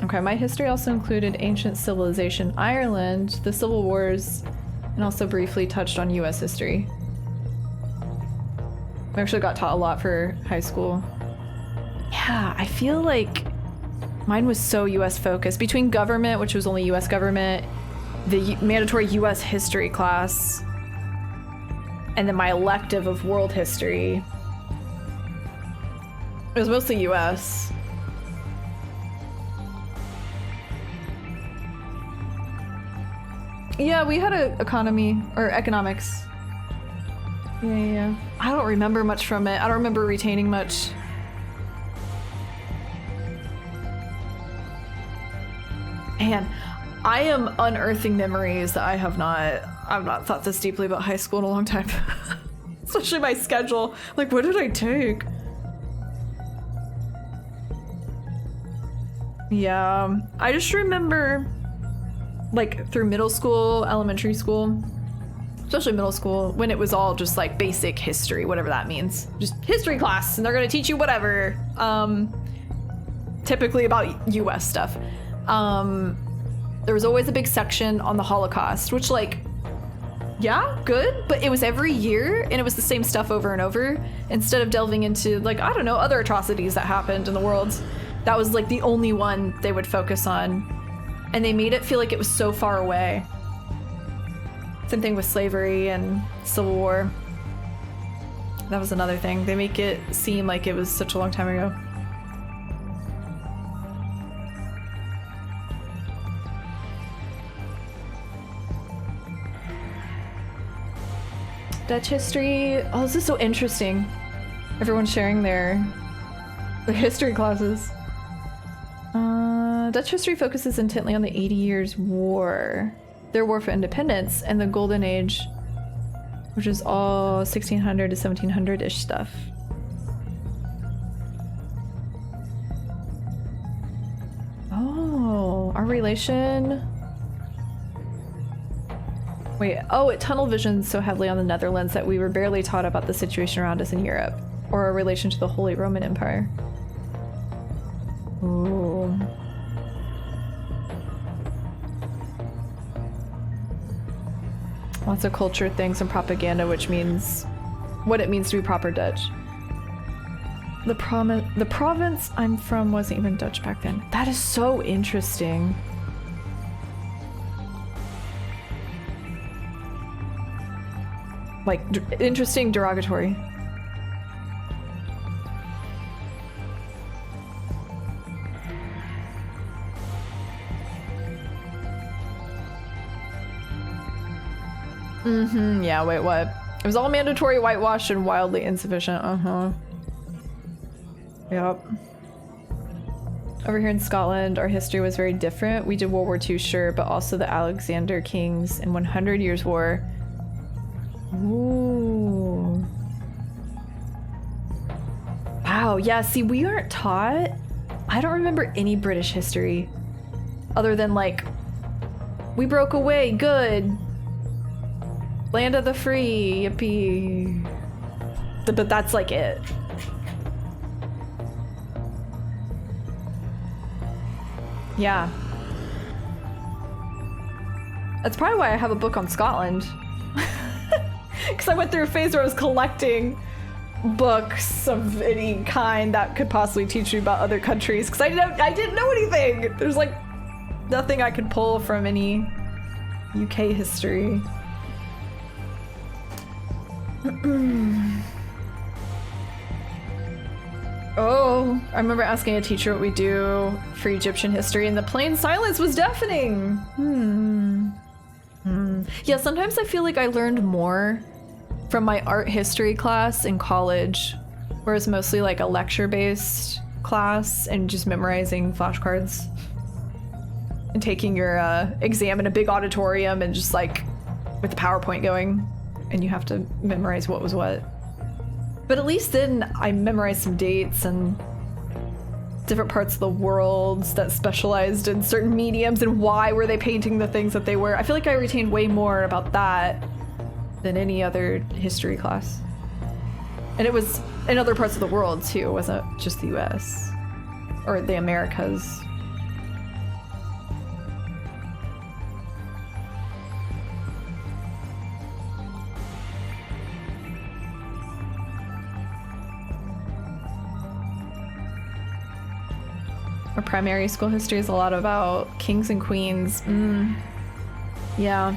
Okay, my history also included ancient civilization Ireland, the Civil Wars, and also briefly touched on US history. I actually got taught a lot for high school. Yeah, I feel like mine was so US focused. Between government, which was only US government, the mandatory US history class, and then my elective of world history. It was mostly US. Yeah, we had a economy or economics. Yeah. I don't remember much from it. I don't remember retaining much. Man, I am unearthing memories that I've not thought this deeply about high school in a long time. Especially my schedule. Like, what did I take? Yeah, I just remember like through middle school, elementary school, especially middle school, when it was all just like basic history, whatever that means. Just history class, and they're gonna teach you whatever. Typically about US stuff. There was always a big section on the Holocaust, which like, yeah, good, but it was every year and it was the same stuff over and over. Instead of delving into like, I don't know, other atrocities that happened in the world, that was like the only one they would focus on. And they made it feel like it was so far away. Same thing with slavery and Civil War. That was another thing. They make it seem like it was such a long time ago. Dutch history. Oh, this is so interesting. Everyone's sharing their history classes. Dutch history focuses intently on the 80 Years' War, their war for independence, and the Golden Age, which is all 1600 to 1700-ish stuff. Oh, our relation... Wait, oh, it tunnel visioned so heavily on the Netherlands that we were barely taught about the situation around us in Europe, or our relation to the Holy Roman Empire. Ooh. Lots of culture things and propaganda, which means what it means to be proper Dutch. The province I'm from wasn't even Dutch back then. That is so interesting. Like, interesting, derogatory. Mm-hmm, yeah, wait, what? It was all mandatory, whitewashed, and wildly insufficient, uh-huh. Yep. Over here in Scotland, our history was very different. We did World War II, sure, but also the Alexander Kings and 100 Years' War. Ooh. Wow, yeah, see, we aren't taught... I don't remember any British history. Other than, like, we broke away, good. Land of the free, yippee. But that's like it. Yeah. That's probably why I have a book on Scotland. Because I went through a phase where I was collecting books of any kind that could possibly teach me about other countries. Because I didn't know anything. There's like nothing I could pull from any UK history. Oh, I remember asking a teacher what we do for Egyptian history, and the plain silence was deafening. Yeah, sometimes I feel like I learned more from my art history class in college, where it's mostly like a lecture-based class and just memorizing flashcards and taking your exam in a big auditorium and just like with the PowerPoint going, and you have to memorize what was what. But at least then I memorized some dates and different parts of the world that specialized in certain mediums and why were they painting the things that they were. I feel like I retained way more about that than any other history class. And it was in other parts of the world too, it wasn't just the US or the Americas. Our primary school history is a lot about kings and queens. Yeah.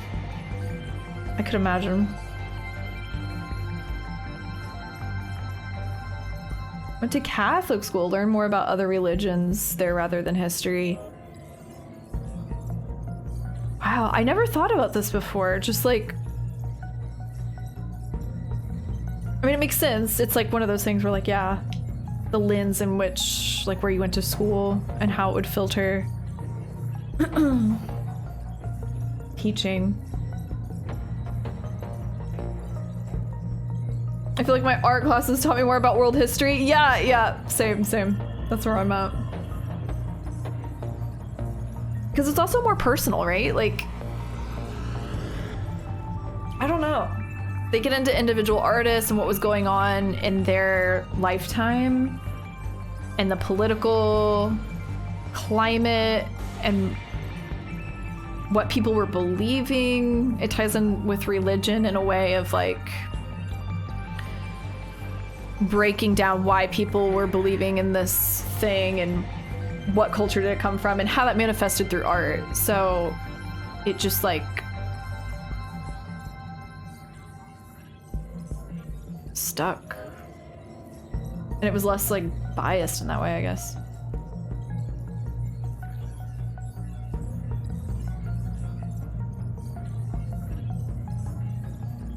I could imagine. Went to Catholic school, learn more about other religions there rather than history. Wow, I never thought about this before. Just like, I mean, it makes sense. It's like one of those things where like, yeah, the lens in which, like where you went to school and how it would filter teaching. I feel like my art classes taught me more about world history. Yeah, same. That's where I'm at. Because it's also more personal, right? Like, I don't know. They get into individual artists and what was going on in their lifetime and the political climate and what people were believing. It ties in with religion in a way of like breaking down why people were believing in this thing and what culture did it come from and how that manifested through art. So it just like stuck. And it was less like biased in that way, I guess.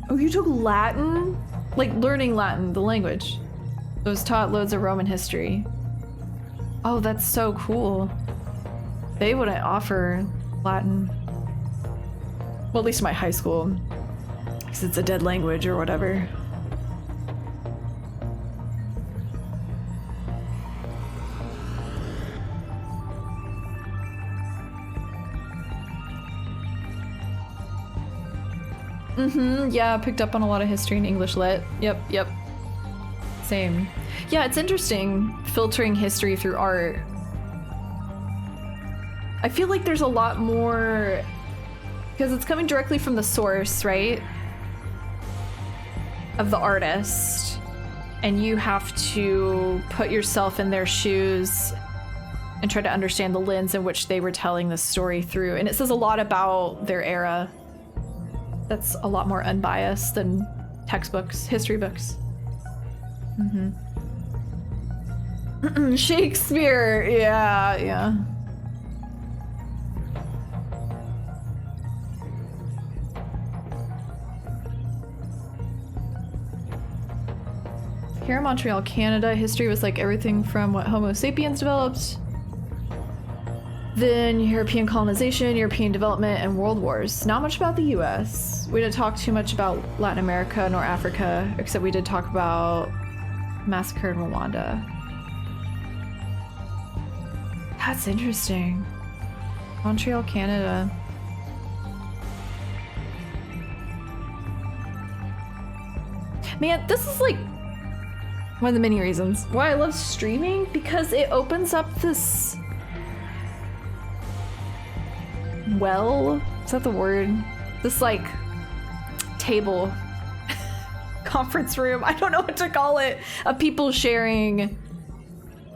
Oh, you took Latin? Like learning Latin, the language. It was taught loads of Roman history. Oh, that's so cool. They wouldn't offer Latin. Well, at least my high school. Because it's a dead language or whatever. Yeah, I picked up on a lot of history and English lit. Yep. Same. Yeah, it's interesting filtering history through art. I feel like there's a lot more because it's coming directly from the source, right? Of the artist. And you have to put yourself in their shoes and try to understand the lens in which they were telling the story through. And it says a lot about their era. That's a lot more unbiased than textbooks, history books. Shakespeare, yeah. Here in Montreal, Canada, history was like everything from what Homo sapiens developed, then European colonization, European development, and world wars. Not much about the US. We didn't talk too much about Latin America nor Africa, except we did talk about massacre in Rwanda. That's interesting. Montreal, Canada. Man, this is like one of the many reasons why I love streaming, because it opens up this is that the word? This like table conference room, I don't know what to call it, of people sharing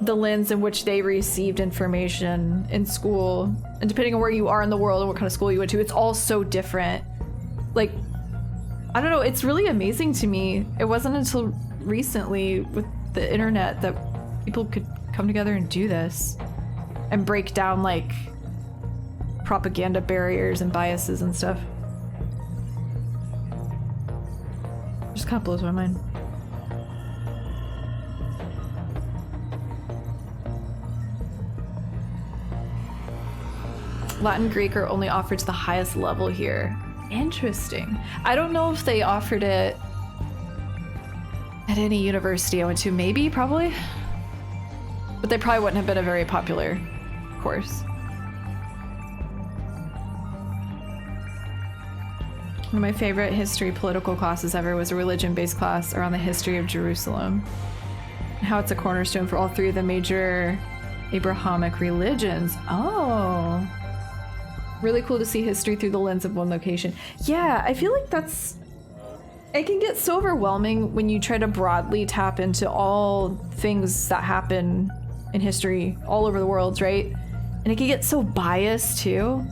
the lens in which they received information in school. And depending on where you are in the world and what kind of school you went to, it's all so different. Like, I don't know, it's really amazing to me. It wasn't until recently with the internet that people could come together and do this and break down like propaganda barriers and biases and stuff. It just kind of blows my mind. Latin, Greek are only offered to the highest level here. Interesting. I don't know if they offered it at any university I went to. Maybe, probably. But they probably wouldn't have been a very popular course. One of my favorite history political classes ever was a religion-based class around the history of Jerusalem. And how it's a cornerstone for all three of the major Abrahamic religions. Oh. Really cool to see history through the lens of one location. Yeah, I feel like it can get so overwhelming when you try to broadly tap into all things that happen in history all over the world, right? And it can get so biased too.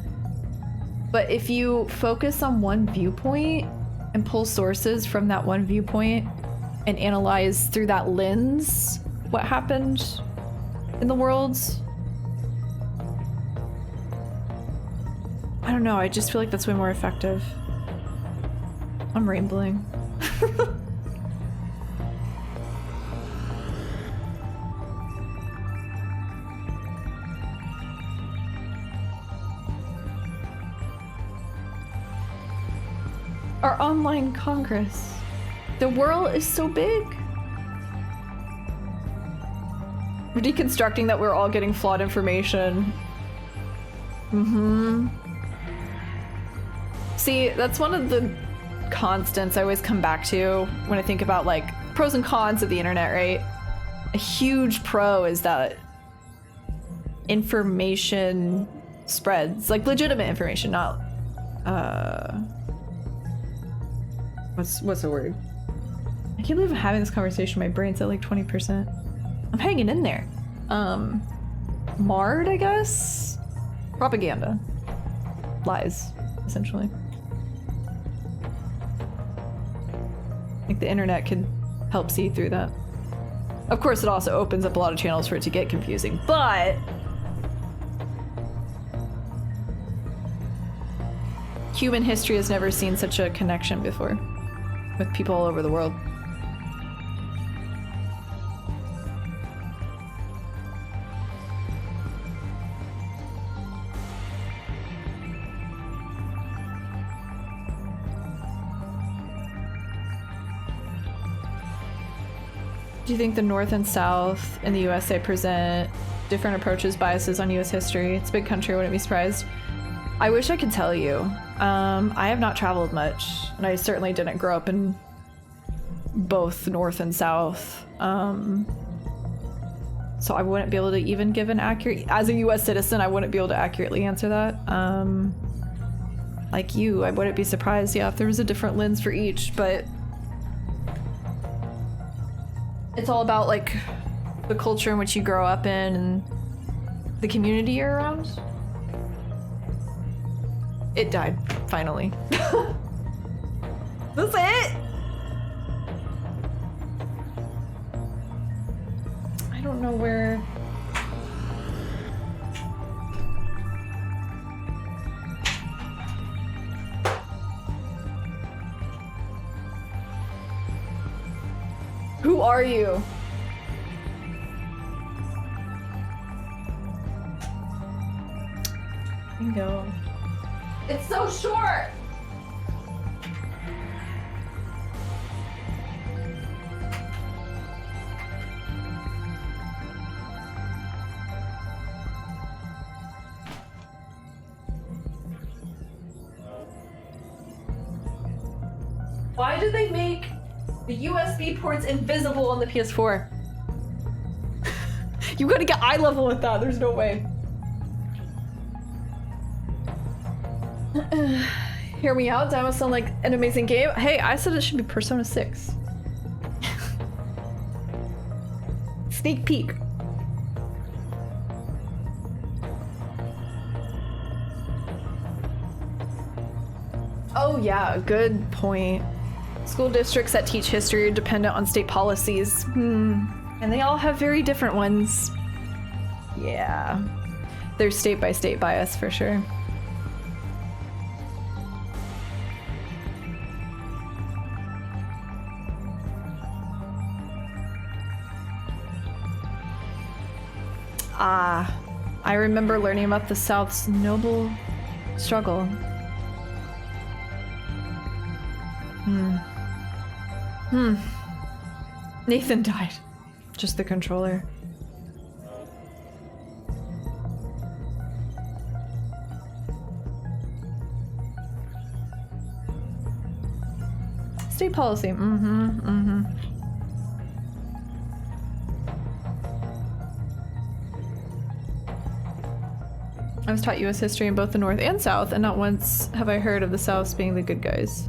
But if you focus on one viewpoint and pull sources from that one viewpoint and analyze through that lens what happened in the world. I don't know, I just feel like that's way more effective. I'm rambling. Our online Congress. The world is so big. We're deconstructing that we're all getting flawed information. See, that's one of the constants I always come back to when I think about like pros and cons of the internet, right? A huge pro is that information spreads, like legitimate information, not what's the word? I can't believe I'm having this conversation. My brain's at like 20%. I'm hanging in there. Marred, I guess? Propaganda. Lies, essentially. Like the internet could help see through that. Of course, it also opens up a lot of channels for it to get confusing, but human history has never seen such a connection before with people all over the world. Do you think the North and South in the USA present different approaches, biases on US history? It's a big country, I wouldn't be surprised. I wish I could tell you. I have not traveled much, and I certainly didn't grow up in both North and South. So I wouldn't be able to even give an accurate, as a US citizen, I wouldn't be able to accurately answer that. Like you, I wouldn't be surprised, yeah, if there was a different lens for each, but it's all about like the culture in which you grow up in and the community you're around. It died, finally. That's it? I don't know where... Who are you? Bingo. It's so short! Why did they make the USB ports invisible on the PS4? You gotta get eye level with that, there's no way. Hear me out, Dino sound like an amazing game. Hey, I said it should be Persona 6. Sneak peek. Oh yeah, good point. School districts that teach history are dependent on state policies. And they all have very different ones. Yeah. There's state by state bias for sure. I remember learning about the South's noble struggle. Nathan died. Just the controller. State policy. I was taught US history in both the North and South, and not once have I heard of the Souths being the good guys.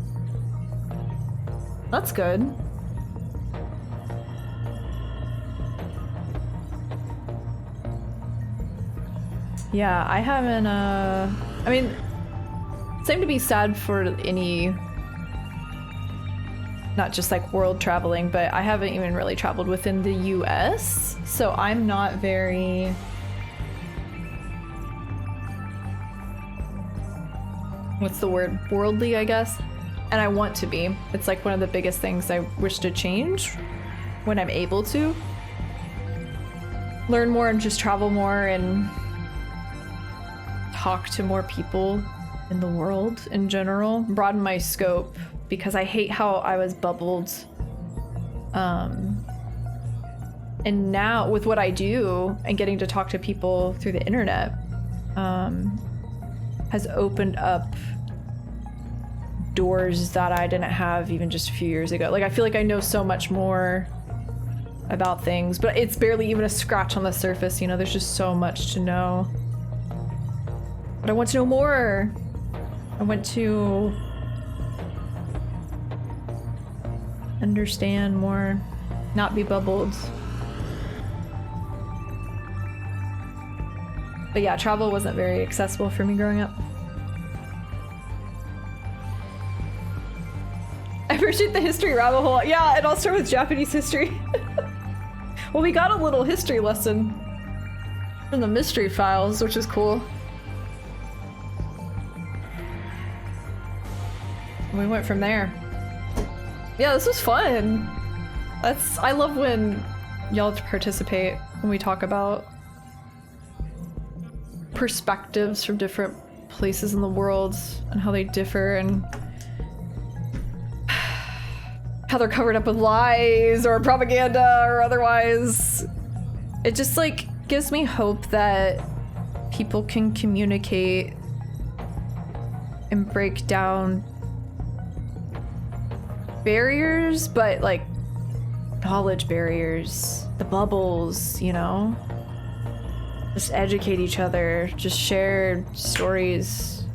That's good. Yeah, I haven't, I mean, same to be sad for any not just like world traveling, but I haven't even really traveled within the US, so I'm not very what's the word? Worldly, I guess. And I want to be. It's like one of the biggest things I wish to change when I'm able to. Learn more and just travel more and talk to more people in the world in general. Broaden my scope because I hate how I was bubbled. And now with what I do and getting to talk to people through the internet, has opened up doors that I didn't have even just a few years ago. Like, I feel like I know so much more about things, but it's barely even a scratch on the surface, you know, there's just so much to know. But I want to know more. I want to understand more, not be bubbled. But yeah, travel wasn't very accessible for me growing up. I appreciate the history rabbit hole. Yeah, and I'll start with Japanese history. Well, we got a little history lesson from the mystery files, which is cool. We went from there. Yeah, this was fun. I love when y'all participate when we talk about perspectives from different places in the world and how they differ and how they're covered up with lies or propaganda or otherwise. It just like gives me hope that people can communicate and break down barriers, but like knowledge barriers, the bubbles, you know? Just educate each other, just share stories,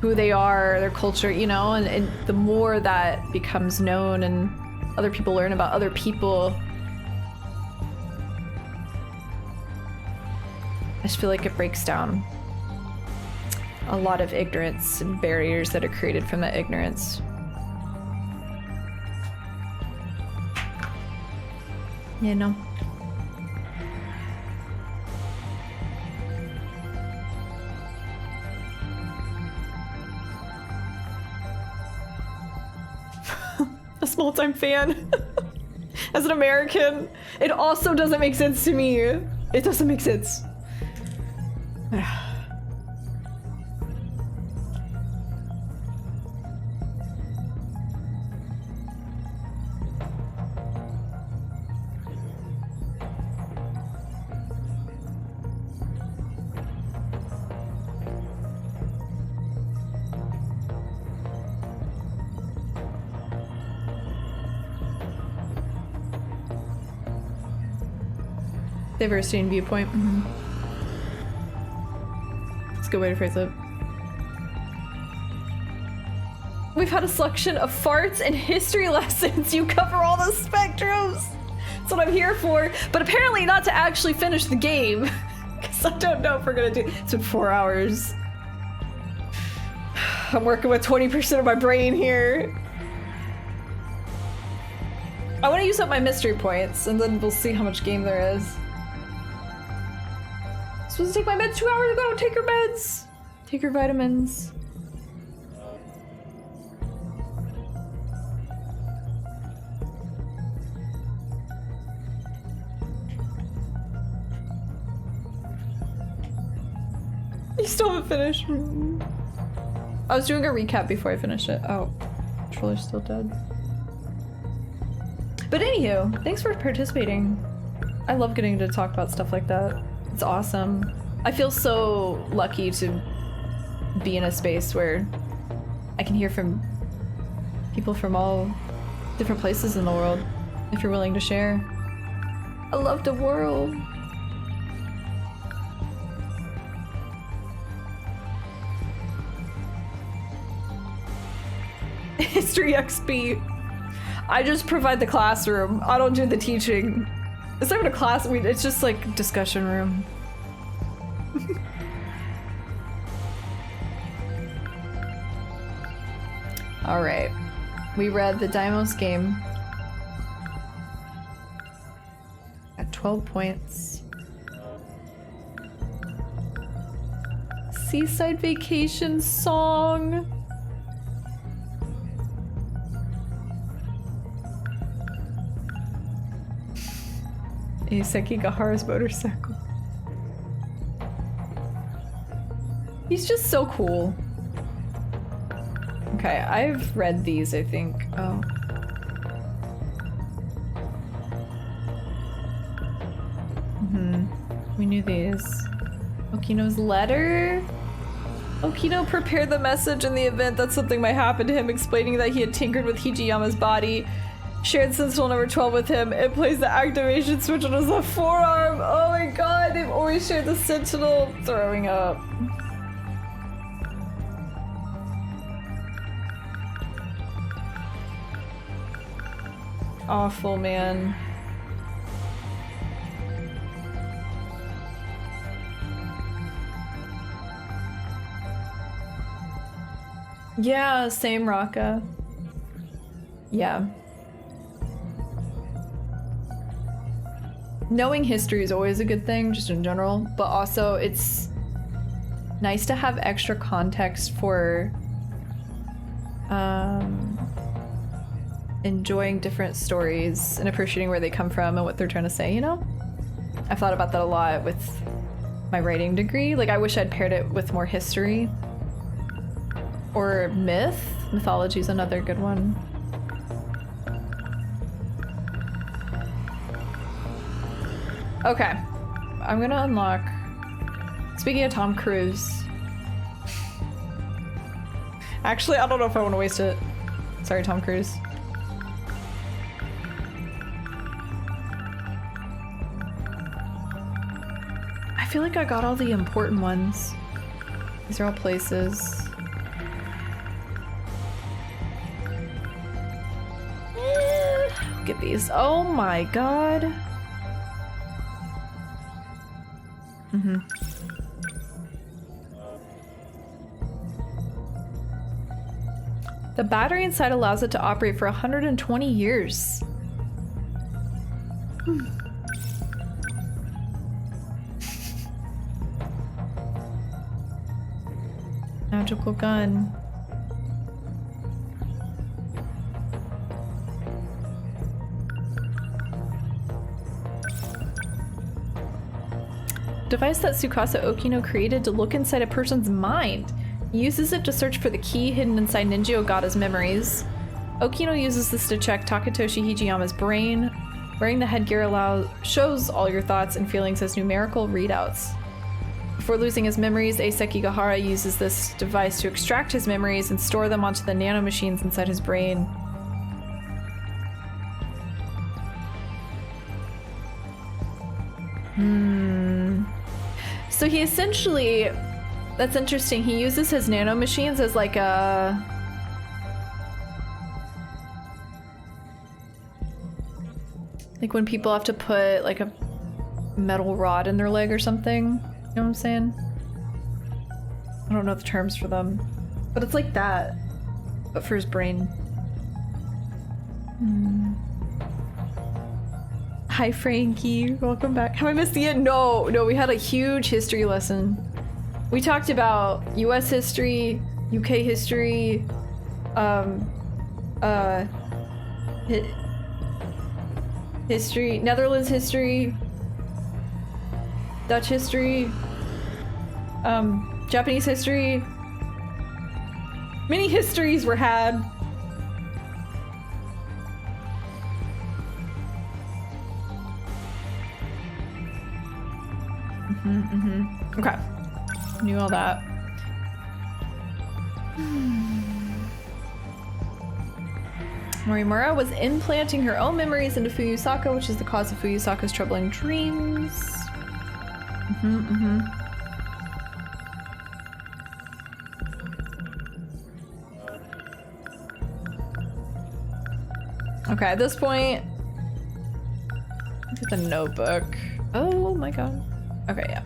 who they are, their culture, you know? And the more that becomes known and other people learn about other people, I just feel like it breaks down a lot of ignorance and barriers that are created from that ignorance. You know? A small-time fan. As an American, it also doesn't make sense to me. It doesn't make sense. Diversity and viewpoint. Mm-hmm. That's a good way to phrase it. We've had a selection of farts and history lessons. You cover all the spectrums. That's what I'm here for. But apparently not to actually finish the game. Because I don't know if we're gonna do. It's been 4 hours. I'm working with 20% of my brain here. I want to use up my mystery points and then we'll see how much game there is. Supposed to take my meds 2 hours ago. Take your meds. Take your vitamins. You still haven't finished. I was doing a recap before I finished it. Oh, controller's still dead. But anywho, thanks for participating. I love getting to talk about stuff like that. It's awesome. I feel so lucky to be in a space where I can hear from people from all different places in the world, if you're willing to share. I love the world. History XP. I just provide the classroom. I don't do the teaching. It's not even a class, it's just like discussion room. All right. We read the Deimos game. At 12 points. Seaside Vacation song. Iseki Gahara's motorcycle. He's just so cool. Okay, I've read these, I think. Oh. We knew these. Okino's letter? Okino prepared the message in the event that something might happen to him, explaining that he had tinkered with Hijiyama's body, shared Sentinel number 12 with him, and placed the activation switch on his left forearm. Oh my god, they've always shared the Sentinel. Throwing up. Awful, man. Yeah, same Raka. Yeah. Knowing history is always a good thing, just in general, but also it's nice to have extra context for enjoying different stories and appreciating where they come from and what they're trying to say, you know? I've thought about that a lot with my writing degree. Like, I wish I'd paired it with more history. Or myth. Mythology is another good one. Okay. I'm gonna unlock... Speaking of Tom Cruise. Actually, I don't know if I want to waste it. Sorry, Tom Cruise. I feel like I got all the important ones. These are all places. Get these. Oh my god. The battery inside allows it to operate for 120 years. Magical gun. Device that Tsukasa Okino created to look inside a person's mind. He uses it to search for the key hidden inside Ninja Ogata's memories. Okino uses this to check Takatoshi Hijiyama's brain. Wearing the headgear shows all your thoughts and feelings as numerical readouts. Before losing his memories, Eiseki Gahara uses this device to extract his memories and store them onto the nanomachines inside his brain. So he essentially, that's interesting, he uses his nanomachines as like a... like when people have to put like a metal rod in their leg or something. You know what I'm saying? I don't know the terms for them. But it's like that. But for his brain. Hi Frankie, welcome back. Have I missed the end? No, we had a huge history lesson. We talked about US history, UK history, history, Netherlands history, Dutch history, Japanese history. Many histories were had. Okay. Knew all that. Morimura was implanting her own memories into Fuyusaka, which is the cause of Fuyusaka's troubling dreams. Okay, at this point, look at the notebook. Oh my god. Okay, yeah.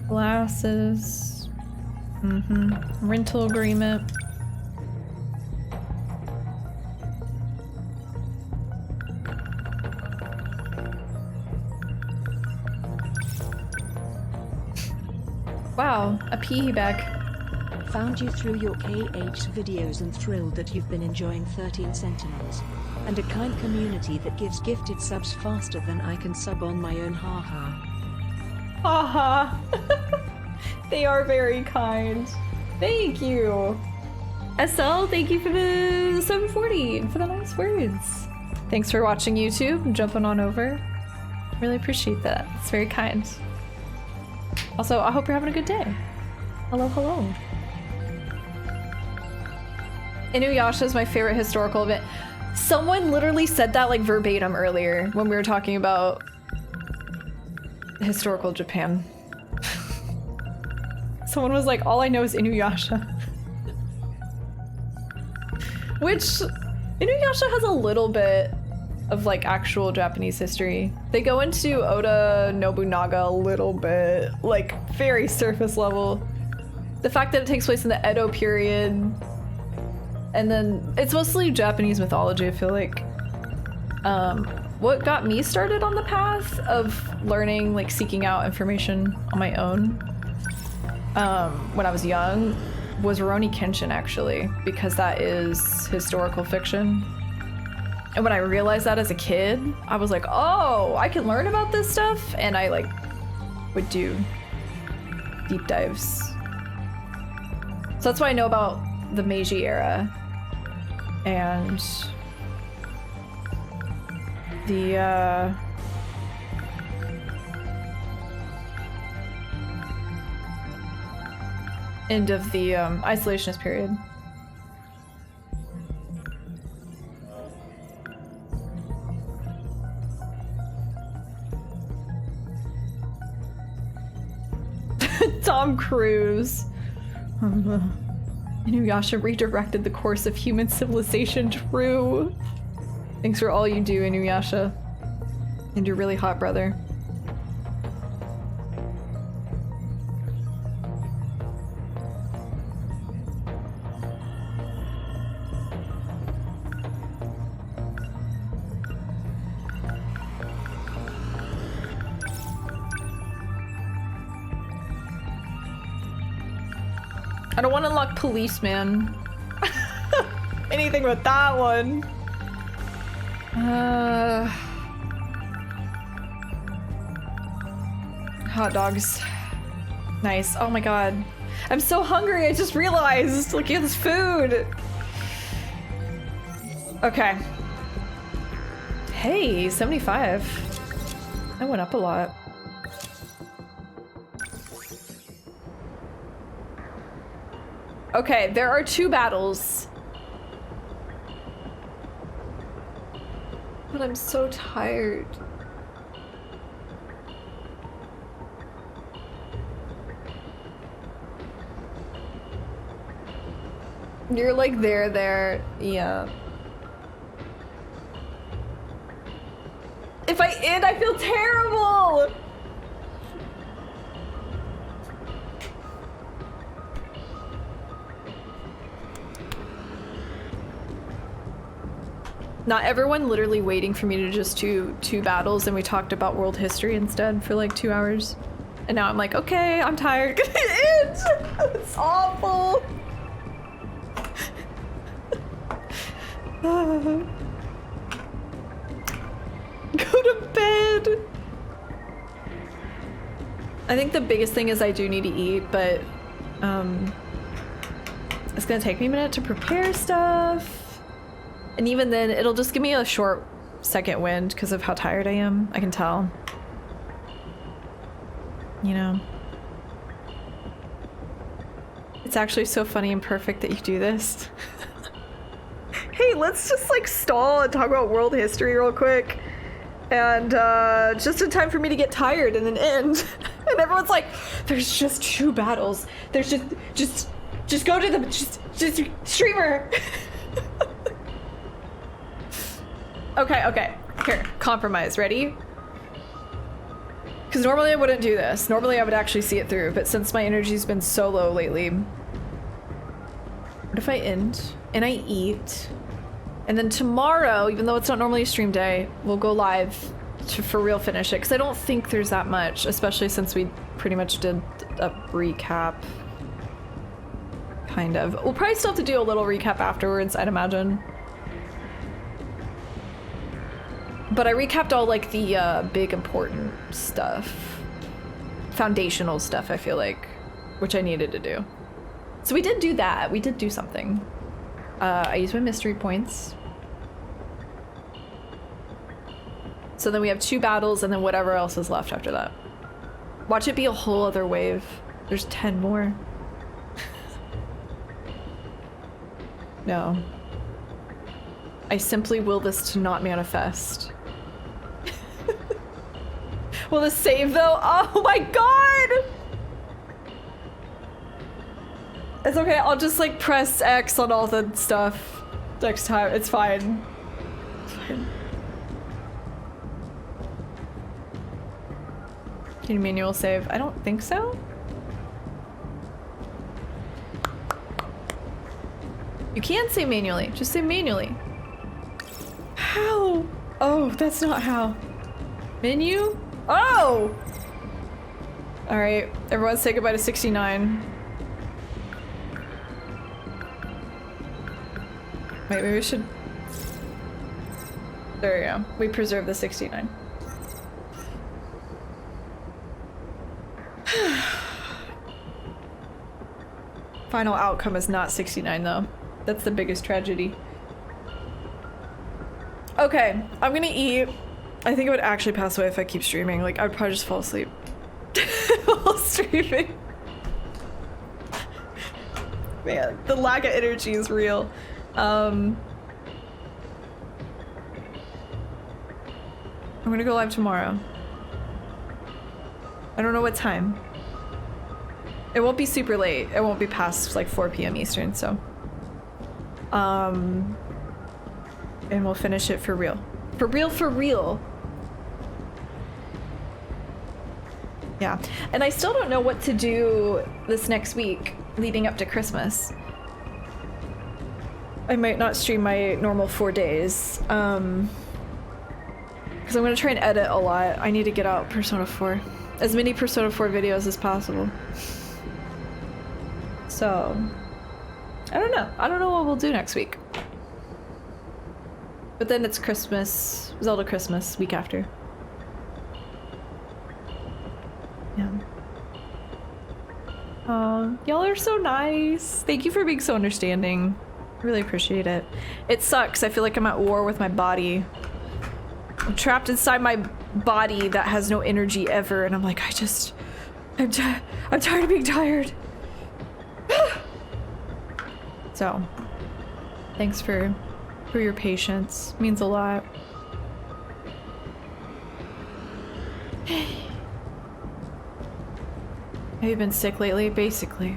Glasses. Rental agreement. wow, a pee bag. Found you through your KH videos and thrilled that you've been enjoying 13 Sentinels. And a kind community that gives gifted subs faster than I can sub on my own, haha. Haha. They are very kind. Thank you. SL, thank you for the 740 and for the nice words. Thanks for watching YouTube and jumping on over. Really appreciate that. It's very kind. Also, I hope you're having a good day. Hello, hello. Inuyasha is my favorite historical event. Someone literally said that like verbatim earlier when we were talking about historical Japan. Someone was like, all I know is Inuyasha. Which, Inuyasha has a little bit of like actual Japanese history. They go into Oda Nobunaga a little bit, like very surface level. The fact that it takes place in the Edo period, and then it's mostly Japanese mythology, I feel like. What got me started on the path of learning, like seeking out information on my own when I was young was Rurouni Kenshin, actually, because that is historical fiction. And when I realized that as a kid, I was like, oh, I can learn about this stuff, and I like would do deep dives. So that's why I know about the Meiji era and the end of the isolationist period. Tom Cruise. Inuyasha redirected the course of human civilization. True. Thanks for all you do, Inuyasha. And your really hot brother. I don't want to unlock policeman. Anything but that one. Hot dogs. Nice. Oh my god. I'm so hungry, I just realized. Look at this food. Okay. Hey, 75. That went up a lot. Okay, there are 2 battles. But I'm so tired. You're like there, yeah. If I end, I feel terrible! Not everyone literally waiting for me to just do 2 battles, and we talked about world history instead for like 2 hours. And now I'm like, okay, I'm tired. It's awful. Go to bed. I think the biggest thing is I do need to eat, but it's gonna take me a minute to prepare stuff. And even then, it'll just give me a short second wind because of how tired I am. I can tell. You know? It's actually so funny and perfect that you do this. Hey, let's just like stall and talk about world history real quick. And just in time for me to get tired and then end. And everyone's like, there's just 2 battles. There's just go to the, just streamer. Okay. Here, compromise. Ready? Because normally I wouldn't do this. Normally I would actually see it through, but since my energy's been so low lately. What if I end and I eat? And then tomorrow, even though it's not normally a stream day, we'll go live to for real finish it. Because I don't think there's that much, especially since we pretty much did a recap. Kind of. We'll probably still have to do a little recap afterwards, I'd imagine. But I recapped all like the big important stuff. Foundational stuff, I feel like, which I needed to do. So we did do that. We did do something. I used my mystery points. So then we have 2 battles and then whatever else is left after that. Watch it be a whole other wave. There's 10 more. No. I simply will this to not manifest. Will this save though? Oh my god! It's okay, I'll just like press X on all the stuff next time. It's fine. It's fine. Can you manual save? I don't think so. You can save manually. Just save manually. How? Oh, that's not how. Menu? Oh! Alright, everyone say goodbye to 69. Wait, maybe we should... There we go. We preserve the 69. Final outcome is not 69 though. That's the biggest tragedy. Okay, I'm gonna eat. I think I would actually pass away if I keep streaming. Like, I'd probably just fall asleep while streaming. Man, the lack of energy is real. I'm gonna go live tomorrow. I don't know what time. It won't be super late. It won't be past like 4 p.m. Eastern, so. And we'll finish it for real. For real, for real. Yeah. And I still don't know what to do this next week leading up to Christmas. I might not stream my normal 4 days. Because I'm gonna try and edit a lot. I need to get out Persona 4. As many Persona 4 videos as possible. So, I don't know. I don't know what we'll do next week. But then it's Christmas, Zelda Christmas, week after. Yeah. Y'all are so nice. Thank you for being so understanding. I really appreciate it. It sucks. I feel like I'm at war with my body. I'm trapped inside my body that has no energy ever, and I'm like, I'm tired of being tired. So, thanks for your patience. It means a lot. Have you been sick lately? Basically.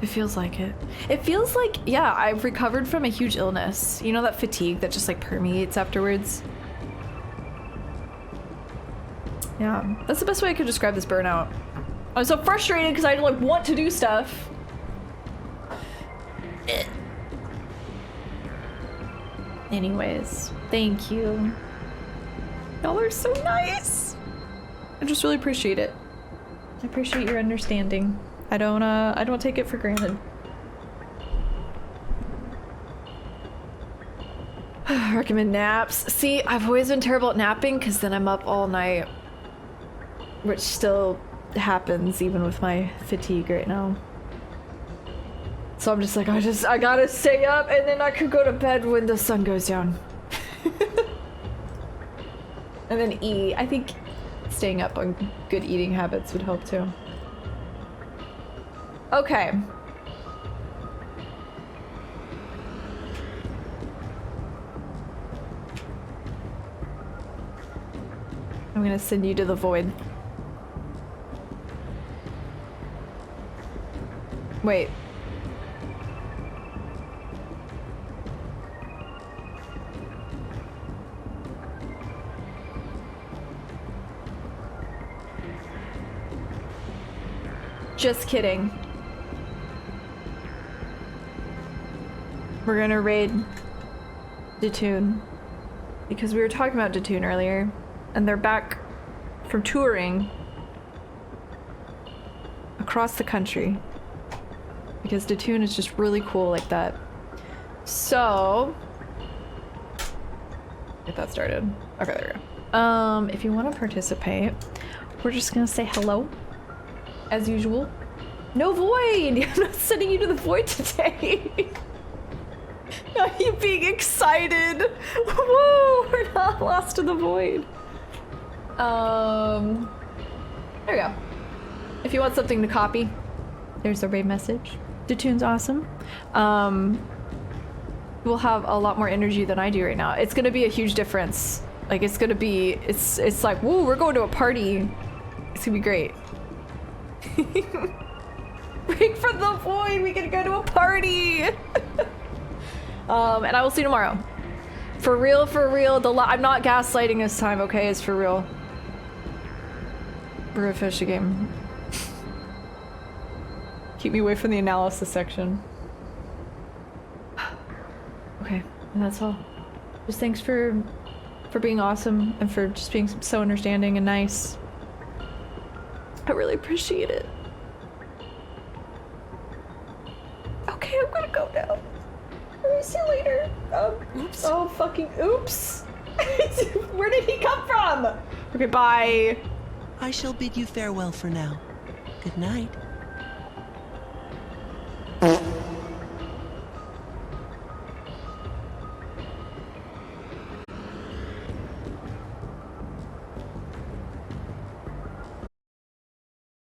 It feels like it. It feels like, yeah, I've recovered from a huge illness. You know that fatigue that just like permeates afterwards? Yeah, that's the best way I could describe this burnout. I was so frustrated because I like want to do stuff. Anyways, thank you. Y'all are so nice. I just really appreciate it. I appreciate your understanding. I don't take it for granted. Recommend naps. See, I've always been terrible at napping because then I'm up all night, which still happens even with my fatigue right now. So I'm just like, I gotta stay up and then I could go to bed when the sun goes down. And then eat. I think staying up on good eating habits would help too. Okay. I'm gonna send you to the void. Wait. Just kidding. We're gonna raid Detoon because we were talking about Detoon earlier and they're back from touring across the country. Because Datoon is just really cool like that. So... get that started. Okay, there we go. If you want to participate, we're just gonna say hello. As usual. No void! I'm not sending you to the void today. Not you being excited. Woo! We're not lost in the void. There we go. If you want something to copy, there's the raid message. Datoon's awesome. Will have a lot more energy than I do right now. It's gonna be a huge difference. Like it's gonna be, it's like, woo, we're going to a party. It's gonna be great. Break from the void, we can go to a party. And I will see you tomorrow. For real, I'm not gaslighting this time, okay? It's for real. We're gonna finish the game. Keep me away from the analysis section. Okay, and that's all. Just thanks for being awesome and for just being so understanding and nice. I really appreciate it. Okay, I'm gonna go now. I'll see you later. Oops. Oh, fucking oops. Where did he come from? Okay, bye. I shall bid you farewell for now. Good night.